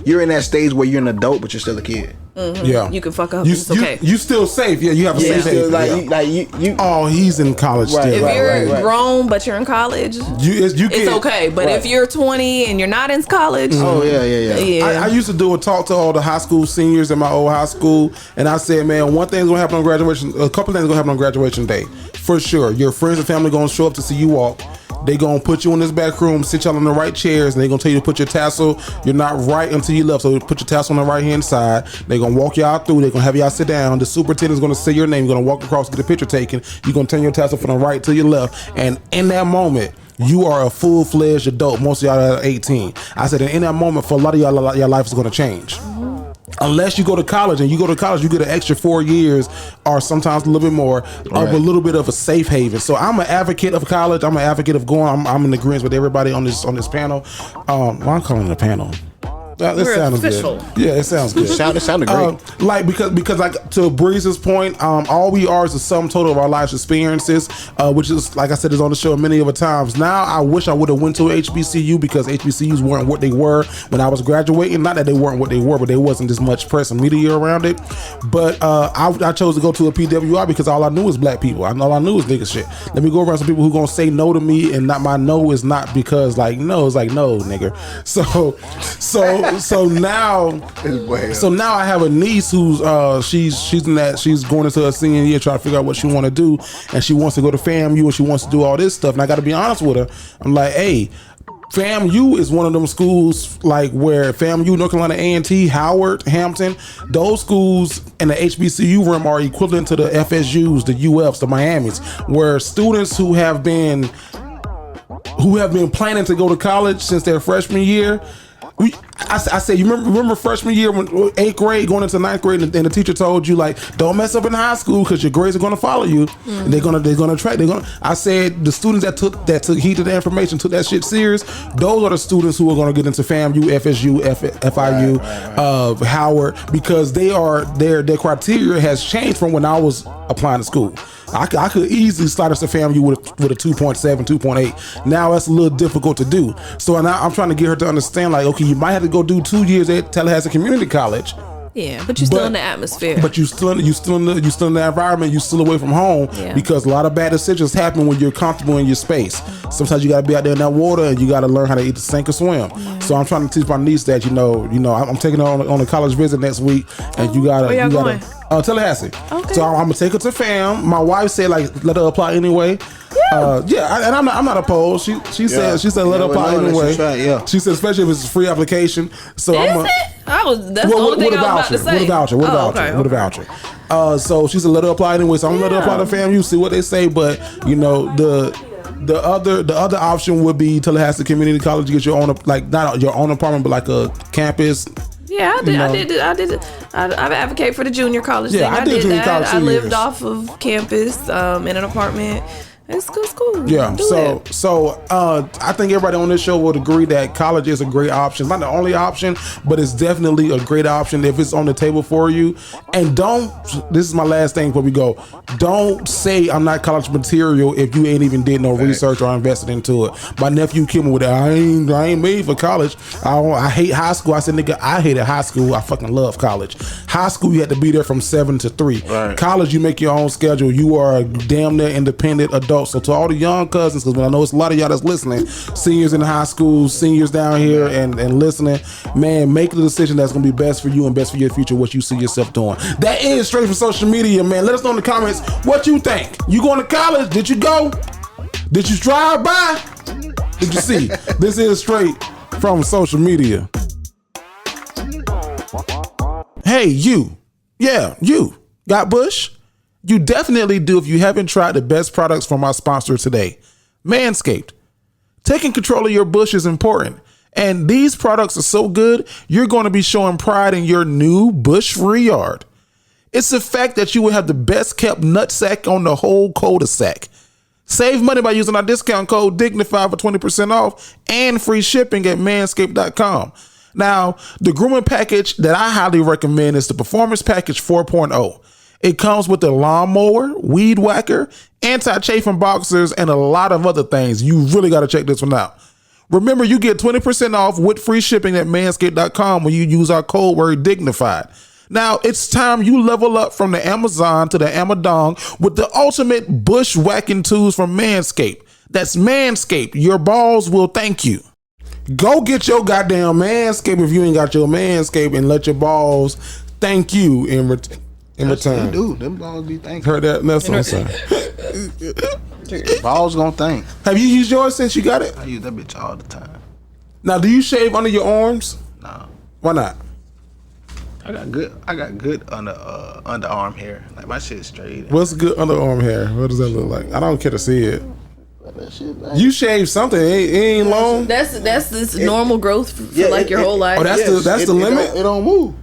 You're in that stage where you're an adult, but you're still a kid. Yeah, you can fuck up. It's okay. You still safe. Yeah, you have a safe haven. Oh, he's in college still. If you're grown but you're in college, it's okay. But if you're 20 and you're not in college, I used to do a talk to all the high school seniors in my old high school, and I said, man, one thing's gonna happen on graduation. A couple things gonna happen on graduation day for sure. Your friends and family gonna show up to see you walk. They gonna put you in this back room, sit y'all in the right chairs, and they gonna tell you to put your tassel. You're not right until you left, so put your tassel on the right hand side. They gonna walk y'all through. They gonna have y'all sit down. The superintendent's gonna say your name. You're gonna walk across, get a picture taken. You're gonna turn your tassel from the right to your left, and in that moment, you are a full-fledged adult. Most of y'all are 18. I said, and in that moment, for a lot of y'all, your life is gonna change. Unless you go to college, and you get an extra 4 years, or sometimes a little bit more, of a little bit of a safe haven. So I'm an advocate of college. I'm an advocate of going. I'm in agreement with everybody on this panel. Why I'm calling it a panel? That sounds official. Good. Yeah, it sounds good. It sounded great. Like because like to Breeze's point, all we are is the sum total of our life's experiences, which is, like I said, is on the show many other times. Now I wish I would have went to HBCU, because HBCUs weren't what they were when I was graduating. Not that they weren't what they were, but there wasn't this much press and media around it. But I chose to go to a PWI because all I knew was black people. All I knew was nigga shit. Let me go around some people who gonna say no to me, and not my no is not because like no, it's like no, nigga. So now I have a niece who's she's going into her senior year trying to figure out what she want to do, and she wants to go to FAMU, and she wants to do all this stuff. And I got to be honest with her. I'm like, hey, FAMU is one of them schools like where FAMU, North Carolina A&T, Howard, Hampton, those schools in the HBCU realm are equivalent to the FSUs, the UFs, the Miamis, where students who have been planning to go to college since their freshman year. I said, you remember freshman year when 8th grade going into 9th grade, and the teacher told you like, don't mess up in high school because your grades are going to follow you. And they're gonna track. I said the students that took heed to the information, took that shit serious. Those are the students who are going to get into FAMU, FSU, FIU, Howard, because their criteria has changed from when I was applying to school. I could easily slide us to FAMU with a 2.7, 2.8. Now that's a little difficult to do. So now I'm trying to get her to understand, like, okay, you might have to go do 2 years at Tallahassee Community College. Yeah, but you're still in the atmosphere. But you still in the environment. You still away from home because a lot of bad decisions happen when you're comfortable in your space. Sometimes you got to be out there in that water, and you got to learn how to either sink or swim. So I'm trying to teach my niece that I'm taking her on a college visit next week, and you gotta. Where y'all going? Tallahassee. Okay. So I'm gonna take her to FAM. My wife said like let her apply anyway. And I'm not opposed. She said let her apply anyway. She said especially if it's a free application. So that's the only thing I was about to say. With a voucher. So she said let her apply anyway. So I'm gonna let her apply to FAMU, see what they say. But the other option would be Tallahassee Community College to get your own, like not your own apartment, but like a campus. Yeah, I did it. I advocate for the junior college thing. I did junior college. I lived off of campus in an apartment. It's cool. Yeah. So I think everybody on this show would agree that college is a great option. It's not the only option, but it's definitely a great option if it's on the table for you. And this is my last thing before we go. Don't say I'm not college material if you ain't even did no research or invested into it. My nephew killed me with that. I ain't made for college. I hate high school. I said, nigga, I hated high school. I fucking love college. High school, you had to be there from 7 to 3. Right. College, you make your own schedule. You are a damn near independent adult. So to all the young cousins, because I know it's a lot of y'all that's listening, seniors in high school, seniors down here and listening, man, make the decision that's going to be best for you and best for your future, what you see yourself doing. That is straight from social media, man. Let us know in the comments what you think. You going to college? Did you go? Did you drive by? Did you see? This is straight from social media. Hey, you. Yeah, you. Got Bush? You definitely do if you haven't tried the best products from our sponsor today, Manscaped. Taking control of your bush is important, and these products are so good, you're going to be showing pride in your new bush-free yard. It's the fact that you will have the best kept nutsack on the whole cul-de-sac. Save money by using our discount code Dignified for 20% off and free shipping at manscaped.com. Now, the grooming package that I highly recommend is the Performance Package 4.0. It comes with a lawnmower, weed whacker, anti-chafing boxers, and a lot of other things. You really got to check this one out. Remember, you get 20% off with free shipping at manscaped.com when you use our code word Dignified. Now, it's time you level up from the Amazon to the Amadon with the ultimate bushwhacking tools from Manscaped. That's Manscaped. Your balls will thank you. Go get your goddamn Manscaped if you ain't got your Manscaped, and let your balls thank you in return. Dude, them balls be thankful. Heard that? That's what I'm saying. Balls gonna thank. Have you used yours since you got it? I use that bitch all the time. Now, do you shave under your arms? No. Why not? I got good underarm hair. Like my shit's straight. What's good underarm hair? What does that look like? I don't care to see it. That shit, you shave something. It ain't long. That's this normal growth for your whole life. Oh, that's the limit. It don't move.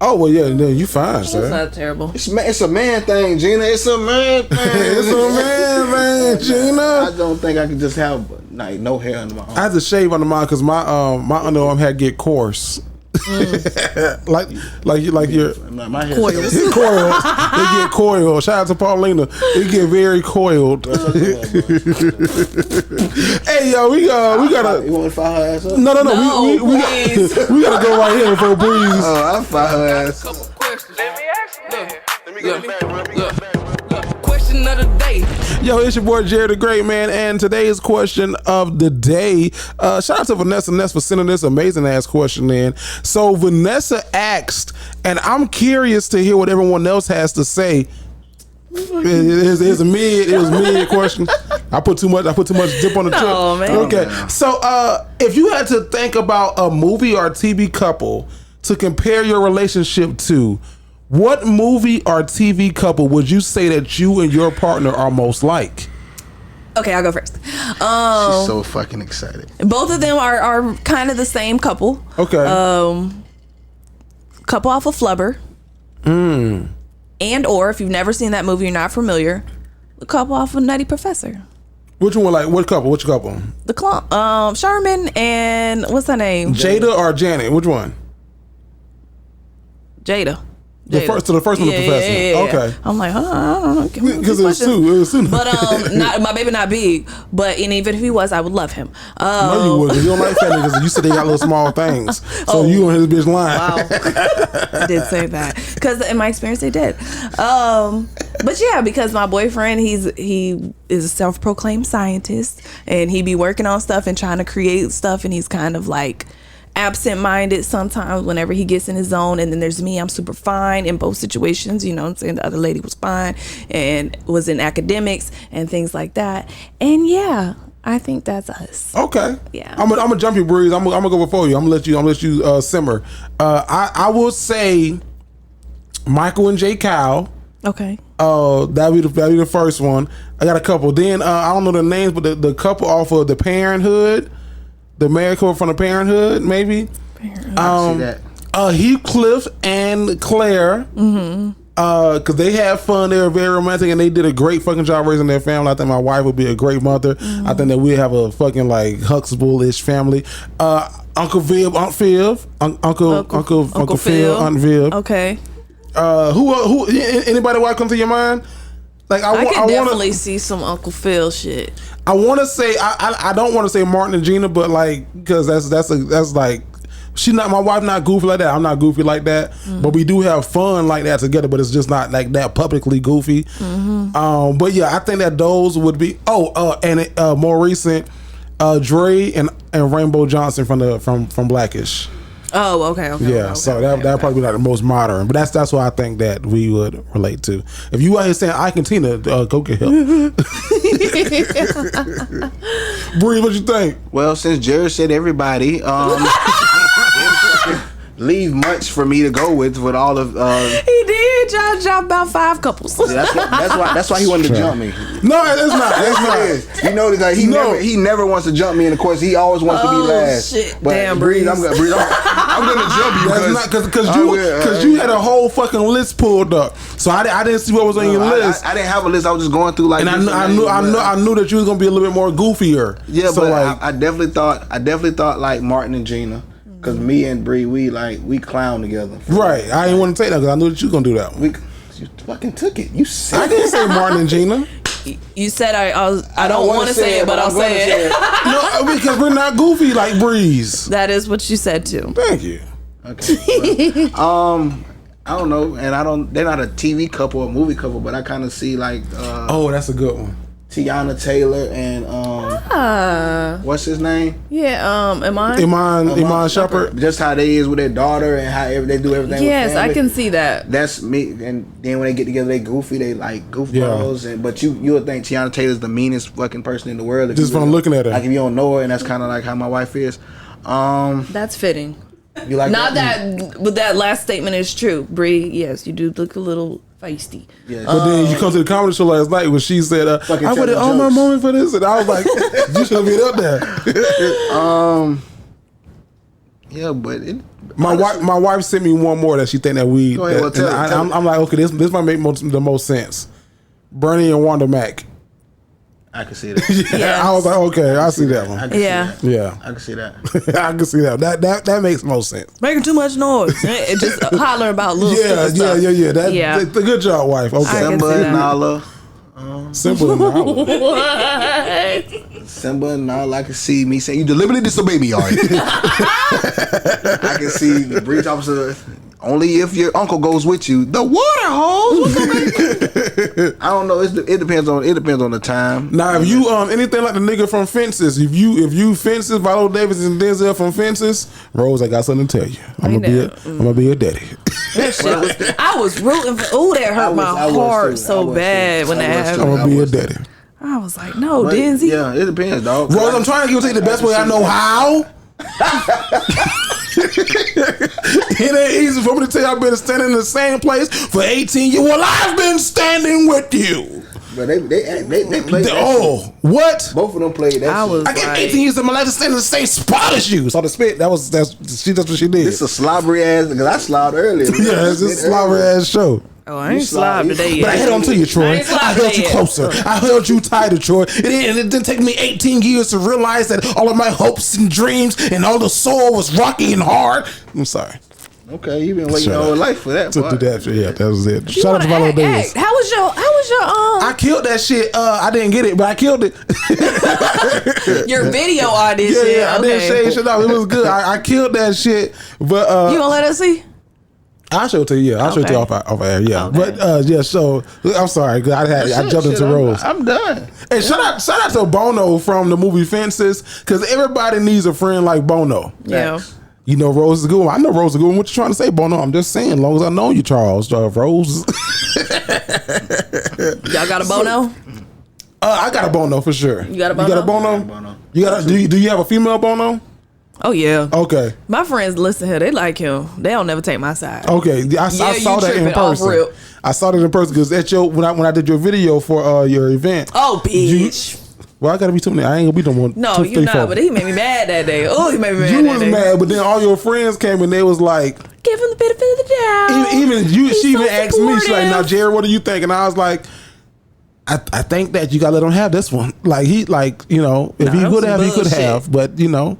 Oh, well, yeah, no, you fine, sir. It's not terrible. It's a man thing, Gina. It's a man thing. It's a man thing, Gina. I don't think I can just have like no hair under my arm. I have to shave under mine because my underarm hair get coarse. like your my hair coiled. They get coiled. Shout out to Paulina. They get very coiled. Hey, yo, we gotta. You want to fire her ass up? No. We gotta go right here for Breeze. Oh, I'll fire her ass. Let me get back. Question of the day. Yo, it's your boy Jared the Great, man, and today's question of the day. Shout out to Vanessa Ness for sending this amazing ass question in. So Vanessa asked, and I'm curious to hear what everyone else has to say. It was a mid question. I put too much dip on the trip. Man. Okay, so if you had to think about a movie or TV couple to compare your relationship to, what movie or TV couple would you say that you and your partner are most like? Okay, I'll go first. She's so fucking excited. Both of them are kind of the same couple. Okay. Couple off of Flubber. And or if you've never seen that movie, you're not familiar. The couple off of Nutty Professor. Which one? Like what couple? Which couple? The clump. Sherman and what's her name? Jada or Janet? Which one? Jada. The first one, the professor. Yeah. Okay. I'm like, I don't know. Because it was two. But not my baby, not big. But and even if he was, I would love him. No, you wouldn't. You don't like fat niggas. You said they got little small things. So you on his bitch line. Wow. I did say that because in my experience they did. But yeah, because my boyfriend, he is a self-proclaimed scientist, and he be working on stuff and trying to create stuff, and he's kind of like absent-minded sometimes whenever he gets in his zone. And then there's me, I'm super fine in both situations, you know what I'm saying? The other lady was fine and was in academics and things like that. And yeah, I think that's us. Okay. Yeah. I'm gonna jump you, Breeze. I'm gonna go before you. I'm gonna let you simmer. I will say Michael and J. Kyle. Okay. That'd be the first one. I got a couple. Then I don't know the names, but the couple off of the Parenthood. The married couple from the Parenthood, maybe. I see that. Heathcliff and Claire. Because they had fun. They were very romantic, and they did a great fucking job raising their family. I think my wife would be a great mother. I think that we have a fucking like Huxtable-ish family. Uncle Viv, Aunt Viv, Uncle Phil, Aunt Viv. Okay. Who? Anybody want to come to your mind? Like I can definitely wanna, see some Uncle Phil shit. I want to say I don't want to say Martin and Gina, but like because that's like she not my wife not goofy like that. I'm not goofy like that, but we do have fun like that together. But it's just not like that publicly goofy. But yeah, I think that those would be. And more recent, Dre and Rainbow Johnson from Blackish. Oh, okay. Yeah, so that probably be like the most modern, but that's what I think that we would relate to. If you out here saying I can Tina, go get help. Bree, what you think? Well, since Jared said everybody, leave much for me to go with all of. He did. Y'all dropped about 5 couples. That's why he wanted to jump me. No, it's not. That's not. You know, like he never wants to jump me, and of course he always wants to be last. Shit. But damn, Breeze, Breeze. I'm gonna jump you. That's not because you had a whole fucking list pulled up, so I didn't see what was on your list. I didn't have a list. I was just going through like. And I knew that you was gonna be a little bit more goofier. Yeah, so but like, I definitely thought like Martin and Gina. Cause me and Bree, we clown together. Right, I didn't want to take that because I knew that you was gonna do that one. You fucking took it. You said I didn't say Martin and Gina. You said I don't want to say it, but I'll say it. No, because we're not goofy like Breeze. That is what you said too. Thank you. Okay. Well, I don't know, and they're not a TV couple or movie couple, but I kind of see like. That's a good one. Tiana Taylor and what's his name? Yeah, Iman Shepherd. Just how they is with their daughter and how they do everything. Yes, with family. I can see that. That's me. And then when they get together, they goofy. They like goofballs. But you would think Tiana Taylor's the meanest fucking person in the world. Just from looking at her. Like if you don't know her, and that's kind of like how my wife is. That's fitting. You like not that, but that last statement is true, Bree. Yes, you do look a little feisty. Yeah. But then you come to the comedy show last night when she said, "I waited all my moment for this," and I was like, "You should have been up there." Yeah, but my wife sent me one more that she think that we. Go ahead, I'm like, okay, this might make the most sense. Bernie and Wanda Mac. I can see that. Yes. I was like, okay, I see that one. Yeah. Yeah, I can see that. I can see that. That makes most sense. Making too much noise. Just holler about little stuff. Yeah. Good job, wife. Okay. Simba and Nala. Simba and Nala. What? Simba and Nala. I can see me saying, "You deliberately disobey me, all right." I can see the breach officer. Only if your uncle goes with you. The water hose. I don't know. It depends on the time. Now, if you anything like the nigga from Fences, if you Fences, Viola Davis and Denzel from Fences, Rose, I got something to tell you. I'm gonna be your daddy. That shit was, I was rooting for. Oh, that hurt my heart so bad when that happened. I'm gonna be your daddy. I was like, no, Denzel. Yeah, it depends, dog. Rose, I'm trying to give you the best way I know how. It ain't easy for me to tell you I've been standing in the same place for 18 years. Well, I've been standing with you. But they played that Oh, what? Both of them played that shit. I got 18 years of my life to stand in the same spot as you. So to spit, that's what she did. It's a slobbery ass, because I slobbed earlier. Yeah, it's a slobbery ass show. Oh, I ain't slobbed today yet. But I held on to you, Troy. I held you closer. I held you tighter, Troy. It didn't take me 18 years to realize that all of my hopes and dreams and all the soul was rocky and hard. I'm sorry. Okay, you've been waiting all life for that. To do that, yeah, that was it. Shout out to Valo Davis. How was your I killed that shit. I didn't get it, but I killed it. your video audition? Yeah, I didn't shade shit out. It was good. I killed that shit. But you gonna let us see? I'll show it to you. Yeah, I'll show it to you off air. Yeah, okay. But yeah. So I'm sorry, cause I jumped into roles. I'm done. Hey, shout out to Bono from the movie Fences, cause everybody needs a friend like Bono. Yeah. You know Rose is a good one. I know Rose is a good one. What you trying to say, Bono? I'm just saying, as long as I know you, Charles. Rose. Y'all got a Bono? I got a Bono for sure. You got a Bono? You got a Bono? You got do you have a female Bono? Oh yeah. Okay. My friends listen here. They like him. They don't never take my side. Okay. I saw that in person. I saw that in person because at your when I did your video for your event. Oh, bitch. Well, I gotta be too many. I ain't gonna be no more. No, you're not. But he made me mad that day. Oh, he made me mad. You was mad, but then all your friends came and they was like, give him the benefit of the doubt. Even you, she even asked me, she's like, "Now, Jared, what do you think?" And I was like, I think that you gotta let him have this one. Like he, like if he could have, he could have. But you can't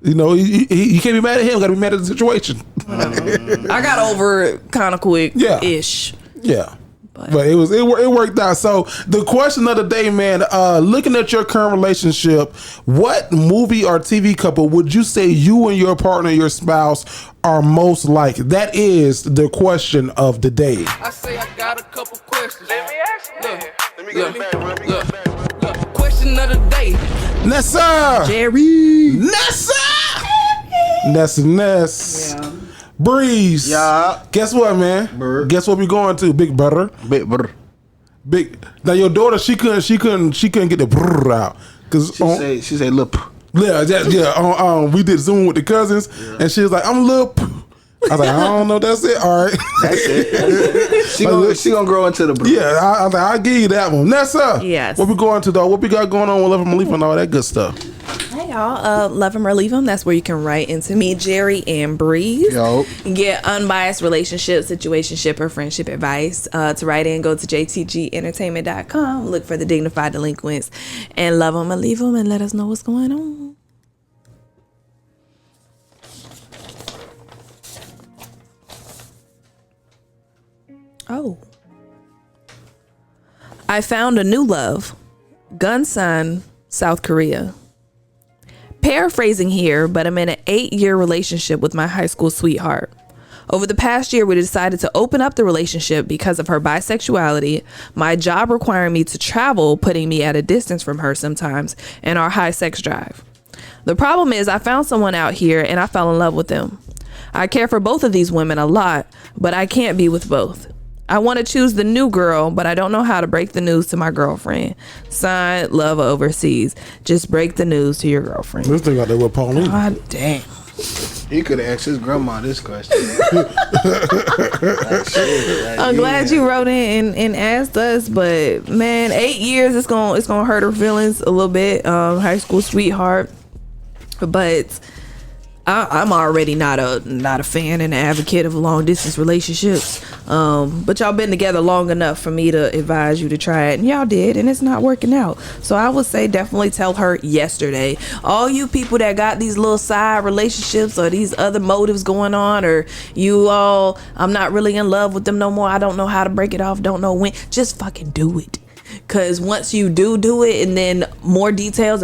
be mad at him. You gotta be mad at the situation. I got over it kind of quick. Yeah. Ish. Yeah. But it worked out. So the question of the day, man, looking at your current relationship, what movie or TV couple would you say you and your partner, your spouse, are most like? That is the question of the day. I say I got a couple questions. Let me ask you. Look. Question of the day. Nessa. Jerry. Ness. Yeah. Breeze. Yeah. Guess what, man? Brr. Guess what we going to? Big brother. Big. Now your daughter, she couldn't get the brr out because she say lip. Yeah. We did Zoom with the cousins, and she was like, "I'm lip." I was like, "I don't know. That's it. All right. That's it. She gonna grow into the brr. Yeah. I was like, I'll give you that one. Nessa. Yes. What we going to though? What we got going on with Love and Relief and all that good stuff? Hey y'all, Love them or leave them. That's where you can write into me, Jerry and Breeze. Yo. Get unbiased relationship, situationship, or friendship advice. To write in, go to jtgentertainment.com. Look for the Dignified Delinquents and love them or leave them, and let us know what's going on. Oh. I found a new love. Gunsan, South Korea. Paraphrasing here, but I'm in an 8-year relationship with my high school sweetheart. Over the past year, we decided to open up the relationship because of her bisexuality, my job requiring me to travel, putting me at a distance from her sometimes, and our high sex drive. The problem is I found someone out here and I fell in love with them. I care for both of these women a lot, but I can't be with both. I want to choose the new girl, but I don't know how to break the news to my girlfriend. Signed, Love Overseas. Just break the news to your girlfriend. This thing out there with Pauline. God damn. He could have asked his grandma this question. I'm glad you wrote in and asked us, but man, 8 years it's gonna hurt her feelings a little bit. High school sweetheart, but I'm already not a fan and an advocate of long distance relationships. But y'all been together long enough for me to advise you to try it, and y'all did, and it's not working out. So I would say definitely tell her yesterday. All you people that got these little side relationships or these other motives going on, or you all, I'm not really in love with them no more, I don't know how to break it off, don't know when, just fucking do it. Because once you do it, and then more details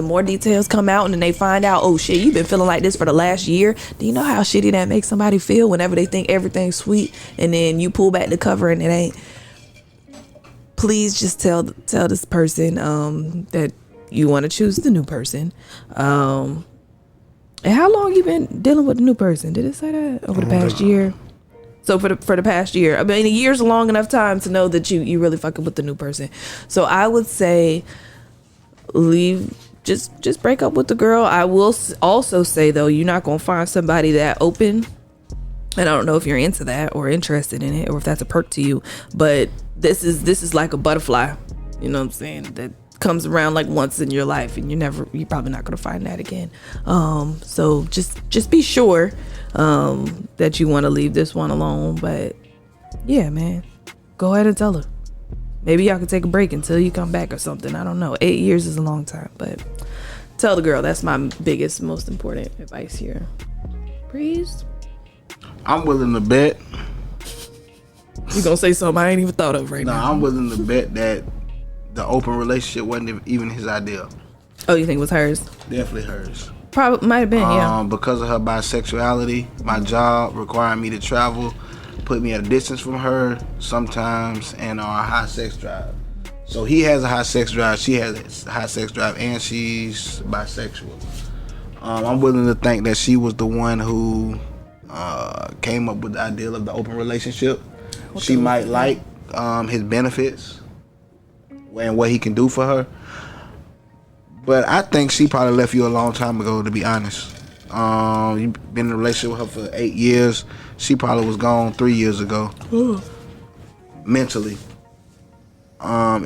come out, and then they find out, oh shit, you've been feeling like this for the last year. Do you know how shitty that makes somebody feel whenever they think everything's sweet, and then you pull back the cover and it ain't? Please just tell this person that you want to choose the new person. And how long you been dealing with the new person? Did it say that? Over the past year? So for the past year, I mean, a year's a long enough time to know that you really fucking with the new person. So I would say leave, just break up with the girl. I will also say though, you're not gonna find somebody that open, and I don't know if you're into that or interested in it, or if that's a perk to you. But this is like a butterfly. You know what I'm saying? That comes around like once in your life, and you're probably not gonna find that again. So just be sure that you want to leave this one alone. But yeah, man, go ahead and tell her. Maybe y'all can take a break until you come back or something. I don't know. 8 years is a long time, but tell the girl. That's my biggest, most important advice here. Breeze? I'm willing to bet. You gonna say something I ain't even thought of right No, now. I'm willing to bet that the open relationship wasn't even his idea. Oh, you think it was hers? Definitely hers. Probably might have been, yeah. Because of her bisexuality, my job required me to travel, put me at a distance from her sometimes, and a high sex drive. So he has a high sex drive, she has a high sex drive, and she's bisexual. I'm willing to think that she was the one who came up with the ideal of the open relationship. She might like his benefits and what he can do for her. But I think she probably left you a long time ago, to be honest. You've been in a relationship with her for 8 years. She probably was gone 3 years ago. Mentally. Did her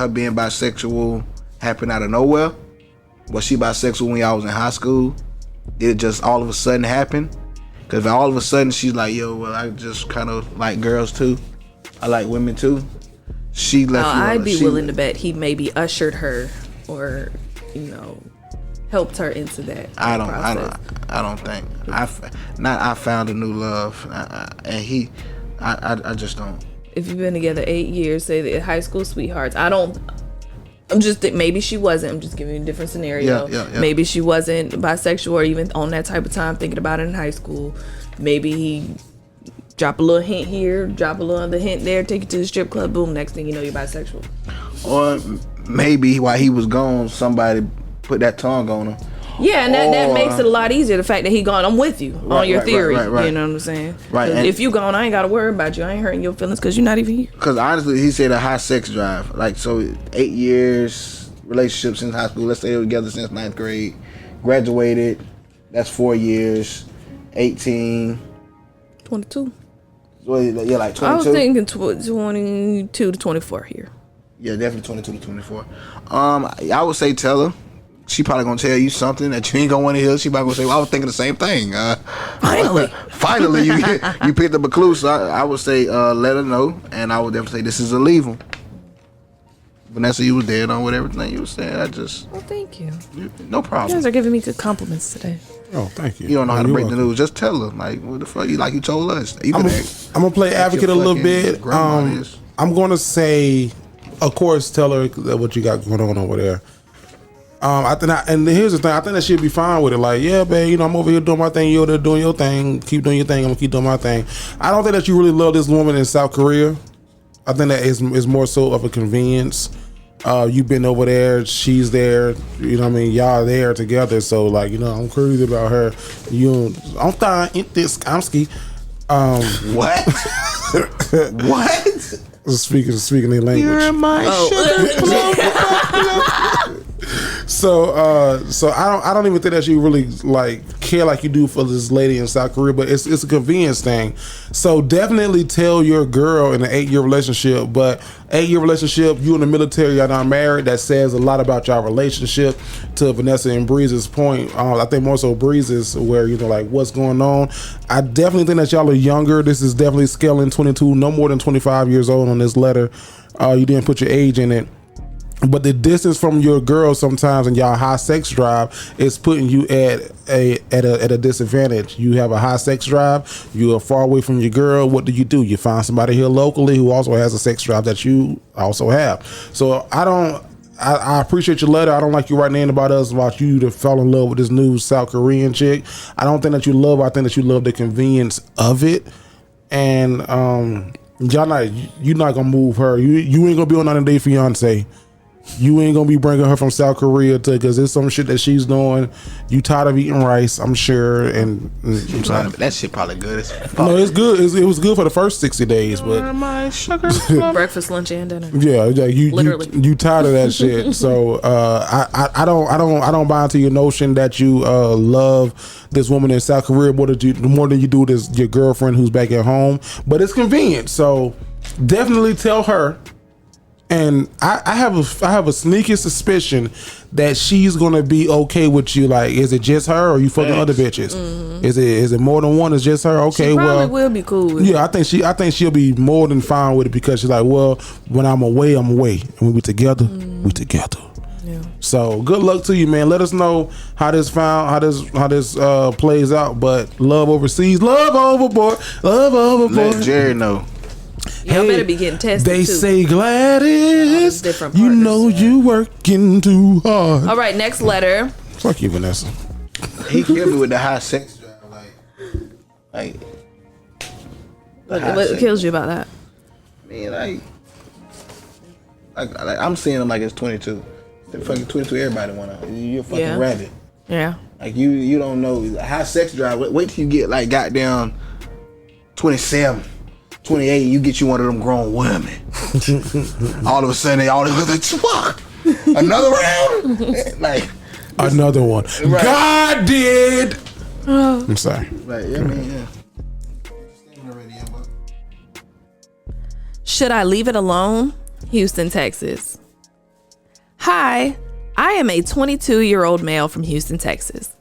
being bisexual happen out of nowhere? Was she bisexual when y'all was in high school? Did it just all of a sudden happen? Because if all of a sudden she's like, yo, well, I just kind of like girls too. I like women too. She left you. I'd be willing to bet he maybe ushered her or, helped her into that. I don't think. I found a new love, and I just don't. If you've been together 8 years, say they're high school sweethearts. I'm just maybe she wasn't. I'm just giving you a different scenario. Yeah. Maybe she wasn't bisexual or even on that type of time thinking about it in high school. Maybe he drop a little hint here, drop a little other hint there, take you to the strip club, boom, next thing you know, you're bisexual. Or maybe while he was gone, somebody put that tongue on him. Yeah, and that makes it a lot easier, the fact that he gone, I'm with you on your theory. Right. You know what I'm saying? Right. If you gone, I ain't got to worry about you. I ain't hurting your feelings because you're not even here. Because honestly, he said a high sex drive. Like, so 8 years, relationship since high school. Let's say they were together since 9th grade. Graduated, that's 4 years. 18. 22. Well, yeah, like 22. I was thinking 22 to 24 here. Yeah, definitely 22 to 24. I would say tell her. She probably gonna tell you something that you ain't gonna want to hear. She probably gonna say, well, I was thinking the same thing. Finally, you picked up a clue. So I would say let her know, and I would definitely say this is a leave 'em. Vanessa, you was dead on with everything you was saying. Well, thank you. No problem. You guys are giving me good compliments today. Oh, thank you. You don't know how to break the news. Just tell her. Like, what the fuck? You told us. I'm gonna play advocate a little bit. I'm gonna say, of course, tell her what you got going on over there. And here's the thing. I think that she'll be fine with it. Like, yeah, babe, I'm over here doing my thing. You're there doing your thing. Keep doing your thing. I'm gonna keep doing my thing. I don't think that you really love this woman in South Korea. I think that is more so of a convenience. You've been over there. She's there. You know what I mean? Y'all there together. So, like, I'm crazy about her. I'm fine. I'm ski. What? What? Speaking their language. You're my sugar. So I don't even think that you really like care like you do for this lady in South Korea, but it's a convenience thing. So definitely tell your girl in an 8-year relationship, but 8-year relationship, you in the military, y'all not married. That says a lot about y'all relationship. To Vanessa and Breeze's point, I think more so Breeze's where like what's going on. I definitely think that y'all are younger. This is definitely scaling 22, no more than 25 years old on this letter. You didn't put your age in it. But the distance from your girl sometimes and y'all high sex drive is putting you at a disadvantage. You have a high sex drive. You are far away from your girl. What do? You find somebody here locally who also has a sex drive that you also have. So I appreciate your letter. I don't like you writing in about you to fall in love with this new South Korean chick. I don't think that you love her. I think that you love the convenience of it. And you're not gonna move her. You ain't gonna be on 90 Day Fiance. You ain't gonna be bringing her from South Korea because there's some shit that she's doing. You tired of eating rice, I'm sure, and that shit probably good as fuck. No, it's good. It was good for the first 60 days, but breakfast, lunch, and dinner. Yeah, you literally you tired of that shit. So I don't buy into your notion that you love this woman in South Korea more than you do this your girlfriend who's back at home. But it's convenient, so definitely tell her. And I have a sneaky suspicion that she's gonna be okay with you. Like, is it just her, or you fucking other bitches? Mm-hmm. Is it more than one? Is just her? Okay, she probably will be cool with it. I think she'll be more than fine with it, because she's like, well, when I'm away, I'm away, and when we together, we together. Yeah. So good luck to you, man. Let us know how this plays out. But love overseas, love overboard, love overboard. Let Jerry know. Y'all better be getting tested. They too. say, Gladys, you know you working too hard. All right, next letter. Fuck you, Vanessa. He killed me with the high sex drive. What kills you about that? I mean, I'm seeing him like it's 22. The fucking 22, everybody want out. You're a fucking rabbit. Yeah. Like you don't know high sex drive. Wait till you get like goddamn 27. 28, you get you one of them grown women. All of a sudden, they all like, fuck, another round, like another one. Right. God did. I'm sorry. Right? Yeah, man. Yeah. Should I leave it alone? Houston, Texas. Hi, I am a 22-year-old male from Houston, Texas.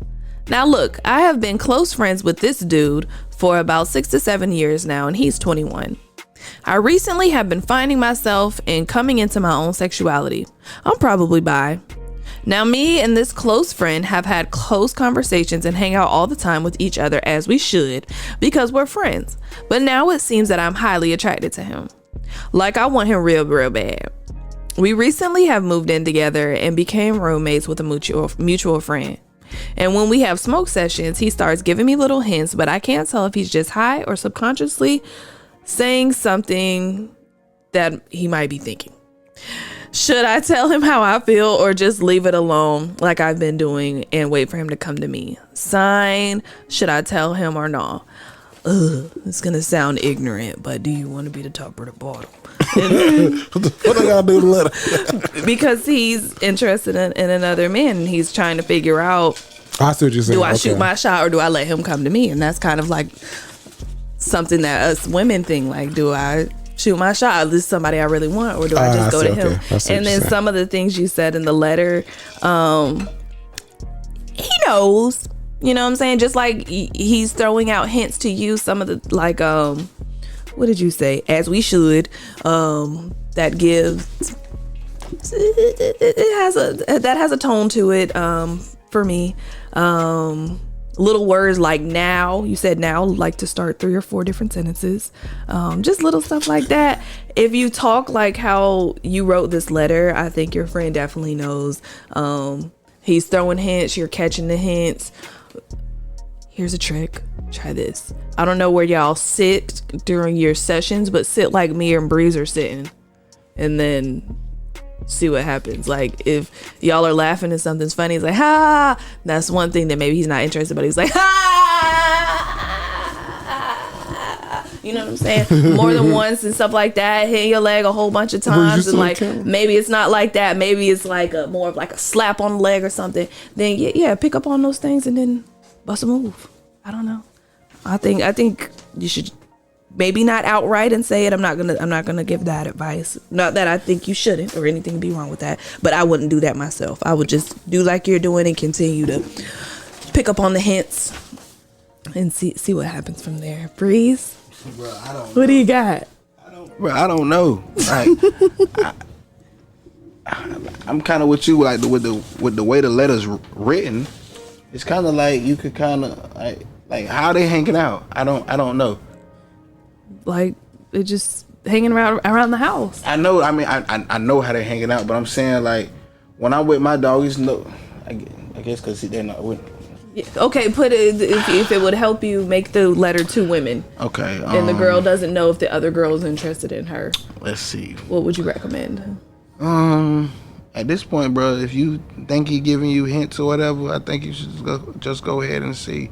Now look, I have been close friends with this dude for about 6 to 7 years now, and he's 21. I recently have been finding myself and coming into my own sexuality. I'm probably bi. Now me and this close friend have had close conversations and hang out all the time with each other, as we should, because we're friends. But now it seems that I'm highly attracted to him. Like, I want him real, real bad. We recently have moved in together and became roommates with a mutual friend. And when we have smoke sessions, he starts giving me little hints, but I can't tell if he's just high or subconsciously saying something that he might be thinking. Should I tell him how I feel or just leave it alone like I've been doing and wait for him to come to me? Sign, should I tell him or not? It's gonna sound ignorant, but do you want to be the top or the bottom? What I gotta do to let her? Because he's interested in another man, and he's trying to figure out, I see what you're saying. do I shoot my shot or do I let him come to me? And that's kind of like something that us women think, like, do I shoot my shot? Is this somebody I really want, or do I just go to him? And then some of the things you said in the letter, he knows. You know what I'm saying? Just like he's throwing out hints to you. Some of the, like, what did you say? As we should. That gives. It has a tone to it. For me, little words like now. You said now, like to start 3 or 4 different sentences. Just little stuff like that. If you talk like how you wrote this letter, I think your friend definitely knows. He's throwing hints. You're catching the hints. Here's a trick. Try this. I don't know where y'all sit during your sessions, but sit like me and Breeze are sitting, and then see what happens. Like, if y'all are laughing and something's funny, it's like, ha, that's one thing that maybe he's not interested, but he's like, ha, you know what I'm saying? More than once and stuff like that, hitting your leg a whole bunch of times, and like, maybe it's not like that, maybe it's like a more of like a slap on the leg or something. Then yeah, pick up on those things and then bust a move. I don't know. I think you should maybe not outright and say it. I'm not gonna give that advice. Not that I think you shouldn't or anything be wrong with that, but I wouldn't do that myself. I would just do like you're doing and continue to pick up on the hints and see what happens from there. Breeze, bro, I don't know. What do you got? I don't know. Like, I'm kind of with you. Like with the way the letter's written, it's kind of like you could kind of like how they hanging out. I don't know. Like, it just hanging around the house. I know. I mean, I know how they're hanging out, but I'm saying, like, when I'm with my doggies, no, I guess because they're not with. Yeah, okay, put it if it would help you, make the letter to women. Okay. And the girl doesn't know if the other girl is interested in her. Let's see. What would you recommend? At this point, bro, if you think he's giving you hints or whatever, I think you should just go ahead and see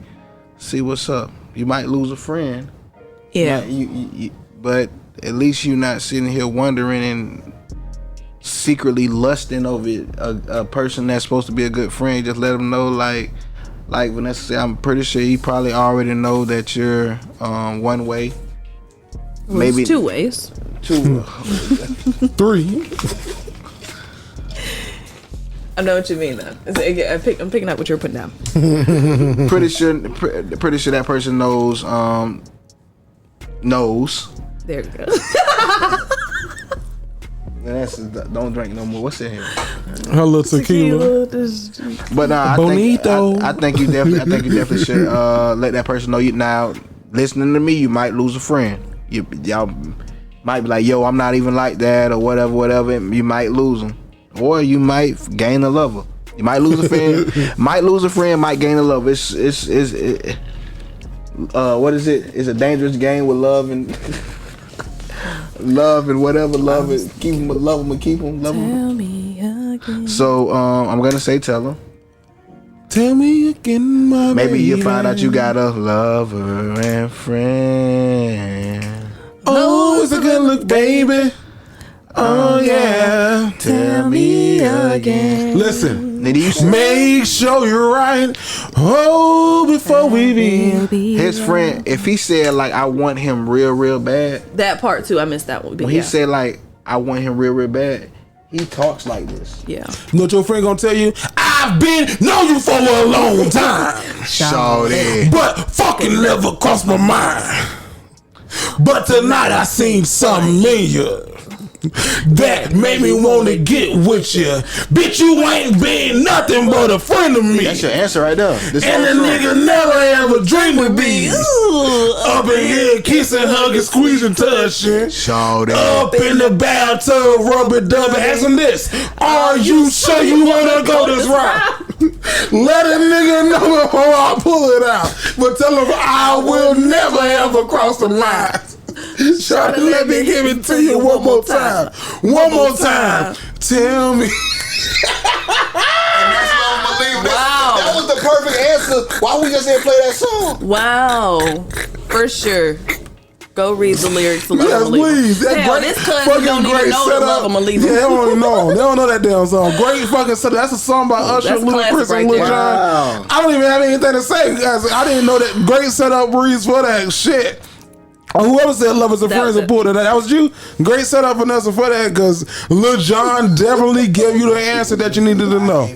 what's up. You might lose a friend. Yeah. But at least you're not sitting here wondering and secretly lusting over a person that's supposed to be a good friend. Just let them know, like Vanessa said, I'm pretty sure you probably already know that you're one way. Maybe it's 2 ways. 2. 3. I know what you mean though. I'm picking up what you're putting down. Pretty sure that person knows. There you go. Vanessa, don't drink no more. What's in here? Her little tequila. But Bonito. I think you definitely should let that person know. You now listening to me, you might lose a friend. Y'all might be like, yo, I'm not even like that, or whatever. You might lose them, or you might gain a lover. You might lose a friend, might gain a lover. What is it? It's a dangerous game with love and love and whatever. Love it. Keep them, love them, and keep them. Love them. Tell me again. So I'm gonna say, tell them. Tell me again, my Maybe baby. you'll find out you got a lover and friend. Oh, it's a good look, baby. Oh yeah. Tell me again. Listen. Nigga, you Make sure you're right. Oh, before we be. his friend, if he said like I want him real bad, That part too, I missed that one. But when yeah. he said like I want him real bad, he talks like this. Yeah. You know what your friend gonna tell you? I've been know you for a long time, Shawty. but fucking never crossed my mind. But tonight I seen something in you that made me wanna get with you. Bitch, you ain't been nothing but a friend of me. That's your answer right there. This And the whole song. nigga never ever dreamed of me. Up in here, kissing, hugging, squeezing, touching. Shawty. Up in the bathtub, rubber dub, ask him this. Are you sure you wanna go this route? Let a nigga know before I pull it out. But tell him I will never ever cross the line. Try to let me give it to you one more time. One more time. Tell me. Wow. That was the perfect answer. Why we just didn't play that song? Wow. For sure. Go read the lyrics to Love Yes, I'ma Leave 'Em. please. That Hell, great this cousin fucking don't even great know the setup. Love I'ma Leave 'Em. Yeah, they don't even know. They don't know that damn song. Great fucking setup. That's a song by Usher, that's Lil classic Chris, and right Lil there. Jon. Wow. I don't even have anything to say because I didn't know that. Great setup, Breeze, for that shit. Or whoever said lovers and That friends was and pulled it. That was you. Great setup, Vanessa, for that because Lil Jon definitely gave you the answer that you needed to know.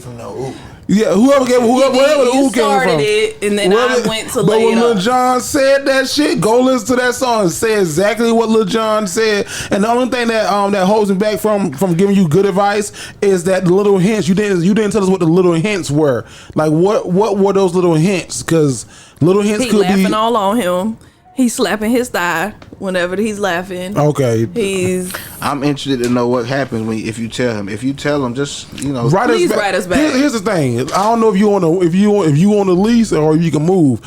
Yeah, whoever the You ooh came started from. it, and then I went to But lay when it Lil up. Jon said that shit, go listen to that song and say exactly what Lil Jon said. And the only thing that that holds me back from giving you good advice is that little hints. You didn't tell us what the little hints were. Like what were those little hints? Because little hints He could be laughing all on him. He's slapping his thigh whenever he's laughing. okay. He's I'm interested to know what happens if you tell him. If you tell him, just Please write us back. Here's the thing. I don't know if you on the lease or if you can move.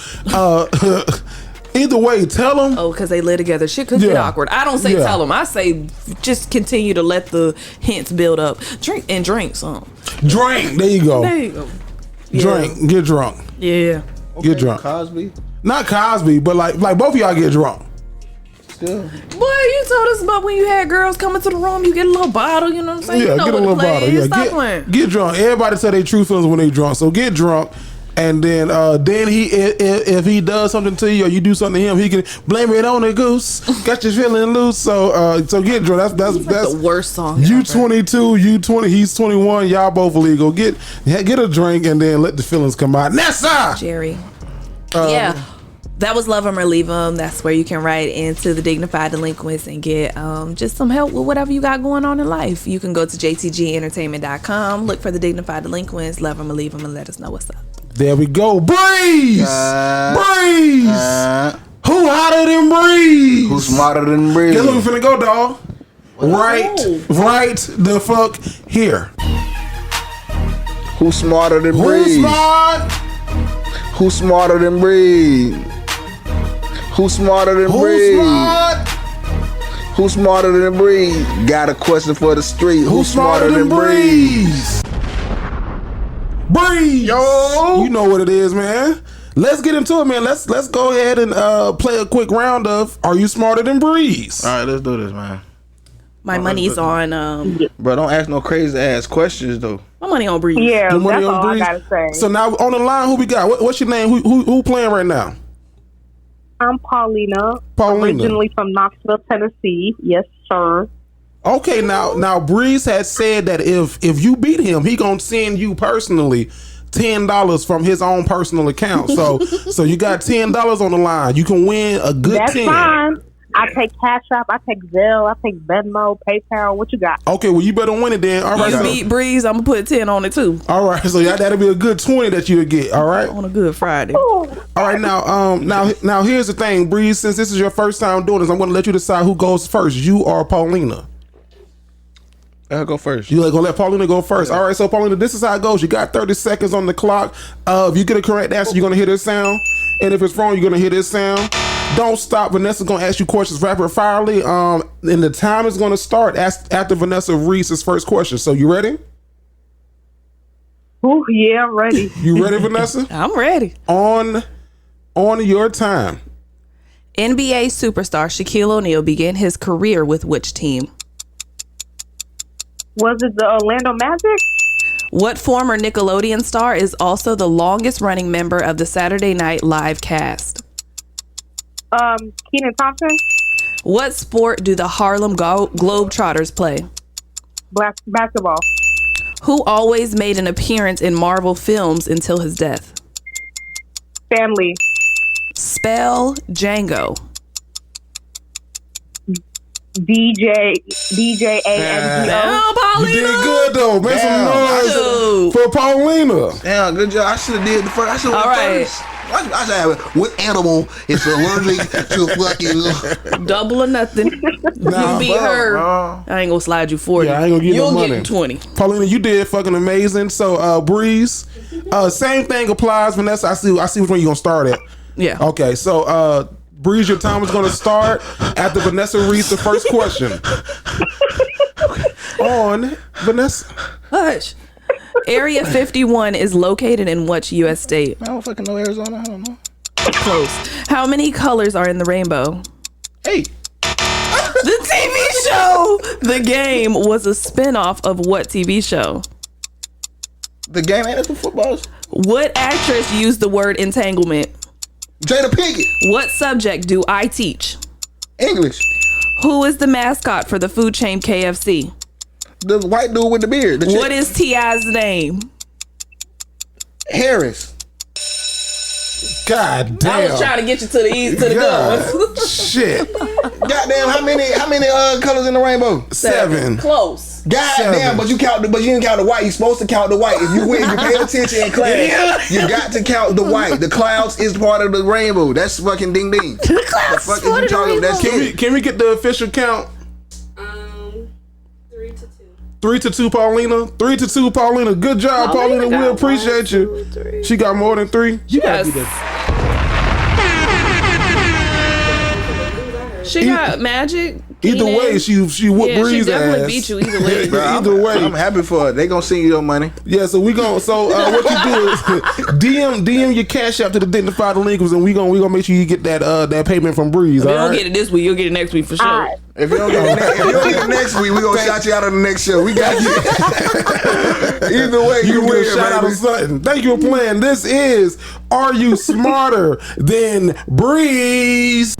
Either way, tell them. oh, because they live together. Shit could get Yeah. awkward. I don't say Yeah. tell them. I say just continue to let the hints build up. Drink some. Drink. There you go. There you go. Drink. Get drunk. Yeah. Get drunk. Cosby. Not Cosby, but like both of y'all get drunk. Still. Boy, you told us about when you had girls coming to the room, you get a little bottle, you know what I'm saying? Yeah, you know get a what little the plan bottle. is. Yeah, Stop playing. get drunk. Everybody say they true feelings when they drunk. So get drunk, and then he if he does something to you or you do something to him, he can blame it on the goose. Got your feeling loose. So get drunk. That's The worst song. You ever. 22, you 20. He's 21. Y'all both illegal. Get a drink and then let the feelings come out. Nessa. Jerry. Yeah. That was Love 'Em or Leave 'Em. That's where you can write into the Dignified Delinquents and get just some help with whatever you got going on in life. You can go to jtgentertainment.com, look for the Dignified Delinquents, Love 'Em or Leave 'Em, and let us know what's up. There we go. Breeze. Breeze. Who hotter than Breeze? Who's smarter than Breeze? Guess where we finna go, dog? Right the fuck here. Who's smarter than Who's Breeze? smart? Who's smarter than Breeze? Who's smarter than Who's Breeze? smart? Who's smarter than Breeze? Got a question for the street. Who's smarter than Breeze? Breeze. Yo. You know what it is, man. Let's get into it, man. Let's go ahead and play a quick round of Are You Smarter Than Breeze? All right, let's do this, man. My money's on Bro, don't ask no crazy ass questions though. my money on Breeze. Yeah, The money that's on all Breeze. I gotta say. So now on the line, who we got? What's your name? Who playing right now? I'm Paulina. Paulina. Originally from Knoxville, Tennessee. Yes, sir. Okay, now Breeze had said that if you beat him, he gonna send you personally $10 from his own personal account. So you got $10 on the line. You can win a good That's 10. fine. I take Cash App, I take Zelle, I take Venmo, PayPal. What you got? Okay, well you better win it then. All right, You beat Breeze, I'm gonna put 10 on it too. all right. So that'll be a good 20 that you'll get. All right. On a good Friday. All right. Now here's the thing, Breeze. Since this is your first time doing this, I'm gonna let you decide who goes first. You or Paulina. I'll go first. You're gonna let Paulina go first. All right, so Paulina, this is how it goes. You got 30 seconds on the clock. If you get a correct answer, you're gonna hear this sound. And if it's wrong, you're gonna hear this sound. Don't stop. Vanessa's gonna ask you questions rapid firely. And the time is gonna start after Vanessa reads his first question. So you ready? Ooh, yeah, I'm ready. You ready, Vanessa? I'm ready. On your time. NBA superstar Shaquille O'Neal began his career with which team? Was it the Orlando Magic? What former Nickelodeon star is also the longest running member of the Saturday Night Live cast? Kenan Thompson? What sport do the Harlem Globetrotters play? Basketball. Who always made an appearance in Marvel films until his death? Stan Lee. Spell Django. DJANGO. Oh, You Paulina. did good though. Make some noise Dude. for Paulina. Damn, good job. I should have did the first. I should have All went right. first. I should have. What animal is allergic to fucking? Double or nothing. You beat her. I ain't gonna slide you 40. Yeah, I ain't gonna give you You'll no get money. 20. Paulina, you did fucking amazing. So Breeze, same thing applies. Vanessa, I see which one you gonna start at. Yeah. Okay, so Breeze, your time is gonna start after Vanessa reads the first question. On Vanessa. Hush. Area 51 is located in which U.S. state? I don't fucking know Arizona. I don't know. Close. How many colors are in the rainbow? Hey, The TV show The Game was a spinoff of what TV show? the game ain't for footballs. What actress used the word entanglement? Jada Pinkett, What subject do I teach? English. Who is the mascot for the food chain KFC? The white dude with the beard. The chick. What is T.I.'s name? Harris? God damn. to get you to the God. Shit. Goddamn, how many colors in the rainbow? 7. Close. Goddamn, 7. but you didn't count the white. You're supposed to count the white. If you pay attention in class, you got to count the white. The clouds is part of the rainbow. That's fucking ding ding. The clouds fuck is part is of you the talking? That's rainbow. it. Can we get the official count? 3-2, Paulina. 3-2, Paulina. Good job, Paulina. We appreciate you. She got more than 3. You gotta be that. She got magic. Either way, she whooped Yeah, Breeze she definitely ass. beat you either way. Bro, Either way. I'm happy for it. They gonna send you your money. Yeah, so we gon' what you do is DM your cash app to the Dignified Delinquents, and we gonna make sure you get that payment from Breeze. If you All don't right? get it this week, you'll get it next week for sure. All right. If you don't get it next week, we gonna shout you out on the next show. We got you. Either way, You you can get win, a shout out or baby. something. Thank you for playing. This is Are You Smarter Than Breeze?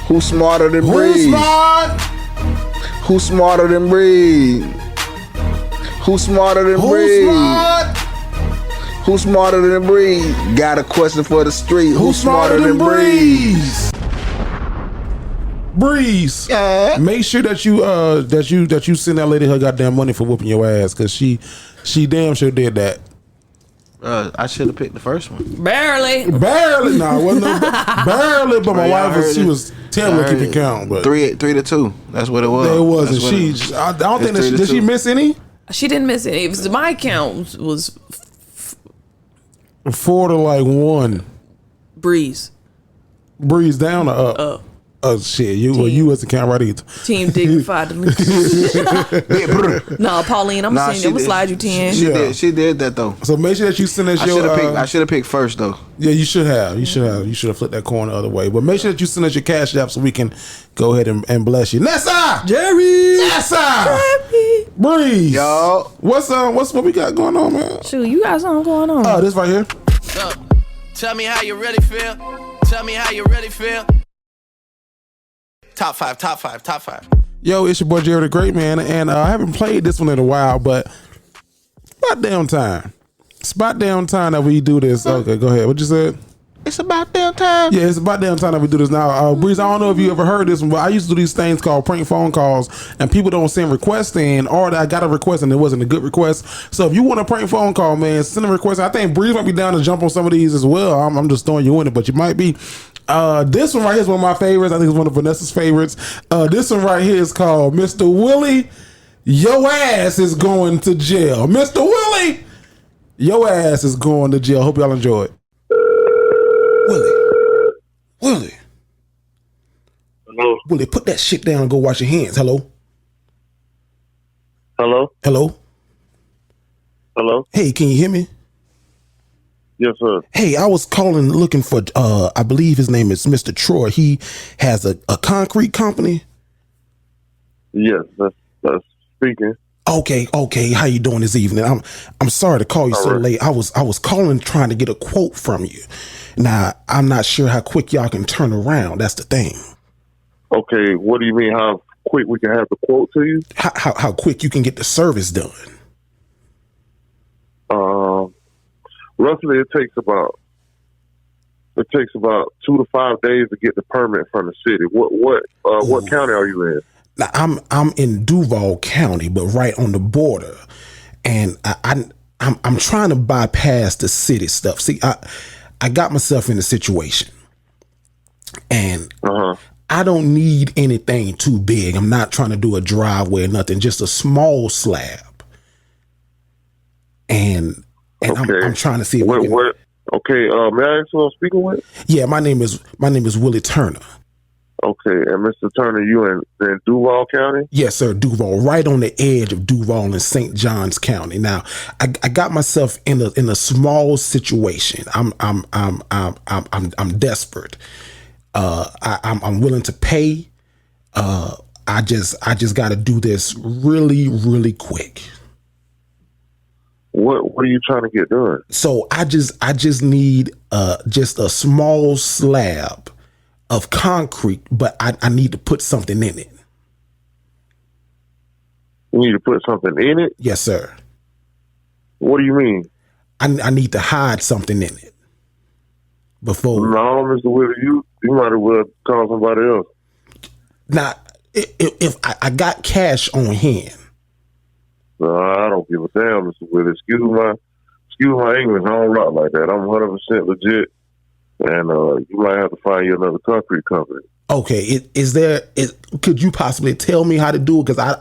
Who's smarter than Who's Breeze? smart? Who's smarter than Breeze? Who's smarter than Who's Breeze? smart? Who's smarter than Breeze? Got a question for the street. Who's smarter than Breeze? Breeze. Yeah. Make sure that you send that lady her goddamn money for whooping your ass, cause she damn sure did that. I should have picked the first one. Barely. Barely, no, it wasn't no, barely. But my Y'all wife heard she it. was terrible Y'all heard keeping it. count. But 3-2. That's what it was. it wasn't. That's what She, I don't think It's that did she 3-2. miss any? She didn't miss it. It was my count was 4 to 1. Breeze. Breeze down or up? Up. Oh shit, you wasn't count right either. Team Dignified Delinquents. No, Pauline, I'm gonna slide you 10. She did that though. So make sure that you send us I your. should have picked first though. Yeah, you should have. You should have flipped that coin the other way. But make sure that you send us your cash app so we can go ahead and bless you. Nessa! Jerry! Nessa! Breeze! Yo. What's what we got going on, man? Shoot, you got something going on. Oh, this right here. Tell me how you really feel. Tell me how you really feel. Top five. Yo, it's your boy Jerry the Great Man, and I haven't played this one in a while, but it's about damn time. It's about damn time that we do this. Okay, go ahead. What you said? It's about damn time. Yeah, it's about damn time that we do this now. Breeze, I don't know if you ever heard this one, but I used to do these things called prank phone calls, and people don't send requests in, or I got a request and it wasn't a good request. So if you want a prank phone call, man, send a request. I think Breeze might be down to jump on some of these as well. I'm just throwing you in it, but you might be. This one right here is one of my favorites. I think it's one of Vanessa's favorites. This one right here is called Mr. Willie, your ass is going to jail. Mr. Willie, your ass is going to jail. Hope y'all enjoy it. Willie. Hello. Willie, put that shit down and go wash your hands. Hello. Hey, can you hear me? Yes, sir. Hey, I was calling looking for, I believe his name is Mr. Troy. He has a concrete company. Yes, that's speaking. Okay. How you doing this evening? I'm sorry to call you so late. I was calling trying to get a quote from you. Now, I'm not sure how quick y'all can turn around. That's the thing. Okay, what do you mean? How quick we can have the quote to you? How quick you can get the service done? Roughly, it takes about 2 to 5 days to get the permit from the city. What county are you in? Now, I'm in Duval County, but right on the border, and I'm trying to bypass the city stuff. See, I got myself in a situation, and I don't need anything too big. I'm not trying to do a driveway or nothing, just a small slab. And okay. I'm trying to see if may I ask who I'm speaking with? Yeah, my name is Willie Turner. Okay, and Mr. Turner, you in Duval County? Yes, sir, Duval, right on the edge of Duval and St. Johns County. Now, I got myself in a small situation. I'm desperate. I'm willing to pay. I just got to do this really, really quick. What are you trying to get done? So I just need just a small slab of concrete, but I need to put something in it. You need to put something in it? Yes, sir. What do you mean? I need to hide something in it before. No, Mr. Willie, you might as well call somebody else. Now, if I got cash on hand. I don't give a damn, Mr. Willie. Excuse my English. I don't rock like that. I'm 100% legit. And you might have to find you another concrete company. Okay, could you possibly tell me how to do it? Because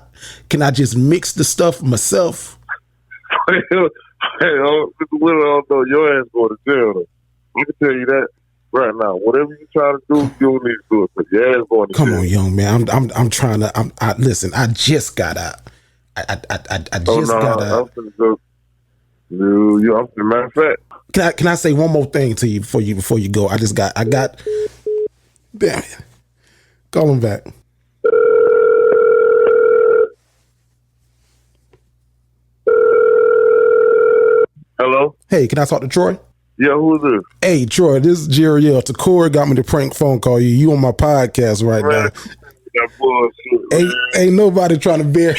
can I just mix the stuff myself? Hey, Mr. Willie, I don't know. Your ass going to jail. I can tell you that right now. Whatever you try to do, you don't need to do it. But your ass going to jail. Come on, young man. I'm trying to. Listen. I just got out. I just got out. I'm finna go. Matter of fact. Can I say one more thing to you before you go? I got. Damn it. Call him back. Hello? Hey, can I talk to Troy? Yeah, who is this? Hey, Troy, this is Jerry L. Takora got me to prank phone call you. You on my podcast right now. That bullshit, ain't nobody trying to bear.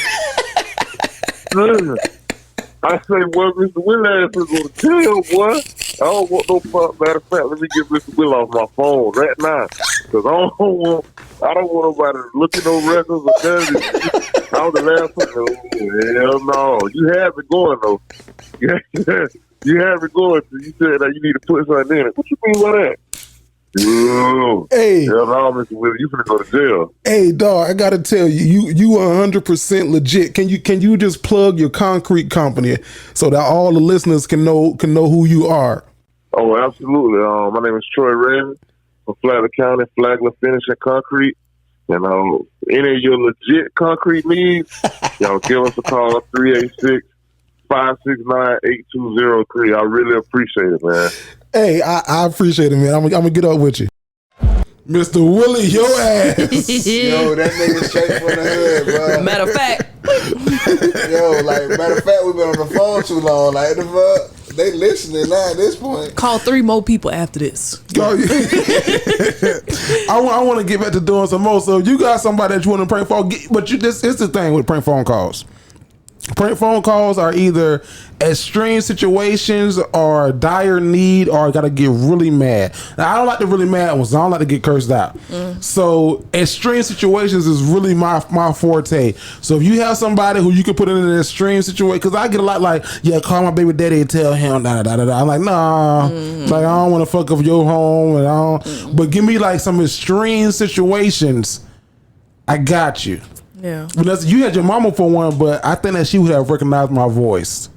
Listen, I say, well, Mr. Will ass is going to jail, boy. I don't want no fuck. Matter of fact, let me get Mr. Will off my phone right now. Because I don't want nobody to look at no records or nothing. I was the last person. Hell no. You have it going, though. You have it going. So you said that you need to put something in it. What you mean by that? Hey, hell no, Mr. Will, you finna go to jail. Hey, dog, I gotta tell you, you are 100% legit. Can you just plug your concrete company so that all the listeners can know who you are? Oh, absolutely. My name is Troy Redden from Flagler County, Flagler Finishing Concrete. And any of your legit concrete needs, y'all give us a call, 386-569-8203. I really appreciate it, man. Hey, I appreciate it, man. I'm gonna get up with you. Mr. Willie, your ass. Yo, that nigga straight from the hood, bro. Matter of fact. Yo, like matter of fact, we've been on the phone too long. Like the fuck, they listening now at this point. Call 3 more people after this. I want to get back to doing some more. So if you got somebody that you want to prank phone, but this is the thing with prank phone calls. Prank phone calls are either extreme situations or dire need or gotta get really mad. Now, I don't like the really mad ones. I don't like to get cursed out. So extreme situations is really my forte. So if you have somebody who you can put in an extreme situation, because I get a lot like, yeah, call my baby daddy and tell him da da da da. I'm like, nah, like I don't want to fuck up your home, and I don't. But give me like some extreme situations. I got you. Yeah. Vanessa, you had your mama for one, but I think that she would have recognized my voice.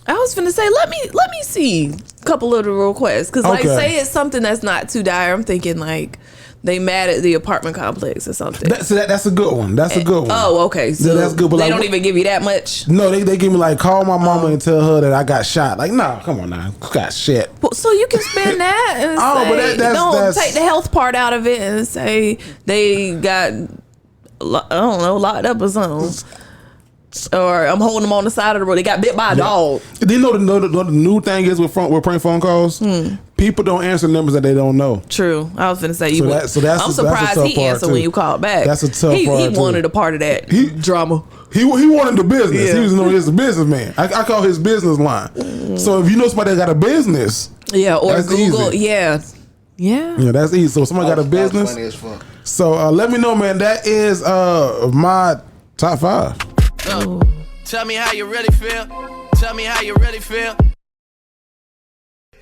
I was finna say, let me see a couple of the requests, because like say it's something that's not too dire. I'm thinking like they mad at the apartment complex or something. That's a good one. That's a good one. Oh, okay. So that's good. But they like, don't even give you that much. No, they give me like call my mama and tell her that I got shot. Like, nah, come on now, got shit. So you can spend that and say, don't take the health part out of it and say they got, I don't know, locked up or something. Or I'm holding them on the side of the road. They got bit by a dog. Do you know the new thing is with prank phone calls? People don't answer numbers that they don't know. True. I was finna say you. I'm surprised he answered when you called back. That's a tough part. He wanted a part of that drama. He wanted the business. Yeah. He was known as a businessman. I call his business line. So if you know somebody that got a business, or Google, easy. Yeah, that's easy. So if somebody got a business. Funny as fuck. So let me know, man. That is my top 5. Tell me how you really feel. Tell me how you really feel.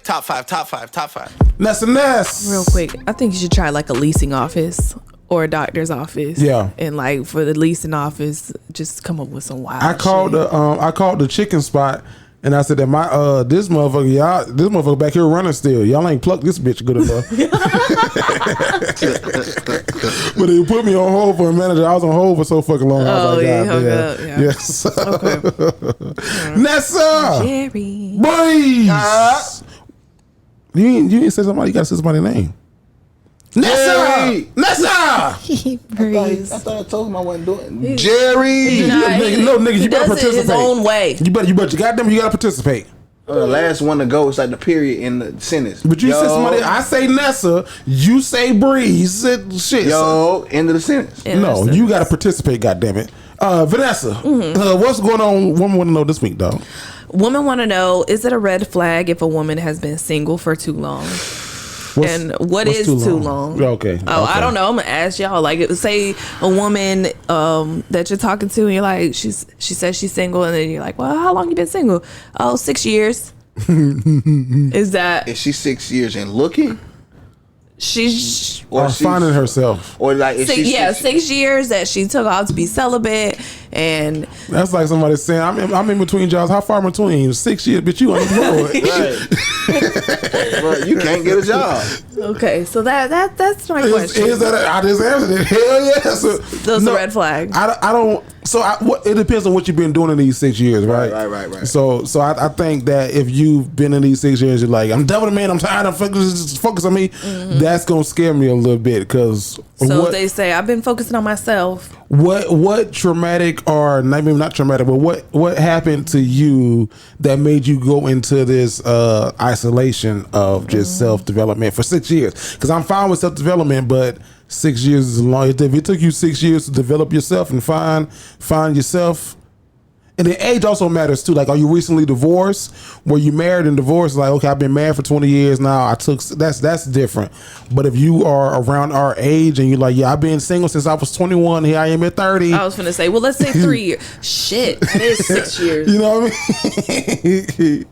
Top 5. Ness and Ness. Real quick, I think you should try like a leasing office or a doctor's office. Yeah. And like for the leasing office, just come up with some wild I called the chicken spot. And I said that this motherfucker back here running still. Y'all ain't plucked this bitch good enough. But they put me on hold for a manager. I was on hold for so fucking long. I was like, God damn. Yes. Okay. Nessa! Jerry. Boys! You didn't say somebody. You gotta say somebody's name. Nessa! Nessa! I thought I told him I wasn't doing it. Jerry! Nigga, you better participate. His own way. You goddamn, you gotta participate. The last one to go is like the period in the sentence. But you said somebody, I say Nessa, you say Breeze, shit. End of the sentence. You gotta participate, goddammit. Vanessa, what's going on? Women want to know this week, though. Women want to know, is it a red flag if a woman has been single for too long? What is too long? Okay. I don't know. I'm gonna ask y'all. Like, say a woman that you're talking to, and you're like, she says she's single, and then you're like, well, how long you been single? Oh, 6 years. Is she 6 years and looking? She's finding herself, or like 6 years that she took off to be celibate, and that's like somebody saying, I'm in between jobs. How far in between? 6 years, bitch. You unemployed. Right. You can't get a job. Okay, so that's my question. Is that I just answered it? Hell yeah. That's a red flag. I don't. So it depends on what you've been doing in these 6 years, right? Right. So I think that if you've been in these 6 years, you're like, I'm done with it, man. I'm tired of focus on me. That's gonna scare me a little bit, because if they say I've been focusing on myself. What traumatic, or maybe not traumatic, but what happened to you that made you go into this isolation of just self-development for 6 years? Because I'm fine with self-development, but 6 years is long. If it took you 6 years to develop yourself and find yourself, and the age also matters too. Like, are you recently divorced? Were you married and divorced? Like, okay, I've been married for 20 years now. That's different. But if you are around our age and you're like, yeah, I've been single since I was 21. Here I am at 30. I was gonna say, well, let's say 3 years. Shit, it is 6 years. You know what I mean?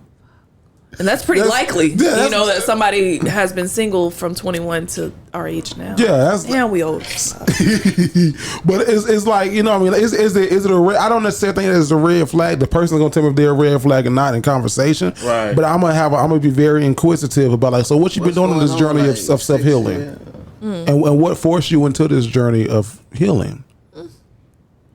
And that's pretty likely, that somebody has been single from 21 to our age now. Yeah, we old. But it's like, you know what I mean? Is it a red? I don't necessarily think it's a red flag. The person's gonna tell me if they're a red flag or not in conversation. Right. But I'm gonna be very inquisitive about, like, so what you been doing on this journey of self-healing, and what forced you into this journey of healing?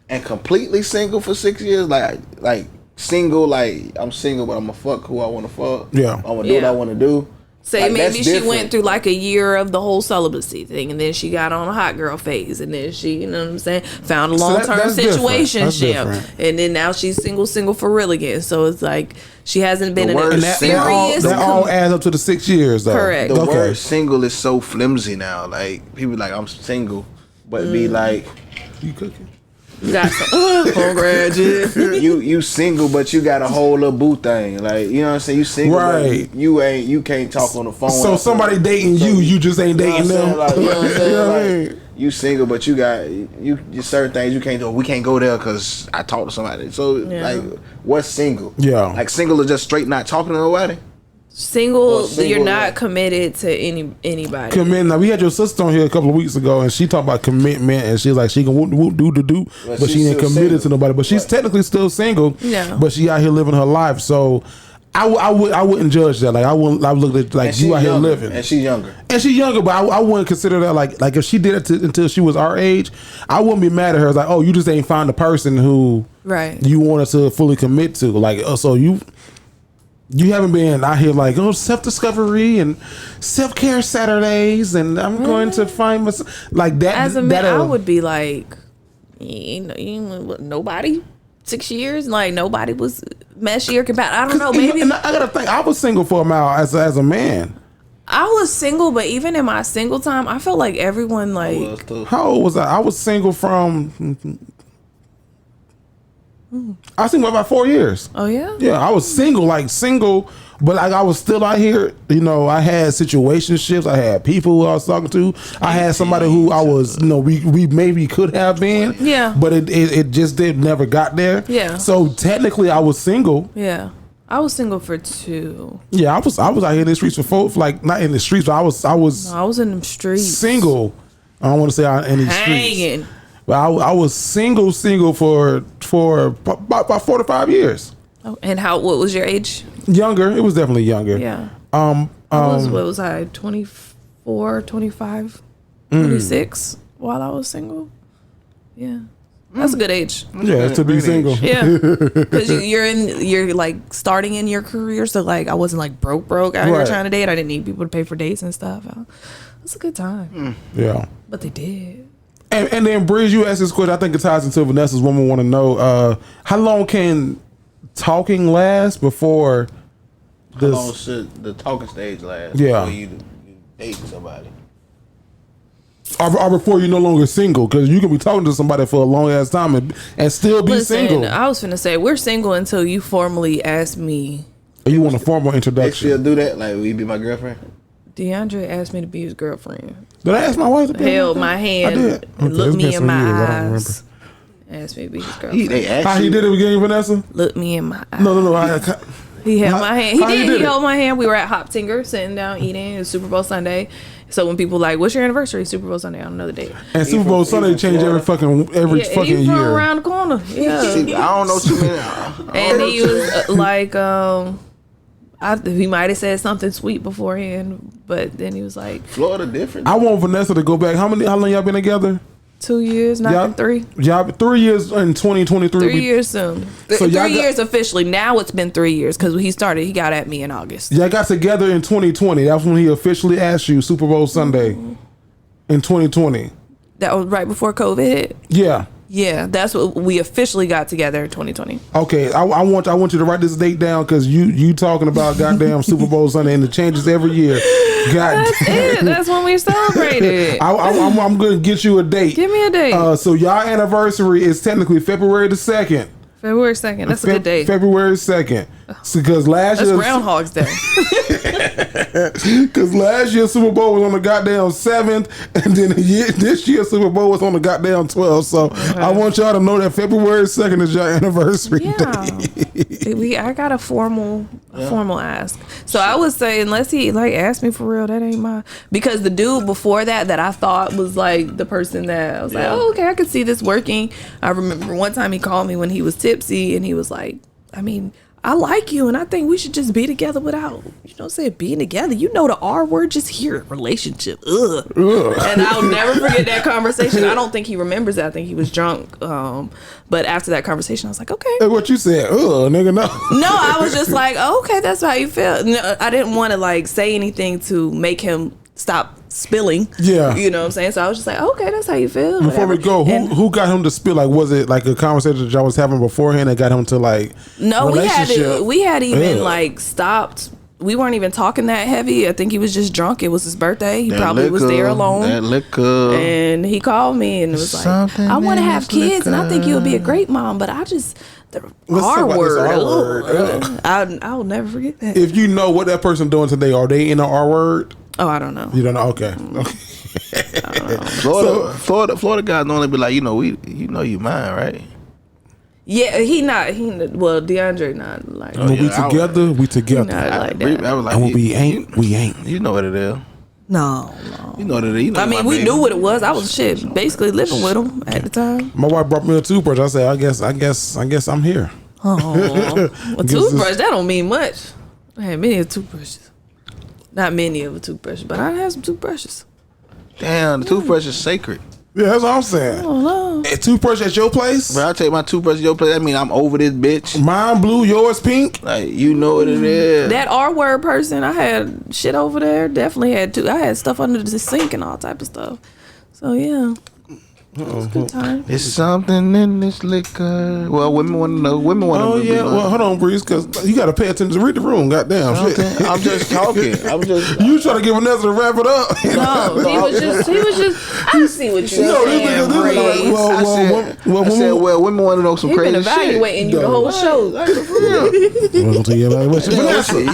And completely single for 6 years, like single, like I'm single, but I'm gonna fuck who I want to fuck. Yeah, I'm gonna do what I want to do. Say like, maybe she went through like a year of the whole celibacy thing, and then she got on a hot girl phase, and then she, you know what I'm saying, found a long-term situationship, and then now she's single for real again. So it's like she hasn't been in a serious. That all adds up to the 6 years, though. Correct. The word single is so flimsy now. Like people like I'm single, but be like, you cooking? You got some congrats. you single, but you got a whole little boo thing. Like, you know what I'm saying? You single, right? But you can't talk on the phone. So somebody dating you just ain't dating them. Like, you know what I'm saying? Like, you single, but you got you certain things you can't do. We can't go there because I talked to somebody. So like, what's single? Yeah, like single is just straight not talking to nobody. Single, you're not committed to anybody. Commit. Now we had your sister on here a couple of weeks ago, and she talked about commitment, and she's like she can do, but she ain't committed to nobody. But she's technically still single. Yeah. But she out here living her life. So I wouldn't judge that. Like I wouldn't. I look at like you out here living, and she's younger. But I wouldn't consider that like if she did it until she was our age, I wouldn't be mad at her. It's like, oh, you just ain't found the person who you wanted to fully commit to. Like so You haven't been out here like, oh, self-discovery and self-care Saturdays, and I'm going to find myself like that. As a man, I would be like, nobody 6 years, like nobody was meshy or compatible. I don't know, maybe. And I gotta think, I was single for a while as a man. I was single, but even in my single time, I felt like everyone like. How old was I? I was single from. I was single about 4 years. Oh yeah. Yeah, I was single, but like I was still out here. You know, I had situationships. I had people who I was talking to. I had somebody who I was, we maybe could have been. Yeah. But it just never got there. Yeah. So technically, I was single. Yeah. I was single for 2. Yeah, I was out here in the streets for like not in the streets, but I was in the streets. Single. I don't want to say in the streets. But I was single for about 4 to 5 years. Oh, and what was your age? Younger. It was definitely younger. Yeah. What was I? 24, 25, 26 while I was single. Yeah. That's a good age. Yeah, to be single. Yeah. Because you're like starting in your career. So like I wasn't like broke out here trying to date. I didn't need people to pay for dates and stuff. It's a good time. Yeah. But they did. And then Breeze, you asked this question. I think it ties into Vanessa's woman want to know how long can talking last before how long should the talking stage last before you date somebody? Or before you're no longer single, because you can be talking to somebody for a long ass time and still be single. I was finna say we're single until you formally ask me. Or you want a formal introduction? They still do that? Like, will you be my girlfriend? DeAndre asked me to be his girlfriend. Did I ask my wife to be? Held my hand, looked me in my eyes, asked me to be his girlfriend. How he did it again, Vanessa? Looked me in my eyes. No. He held my hand. He held my hand. We were at Hop Tinker, sitting down eating. It was Super Bowl Sunday. So when people like, "What's your anniversary?" Super Bowl Sunday on another day. And Super Bowl Sunday changed every fucking year. Around the corner. Yeah. I don't know too many. And he was like, he might have said something sweet beforehand, but then he was like, Florida different. I want Vanessa to go back. How long y'all been together? 2 years, not 3. Y'all 3 years in 2023. 3 years soon. So 3 years officially. Now it's been 3 years because he got at me in August. Y'all got together in 2020. That's when he officially asked you Super Bowl Sunday in 2020. That was right before COVID hit. Yeah. Yeah, that's what we officially got together in 2020. Okay, I want you to write this date down because you talking about goddamn Super Bowl Sunday and it changes every year. That's it. That's when we celebrated. I'm going to get you a date. Give me a date. So y'all anniversary is technically February the 2nd. February 2nd. That's a good date. February 2nd. Because last year Groundhog's Day. Because last year Super Bowl was on the goddamn 7th, and then this year Super Bowl was on the goddamn 12th. So I want y'all to know that February 2nd is your anniversary day. I got a formal ask. So I would say unless he like asked me for real, that ain't my, because the dude before that I thought was like the person that I was like, oh, okay, I could see this working. I remember one time he called me when he was tipsy and he was like, I mean, I like you, and I think we should just be together without, being together. You know the R word, just hear relationship. Ugh. And I'll never forget that conversation. I don't think he remembers that. I think he was drunk. But after that conversation, I was like, okay. Hey, what you said? Ugh, nigga, no. No, I was just like, oh, okay, that's how you feel. No, I didn't want to like say anything to make him stop spilling. Yeah. You know what I'm saying? So I was just like, okay, that's how you feel. Before we go, who got him to spill? Like, was it like a conversation that y'all was having beforehand that got him to like No, we had even like stopped. We weren't even talking that heavy. I think he was just drunk. It was his birthday. He probably was there alone. That liquor. And he called me and was like, I want to have kids and I think you'll be a great mom, but I just the R word. I'll never forget that. If you know what that person doing today, are they in the R word? Oh, I don't know. You don't know? Okay. I don't know. Florida guys normally be like, you know you mine, right? Yeah, well, DeAndre not like when we together, we together. Not like that. I was like, and when we ain't, we ain't. You know what it is. No. You know what it is. You know I mean, we knew what it was. I was basically living with him at the time. My wife brought me a toothbrush. I said, I guess I'm here. Oh, a toothbrush, that don't mean much. I had many of toothbrushes. Not many of a toothbrush, but I had some toothbrushes. Damn, the toothbrush is sacred. Yeah, that's what I'm saying. Oh, no. A toothbrush at your place? But I take my toothbrush to your place. That mean I'm over this bitch. Mine blue, yours pink. Like, you know what it is. That R word person, I had shit over there. Definitely had I had stuff under the sink and all type of stuff. So yeah. It was a good time. It's something in this liquor. Well, women want to know. Women want to know. Oh yeah. Well, hold on, Breeze, because you got to pay attention to read the room. Goddamn shit. I'm just talking. You trying to get Vanessa to wrap it up? No, he was just. I see what you're saying. Well, women want to know some crazy shit. He's been evaluating you the whole show. Like, for real.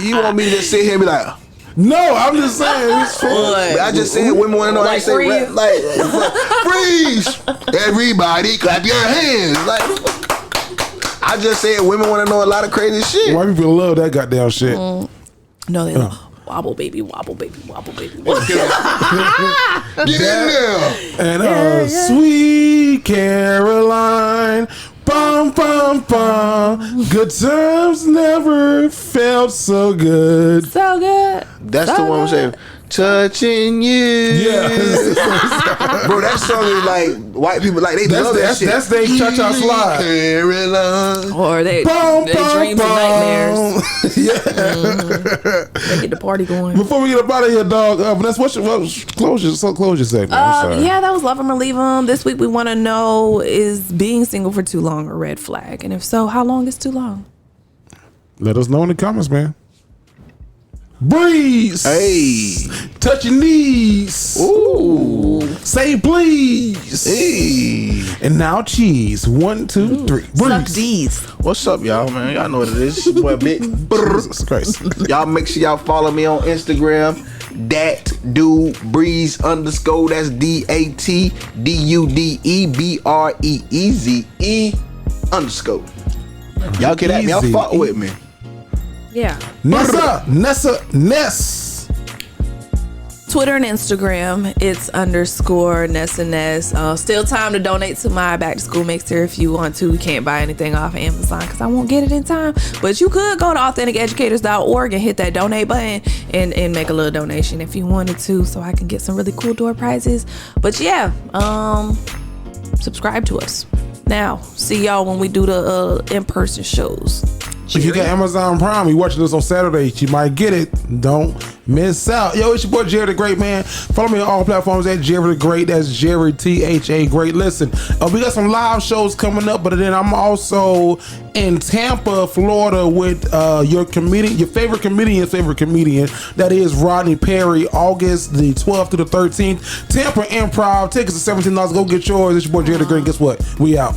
You want me to just sit here and be like, no, I'm just saying. I just said women want to know. I say rap, like freeze. Everybody clap your hands. Like, I just said women want to know a lot of crazy shit. Why people love that goddamn shit? No, they love wobble baby, wobble baby, wobble baby. Get in there. And sweet Caroline. Bum, bum, bum. Good times never felt so good. So good. That's the one I'm saying. Touching you. Yeah. Bro, that song is like white people like they love that shit. That's their cha-cha slide. Caroline. Or they dreams and nightmares. Yeah. They get the party going. Before we get up out of here, dog, Vanessa, close your segment. I'm sorry. Yeah, that was Love 'Em or Leave 'Em. This week we want to know, is being single for too long a red flag? And if so, how long is too long? Let us know in the comments, man. Breeze. Hey. Touch your knees. Ooh. Say please. Hey. And now cheese. 1, 2, 3. Suck D's. What's up, y'all, man? Y'all know what it is. It's your boy Big. Jesus Christ. Y'all make sure y'all follow me on Instagram. That dude Breeze _ that's DATDUDEBREEZE_ Y'all get at me, y'all fuck with me. Yeah. Ness. Twitter and Instagram, it's _ Nessa Ness. Still time to donate to my back to school mixer if you want to. We can't buy anything off of Amazon because I won't get it in time. But you could go to AuthenticEducators.org and hit that donate button and make a little donation if you wanted to, so I can get some really cool door prizes. But yeah, subscribe to us. Now, see y'all when we do the in-person shows. If you got Amazon Prime, you watching this on Saturday, you might get it. Don't miss out. Yo, it's your boy Jerry the Great, man. Follow me on all platforms at Jerry the Great. That's Jerry THA Great. Listen, we got some live shows coming up, but then I'm also in Tampa, Florida with your favorite comedian's favorite comedian. That is Rodney Perry, August the 12th to the 13th. Tampa Improv. Tickets are $17. Go get yours. It's your boy Jerry the Great. Guess what? We out.